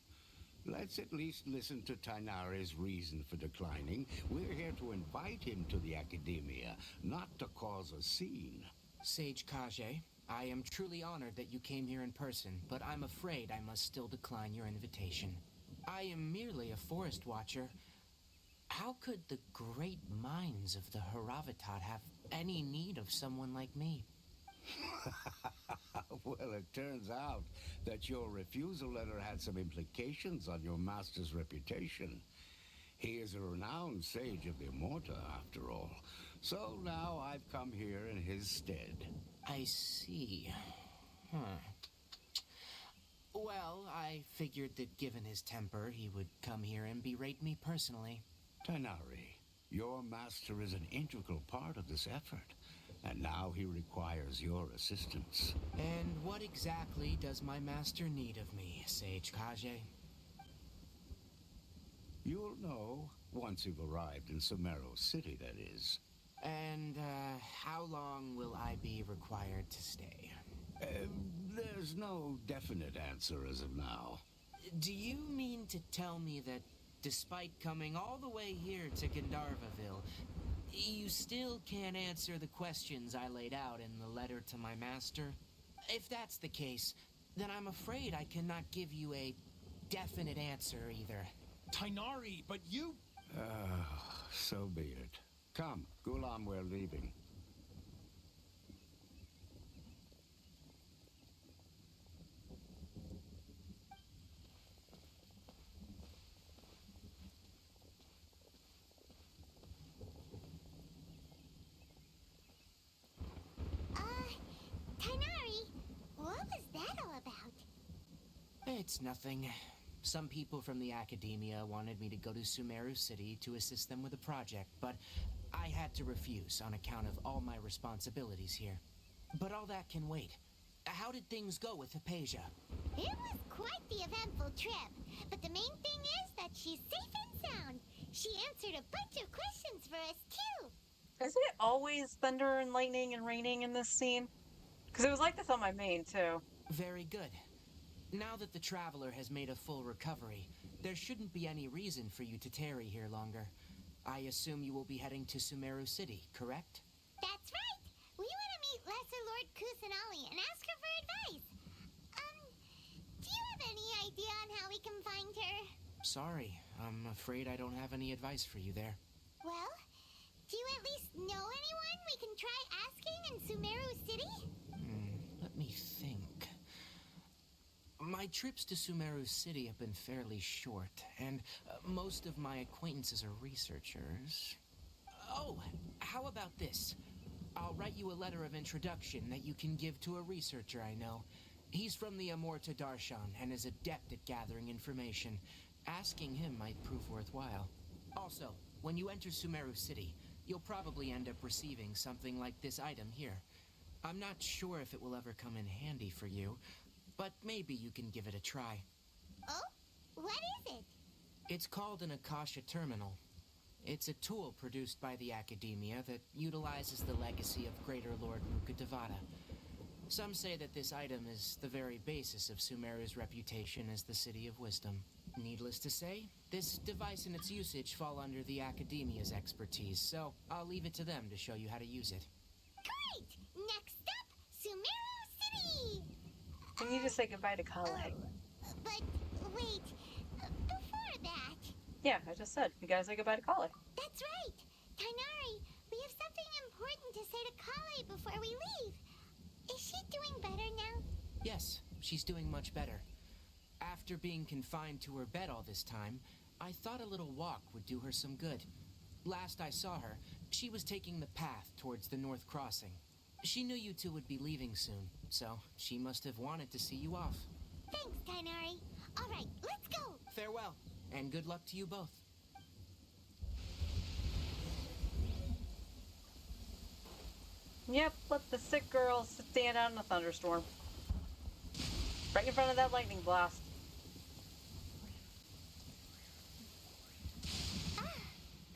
Let's at least listen to Tainari's reason for declining. We're here to invite him to the Academia, not to cause a scene. Sage Kage, I am truly honored that you came here in person, but I'm afraid I must still decline your invitation. I am merely a forest watcher. How could the great minds of the Haravatat have any need of someone like me? Well, it turns out that your refusal letter had some implications on your master's reputation. He is a renowned sage of the Immorta, after all. So now I've come here in his stead. I see. Well, I figured that given his temper, he would come here and berate me personally. Tainari, your master is an integral part of this effort. And now he requires your assistance. And what exactly does my master need of me, Sage Kage? You'll know once you've arrived in Sumeru City, that is. And, how long will I be required to stay? There's no definite answer as of now. Do you mean to tell me that despite coming all the way here to Gandharvaville, you still can't answer the questions I laid out in the letter to my master? If that's the case, then I'm afraid I cannot give you a definite answer either. Tainari, but you... So be it. Come, Gulam, we're leaving. Tainari, what was that all about? It's nothing. Some people from the Academia wanted me to go to Sumeru City to assist them with a project, but I had to refuse on account of all my responsibilities here. But all that can wait. How did things go with Hypatia? It was quite the eventful trip, but the main thing is that she's safe and sound. She answered a bunch of questions for us, too. Isn't it always thunder and lightning and raining in this scene? Because it was like this on my main, too. Very good. Now that the Traveler has made a full recovery, There shouldn't be any reason for you to tarry here longer. I assume you will be heading to Sumeru City, correct? That's right! We want to meet Lesser Lord Kusanali and ask her for advice. Do you have any idea on how we can find her? Sorry, I'm afraid I don't have any advice for you there. Well, do you at least know anyone we can try asking in Sumeru City? Let me think. My trips to Sumeru City have been fairly short, and most of my acquaintances are researchers. Oh, how about this? I'll write you a letter of introduction that you can give to a researcher I know. He's from the Amorta Darshan and is adept at gathering information. Asking him might prove worthwhile. Also, when you enter Sumeru City, you'll probably end up receiving something like this item here. I'm not sure if it will ever come in handy for you, but maybe you can give it a try. Oh? What is it? It's called an Akasha Terminal. It's a tool produced by the Academia that utilizes the legacy of Greater Lord Mukadevata. Some say that this item is the very basis of Sumeru's reputation as the City of Wisdom. Needless to say, this device and its usage fall under the Academia's expertise, so I'll leave it to them to show you how to use it. Great! Next up, Sumeru City! Can you just say goodbye to Kale? But wait, before that... Yeah, I just said, we gotta say goodbye to Kale. That's right! Tainari, we have something important to say to Kale before we leave. Is she doing better now? Yes, she's doing much better. After being confined to her bed all this time, I thought a little walk would do her some good. Last I saw her, she was taking the path towards the North Crossing. She knew you two would be leaving soon, so she must have wanted to see you off. Thanks, Tainari. All right, let's go. Farewell, and good luck to you both. Yep, let the sick girl stand out in a thunderstorm. Right in front of that lightning blast.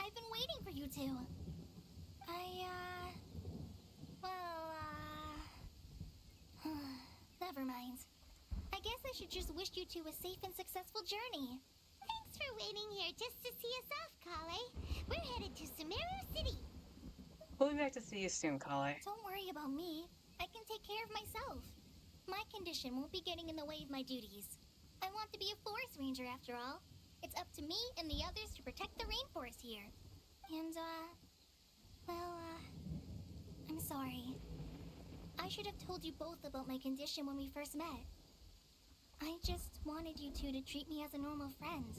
I've been waiting for you two. Never mind. I guess I should just wish you two a safe and successful journey. Thanks for waiting here just to see us off, Kale. We're headed to Sumeru City. We'll be back to see you soon, Kale. Don't worry about me. I can take care of myself. My condition won't be getting in the way of my duties. I want to be a forest ranger after all. It's up to me and the others to protect the rainforest here. And, I'm sorry. I should have told you both about my condition when we first met. I just wanted you two to treat me as a normal friend.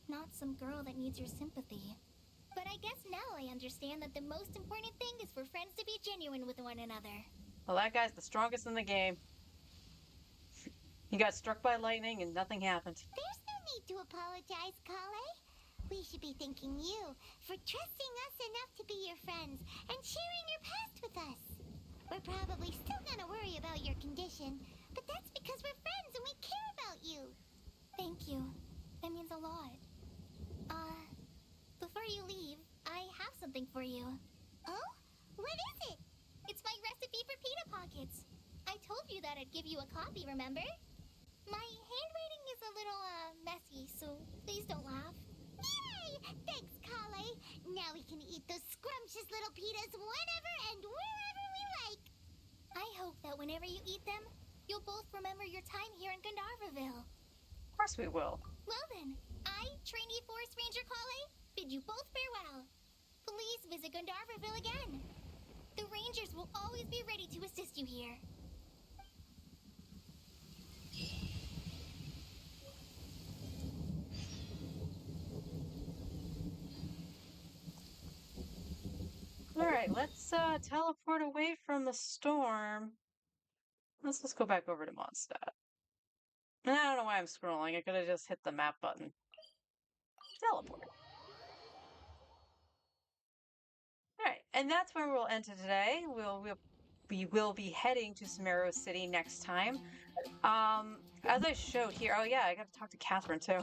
Not some girl that needs your sympathy. But I guess now I understand that the most important thing is for friends to be genuine with one another. Well, that guy's the strongest in the game. He got struck by lightning and nothing happened. There's no need to apologize, Kale. We should be thanking you for trusting us enough to be your friends and sharing your past with us. We're probably still gonna worry about your condition, but that's because we're friends and we care about you. Thank you. That means a lot. Before you leave, I have something for you. Oh? What is it? It's my recipe for pita pockets. I told you that I'd give you a copy, remember? My handwriting is a little, messy, so please don't laugh. Yay! Thanks, Kale. Now we can eat those scrumptious little pitas whenever and wherever we like. I hope that whenever you eat them, you'll both remember your time here in Gandharvaville. Of course we will. Well then, I, trainee Forest Ranger Kale, bid you both farewell. Please visit Gandharvaville again. The Rangers will always be ready to assist you here. Alright, let's teleport away from the storm. Let's just go back over to Mondstadt. I don't know why I'm scrolling. I could have just hit the map button. Teleport. Alright, and that's where we'll end it today. We will be heading to Sumeru City next time. As I showed here, oh yeah, I gotta talk to Catherine too.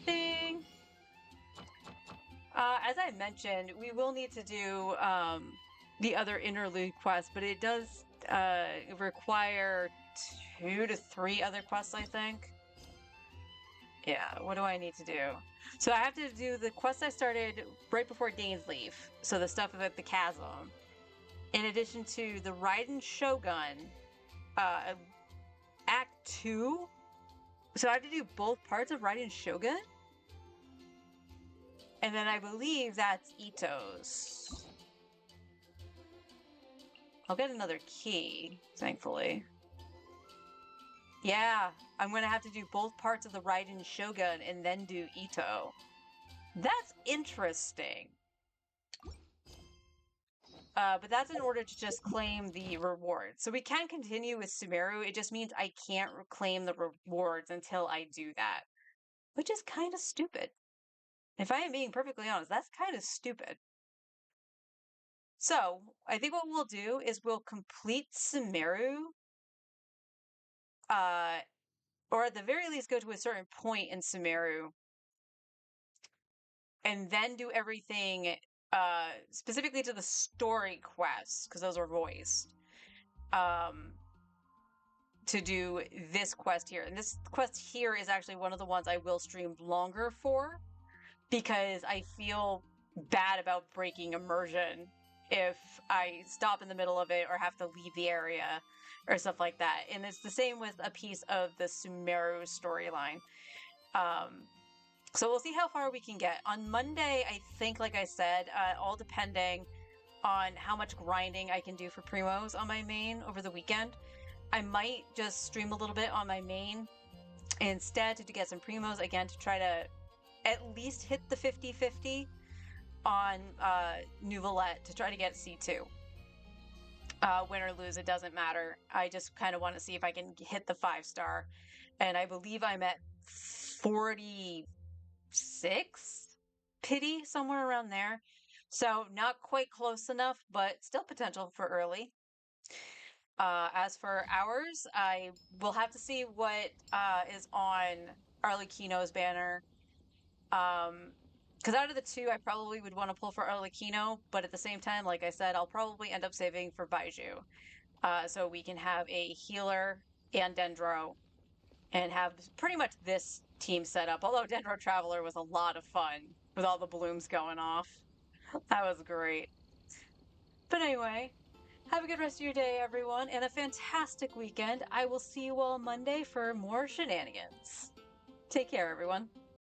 Ding! As I mentioned, we will need to do the other interlude quest, but it does require 2 to 3 other quests, I think. Yeah, what do I need to do? So I have to do the quest I started right before Dane's Leaf. So the stuff about the chasm. In addition to the Raiden Shogun, Act 2. So I have to do both parts of Raiden Shogun? And then I believe that's Ito's. I'll get another key, thankfully. Yeah, I'm gonna have to do both parts of the Raiden Shogun and then do Ito. That's interesting. But that's in order to just claim the reward. So we can continue with Sumeru, it just means I can't claim the rewards until I do that. Which is kind of stupid. If I am being perfectly honest, that's kind of stupid. So, I think what we'll do is we'll complete Sumeru, or at the very least go to a certain point in Sumeru, and then do everything specifically to the story quests, because those are voiced, to do this quest here. And this quest here is actually one of the ones I will stream longer for, because I feel bad about breaking immersion if I stop in the middle of it or have to leave the area or stuff like that. And it's the same with a piece of the Sumeru storyline. So we'll see how far we can get. On Monday, I think, like I said, all depending on how much grinding I can do for Primos on my main over the weekend, I might just stream a little bit on my main instead to get some Primos, again, to try to at least hit the 50-50 on Nouvellette to try to get C2. Win or lose, it doesn't matter. I just kind of want to see if I can hit the 5-star. And I believe I'm at 46 pity, somewhere around there. So not quite close enough, but still potential for early. As for hours, I will have to see what is on Arlecchino's banner. Because out of the two, I probably would want to pull for Arlecchino, but at the same time, like I said, I'll probably end up saving for Baiju. So we can have a healer and Dendro and have pretty much this team set up. Although Dendro Traveler was a lot of fun with all the blooms going off. That was great. But anyway, have a good rest of your day, everyone, and a fantastic weekend. I will see you all Monday for more shenanigans. Take care, everyone.